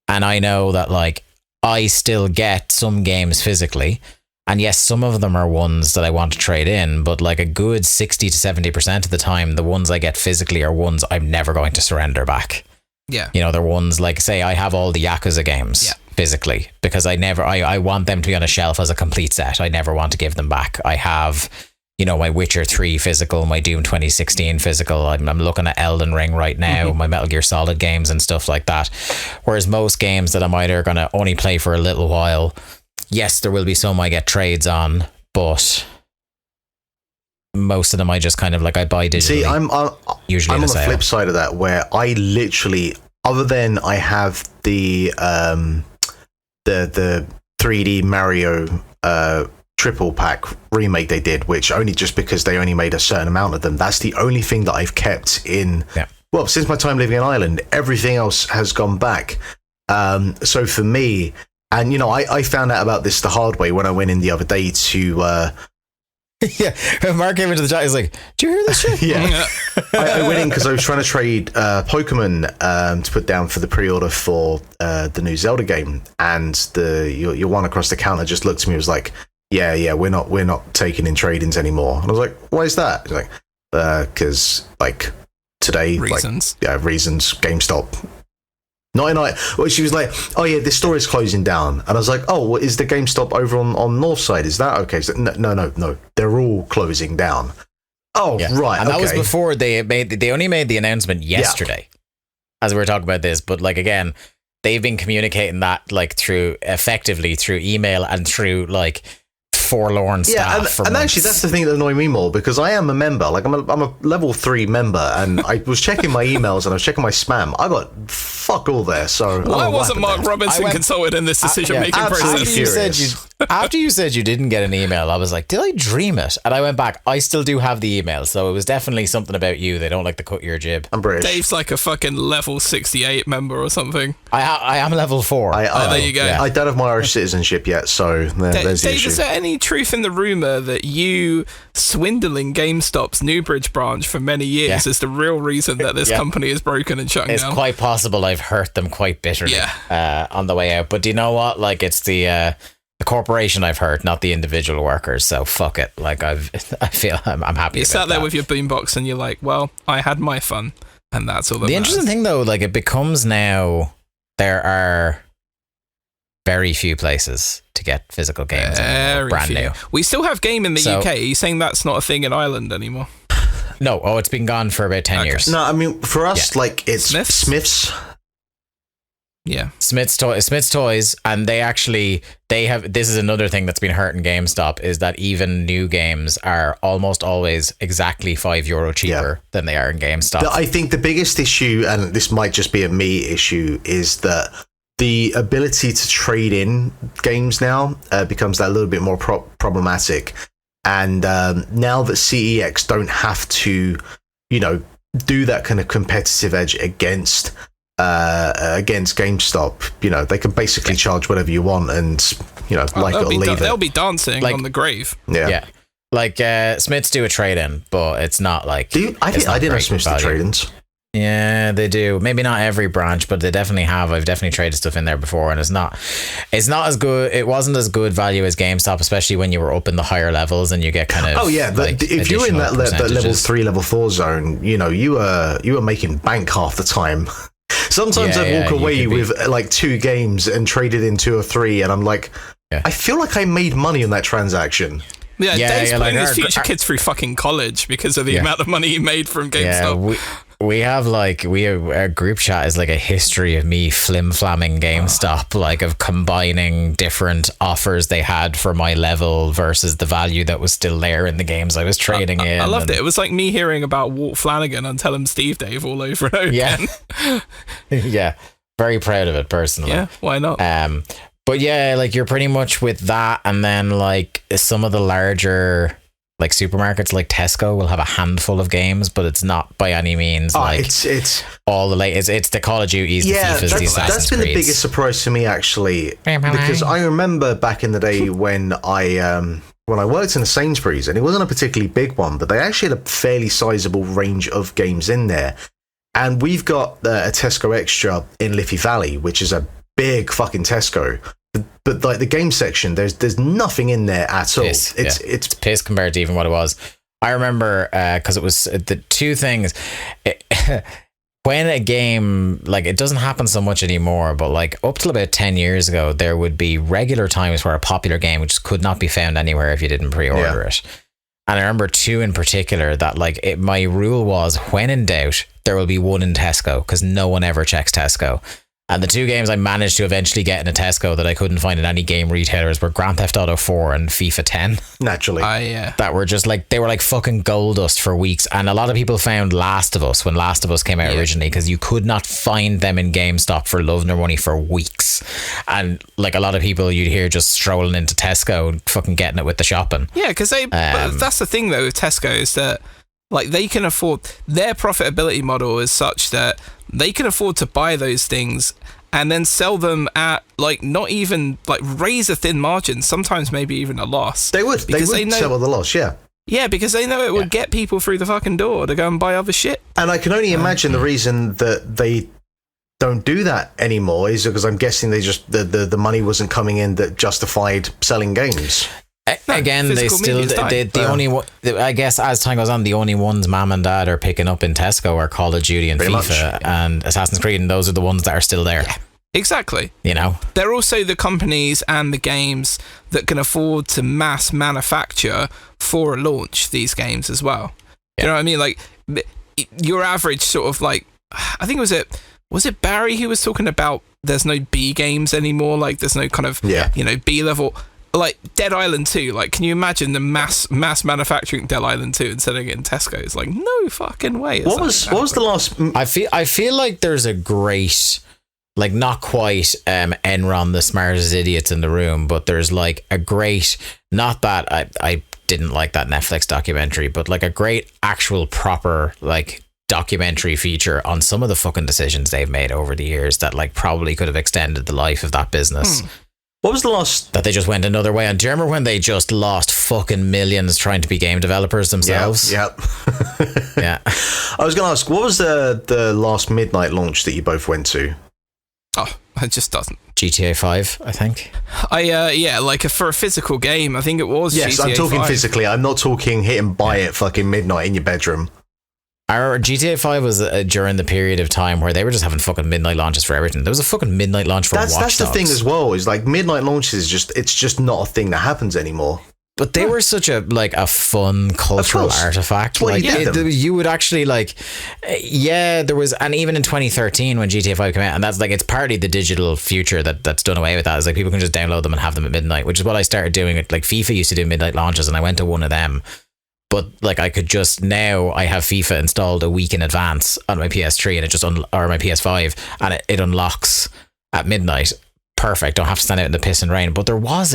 And I know that like I still get some games physically, and yes, some of them are ones that I want to trade in, but like a good 60 to 70% of the time, the ones I get physically are ones I'm never going to surrender back. Yeah. You know, they're ones like, say, I have all the Yakuza games physically, because I want them to be on a shelf as a complete set. I never want to give them back. I have, you know, my Witcher 3 physical, my Doom 2016 physical. I'm looking at Elden Ring right now, my Metal Gear Solid games and stuff like that. Whereas most games that I'm either going to only play for a little while, yes, there will be some I get trades on, but most of them I just kind of like I buy digitally. See, I'm usually on the flip side of that, where I literally, other than I have the 3D Mario triple pack remake they did, which only just because they only made a certain amount of them. That's the only thing that I've kept in. Well, since my time living in Ireland, everything else has gone back. So for me, and you know, I found out about this the hard way when I went in the other day to. Mark came into the chat. He's like, "Do you hear this shit?" I went in because I was trying to trade Pokemon to put down for the pre-order for the new Zelda game, and your one across the counter just looked at me and was like, "Yeah, we're not taking in trade-ins anymore." And I was like, "Why is that?" He's like, "Because like today, reasons, reasons, GameStop." Not in well, she was like, "Oh yeah, this store is closing down," and I was like, "Oh, well, is the GameStop over on North Side? Is that okay?" So, no, they're all closing down. Oh right, and that was before they only made the announcement yesterday, as we were talking about this. But like again, they've been communicating that like effectively through email and through like forlorn staff. And actually, that's the thing that annoyed me more, because I am a member. Like I'm a level 3 member, and I was checking my emails and I was checking my spam. I got fuck all there. So why wasn't Mark Robinson consulted in this decision making process? After you said you didn't get an email, I was like, did I dream it? And I went back. I still do have the email, so it was definitely something about you. They don't like to cut your jib. I'm British. Dave's like a fucking level 68 member or something. I am level 4. There you go. I don't have my Irish citizenship yet, so there's the Dave, issue. is there any truth in the rumour that you swindling GameStop's Newbridge branch for many years is the real reason that this company is broken and shutting down? It's quite possible I've hurt them quite bitterly on the way out. But do you know what? Like, it's the corporation I've hurt, not the individual workers. So fuck it. Like I feel I'm happy. You about sat there that. with your boombox and you're like, well, I had my fun, and that's all that The matters. interesting thing though, like it becomes now there are very few places to get physical games brand new. We still have Game in the UK. Are you saying that's not a thing in Ireland anymore? No. Oh, it's been gone for about 10 years. No, I mean for us, like it's Smith's. Yeah. Smith's Toys, and they have, this is another thing that's been hurting GameStop, is that even new games are almost always exactly €5 cheaper than they are in GameStop. I think the biggest issue, and this might just be a me issue, is that the ability to trade in games now becomes that little bit more problematic. And now that CEX don't have to, do that kind of competitive edge against GameStop, they can basically charge whatever you want, and like it or leave it. They'll be dancing on the grave. Yeah. Like Smiths do a trade-in, but it's not like. I didn't know Smiths do trade-ins. Yeah, they do. Maybe not every branch, but they definitely have. I've definitely traded stuff in there before, and it's not as good. It wasn't as good value as GameStop, especially when you were up in the higher levels and you get kind of. Oh yeah, if you're in that level 3, level 4 zone, you were making bank half the time. Sometimes I'd walk away with like 2 games and traded in 2 or 3, and I'm like, I feel like I made money on that transaction. Yeah, Dave's putting his future kids through fucking college because of the amount of money he made from GameStop. Yeah, we have our group chat is like a history of me flim-flamming GameStop, like of combining different offers they had for my level versus the value that was still there in the games I was trading in. I loved it. It was like me hearing about Walt Flanagan and Tell Him Steve Dave all over and over again. Yeah, very proud of it personally. Yeah, why not? But yeah, like you're pretty much with that, and then like some of the larger like supermarkets like Tesco will have a handful of games, but it's not by any means it's all the latest. It's the Call of Duties, the FIFAs, the Assassin's that's been Creeds. the biggest surprise to me actually, because I remember back in the day when I worked in a Sainsbury's, and it wasn't a particularly big one, but they actually had a fairly sizable range of games in there. And we've got a Tesco Extra in Liffey Valley, which is a big fucking Tesco. But like the game section, there's nothing in there at all. It's piss compared to even what it was. I remember because it was the two things. When a game, like, it doesn't happen so much anymore, but like up till about 10 years ago, there would be regular times where a popular game just could not be found anywhere if you didn't pre-order it. And I remember 2 in particular that like my rule was, when in doubt, there will be one in Tesco, because no one ever checks Tesco. And the 2 games I managed to eventually get in a Tesco that I couldn't find in any game retailers were Grand Theft Auto 4 and FIFA 10. Naturally. That were just like, they were like fucking gold dust for weeks. And a lot of people found Last of Us when Last of Us came out originally, because you could not find them in GameStop for love nor money for weeks. And like a lot of people you'd hear just strolling into Tesco and fucking getting it with the shopping. Yeah, because that's the thing though with Tesco, is that like they can afford, their profitability model is such that they can afford to buy those things and then sell them at like not even like razor thin margins, sometimes maybe even a loss. They would sell at the loss, Yeah, because they know it would get people through the fucking door to go and buy other shit. And I can only imagine the reason that they don't do that anymore is because I'm guessing they just the money wasn't coming in that justified selling games. Again, they still the only one, I guess as time goes on, the only ones mom and dad are picking up in Tesco are Call of Duty and FIFA and Assassin's Creed, and those are the ones that are still there. Yeah, exactly. You know, they're also the companies and the games that can afford to mass manufacture for a launch these games as well. You know what I mean? Like your average sort of like, I think was it Barry who was talking about there's no B games anymore, like there's no kind of B level. Like Dead Island 2, like can you imagine the mass manufacturing Dead Island 2 and selling it in Tesco? It's like no fucking way. What was the last? I feel like there's a great, like not quite Enron the smartest idiots in the room, but there's like a great, not that I didn't like that Netflix documentary, but like a great actual proper like documentary feature on some of the fucking decisions they've made over the years that like probably could have extended the life of that business. What was the last that they just went another way? And do you remember when they just lost fucking millions trying to be game developers themselves? Yeah. I was going to ask, what was the last midnight launch that you both went to? Oh, it just doesn't. GTA 5, I think. For a physical game, I think it was. Yes, GTA I'm talking 5. physically. I'm not talking hit and buy it fucking midnight in your bedroom. I remember GTA 5 was during the period of time where they were just having fucking midnight launches for everything. There was a fucking midnight launch for Watch Dogs. That's the thing as well, is like midnight launches, it's just not a thing that happens anymore. But they were such a fun cultural artifact. Well, Like you would actually there was, and even in 2013 when GTA 5 came out, and that's like, it's partly the digital future that's done away with that. It's like people can just download them and have them at midnight, which is what I started doing. Like FIFA used to do midnight launches, and I went to one of them. But like I could just, now I have FIFA installed a week in advance on my PS3, and it just or my PS5, and it unlocks at midnight. Perfect. Don't have to stand out in the piss and rain. But there was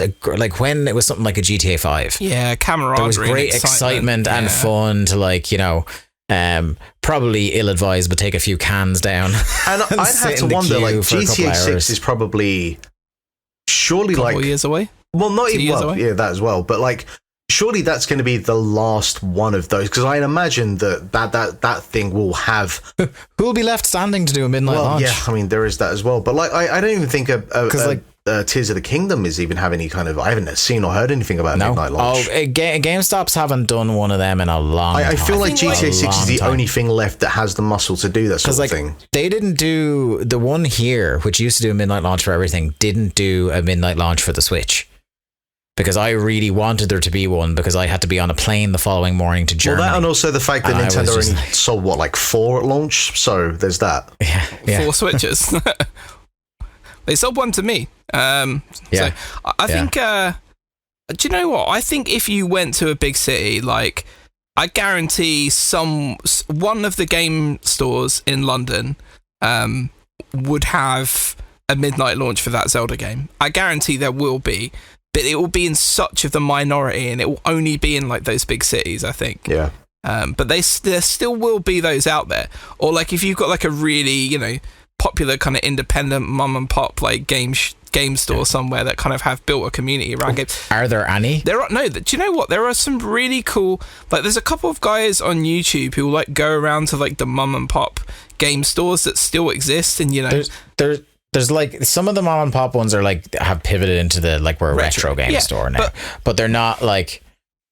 when it was something like a GTA 5. Yeah, camaraderie. There was great excitement and fun to probably ill-advised, but take a few cans down. And I'd have to wonder, like, GTA 6 is probably surely couple years away. Well, not even that as well. But like, surely that's going to be the last one of those, because I imagine that thing will have. Who will be left standing to do a midnight launch? Yeah, I mean there is that as well. But like, I don't even think Tears of the Kingdom is even have any kind of. I haven't seen or heard anything about a midnight launch. GameStops haven't done one of them in a long time. I feel like GTA 6 is the only thing left that has the muscle to do that sort of thing. They didn't do the one here, which used to do a midnight launch for everything. Didn't do a midnight launch for the Switch. Because I really wanted there to be one, because I had to be on a plane the following morning to Germany. Well, that, and also the fact that Nintendo only sold, 4 at launch? So there's that. Yeah. 4 Switches. They sold one to me. So I think, do you know what? I think if you went to a big city, like, I guarantee one of the game stores in London would have a midnight launch for that Zelda game. I guarantee there will be. But it will be in such of the minority, and it will only be in like those big cities, I think. Yeah. But there still will be those out there. Or like if you've got like a really, popular kind of independent mum and pop like game store somewhere that kind of have built a community around games. Are there any? Do you know what? There are some really cool, like there's a couple of guys on YouTube who like go around to like the mum and pop game stores that still exist, and There's like some of the mom and pop ones are like have pivoted into the we're a retro game store now, but they're not like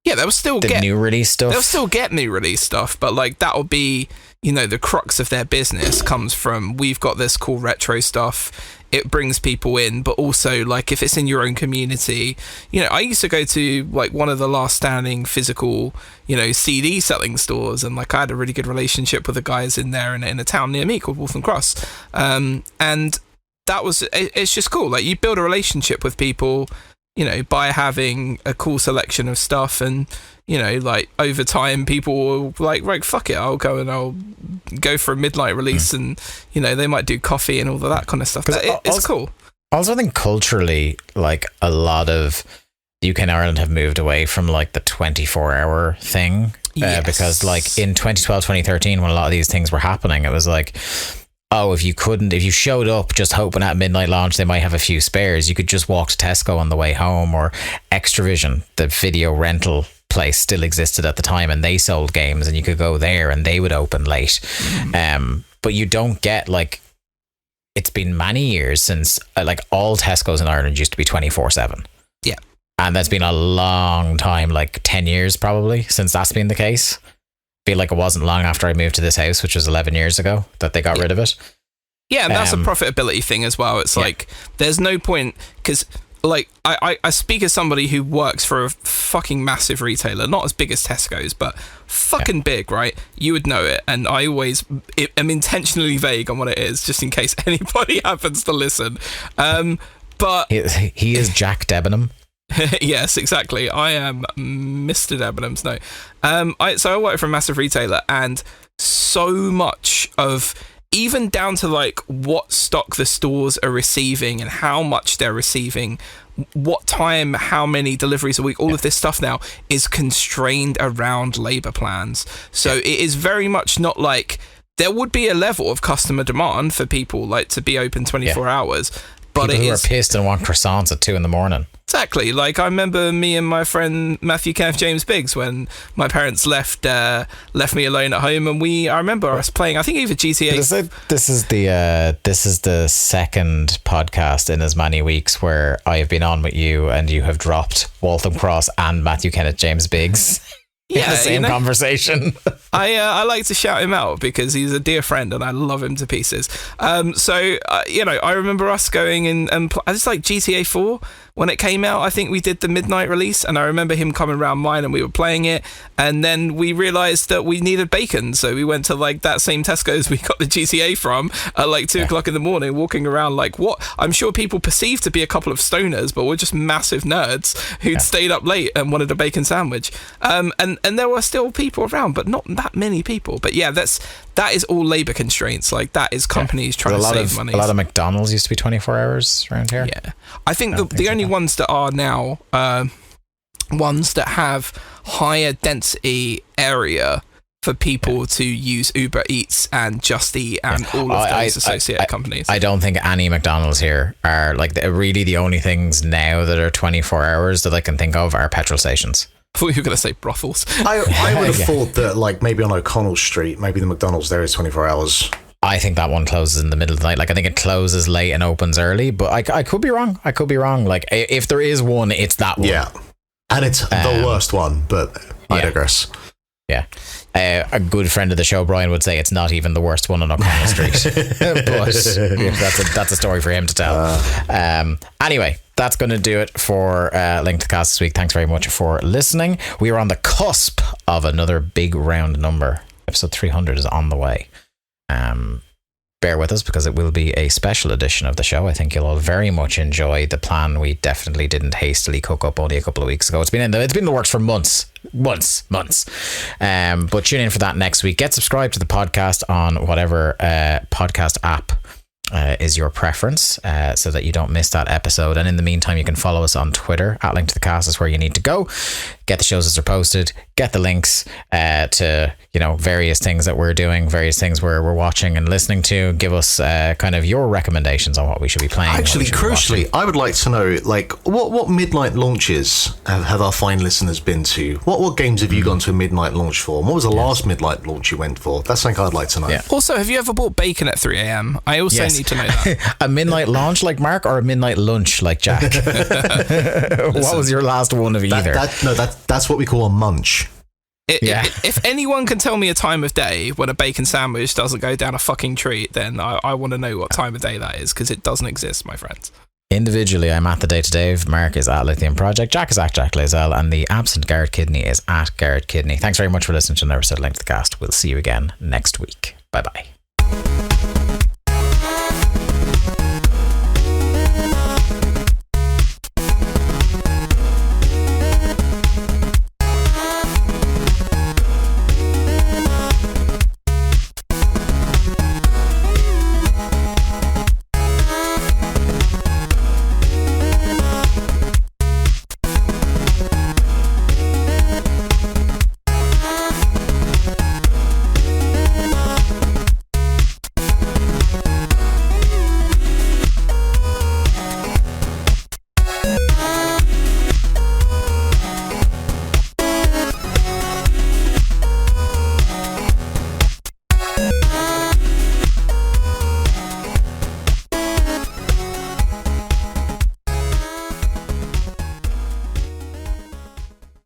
they'll still get new release stuff. They'll still get new release stuff, but like that'll be the crux of their business comes from, we've got this cool retro stuff. It brings people in, but also like if it's in your own community, I used to go to like one of the last standing physical, CD selling stores, and like I had a really good relationship with the guys in there in a town near me called Waltham Cross, and it's just cool. Like you build a relationship with people, by having a cool selection of stuff, and like over time people will like, right, fuck it, I'll go for a midnight release, and they might do coffee and all of that kind of stuff. It's cool. Also, I think culturally, like a lot of UK and Ireland have moved away from like the 24-hour thing, because like in 2012, 2013, when a lot of these things were happening, it was like, if you showed up just hoping at midnight launch they might have a few spares, you could just walk to Tesco on the way home, or Extravision, the video rental place, still existed at the time, and they sold games, and you could go there and they would open late. But you don't get it's been many years since all Tesco's in Ireland used to be 24/7. Yeah. And that's been a long time, like 10 years probably since that's been the case. Feel like it wasn't long after I moved to this house, which was 11 years ago, that they got rid of it. Yeah, and that's a profitability thing as well. It's like, there's no point, because like I speak as somebody who works for a fucking massive retailer, not as big as Tesco's, but fucking big, right? You would know it, and I always am intentionally vague on what it is, just in case anybody happens to listen. But he is Jack Debenham. Yes, exactly. I am Mr. Debenhams. No. So I work for a massive retailer, and so much of, even down to like what stock the stores are receiving and how much they're receiving, what time, how many deliveries a week, all of this stuff now is constrained around labor plans. So it is very much not like, there would be a level of customer demand for people like to be open 24 hours. But people who are pissed and want croissants at 2 a.m. Exactly. Like I remember me and my friend Matthew Kenneth James Biggs, when my parents left me alone at home, and I remember us playing, I think either GTA. This is the second podcast in as many weeks where I have been on with you, and you have dropped Waltham Cross and Matthew Kenneth James Biggs. In the same conversation. I like to shout him out because he's a dear friend and I love him to pieces. I remember us going and it's like GTA 4. when it came out. I think we did the midnight release, and I remember him coming around mine and we were playing it, and then we realised that we needed bacon, so we went to like that same Tesco's we got the GTA from at like 2 o'clock in the morning, walking around like what I'm sure people perceived to be a couple of stoners, but we're just massive nerds who'd stayed up late and wanted a bacon sandwich. And there were still people around, but not that many people. But yeah, that is all labour constraints. Like that is companies trying to save money. A lot of McDonald's used to be 24 hours around here. Yeah, I think the only ones that are now ones that have higher density area for people to use Uber Eats and Just Eat and all of those associated companies. I don't think any McDonald's here are like really the only things now that are 24 hours that I can think of are petrol stations. I thought you were going to say brothels. I would have thought that like maybe on O'Connell Street, maybe the McDonald's there is 24 hours. I think that one closes in the middle of the night. Like I think it closes late and opens early, but I could be wrong. Like if there is one, it's that one. Yeah. And it's the worst one, but I digress. Yeah. A good friend of the show, Brian, would say it's not even the worst one on O'Connell Street. But that's a story for him to tell. Anyway, that's going to do it for Link to the Cast this week. Thanks very much for listening. We are on the cusp of another big round number. Episode 300 is on the way. Bear with us because it will be a special edition of the show. I think you'll all very much enjoy the plan we definitely didn't hastily cook up only a couple of weeks ago. It's been in the works for months. But tune in for that next week. Get subscribed to the podcast on whatever podcast app is your preference, so that you don't miss that episode. And in the meantime, you can follow us on Twitter at Link to the Cast is where you need to go. Get the shows as they're posted. Get the links to various things that we're doing, various things we're watching and listening to. Give us kind of your recommendations on what we should be playing. Actually, crucially, I would like to know like what midnight launches have our fine listeners been to? What games have you gone to a midnight launch for? And what was the last midnight launch you went for? That's something I'd like to know. Yeah. Also, have you ever bought bacon at 3 a.m? I also need to know that. A midnight launch like Mark or a midnight lunch like Jack? What was your last one of either? That's what we call a munch. If anyone can tell me a time of day when a bacon sandwich doesn't go down a fucking treat, then I want to know what time of day that is, because it doesn't exist, my friends. Individually, I'm at the Day to Dave. Mark is at Lithium Project. Jack is at Jack Lazell, and the absent Garrett Kidney is at Garrett Kidney. Thanks very much for listening to another episode of Link to the Cast. We'll see you again next week. Bye bye.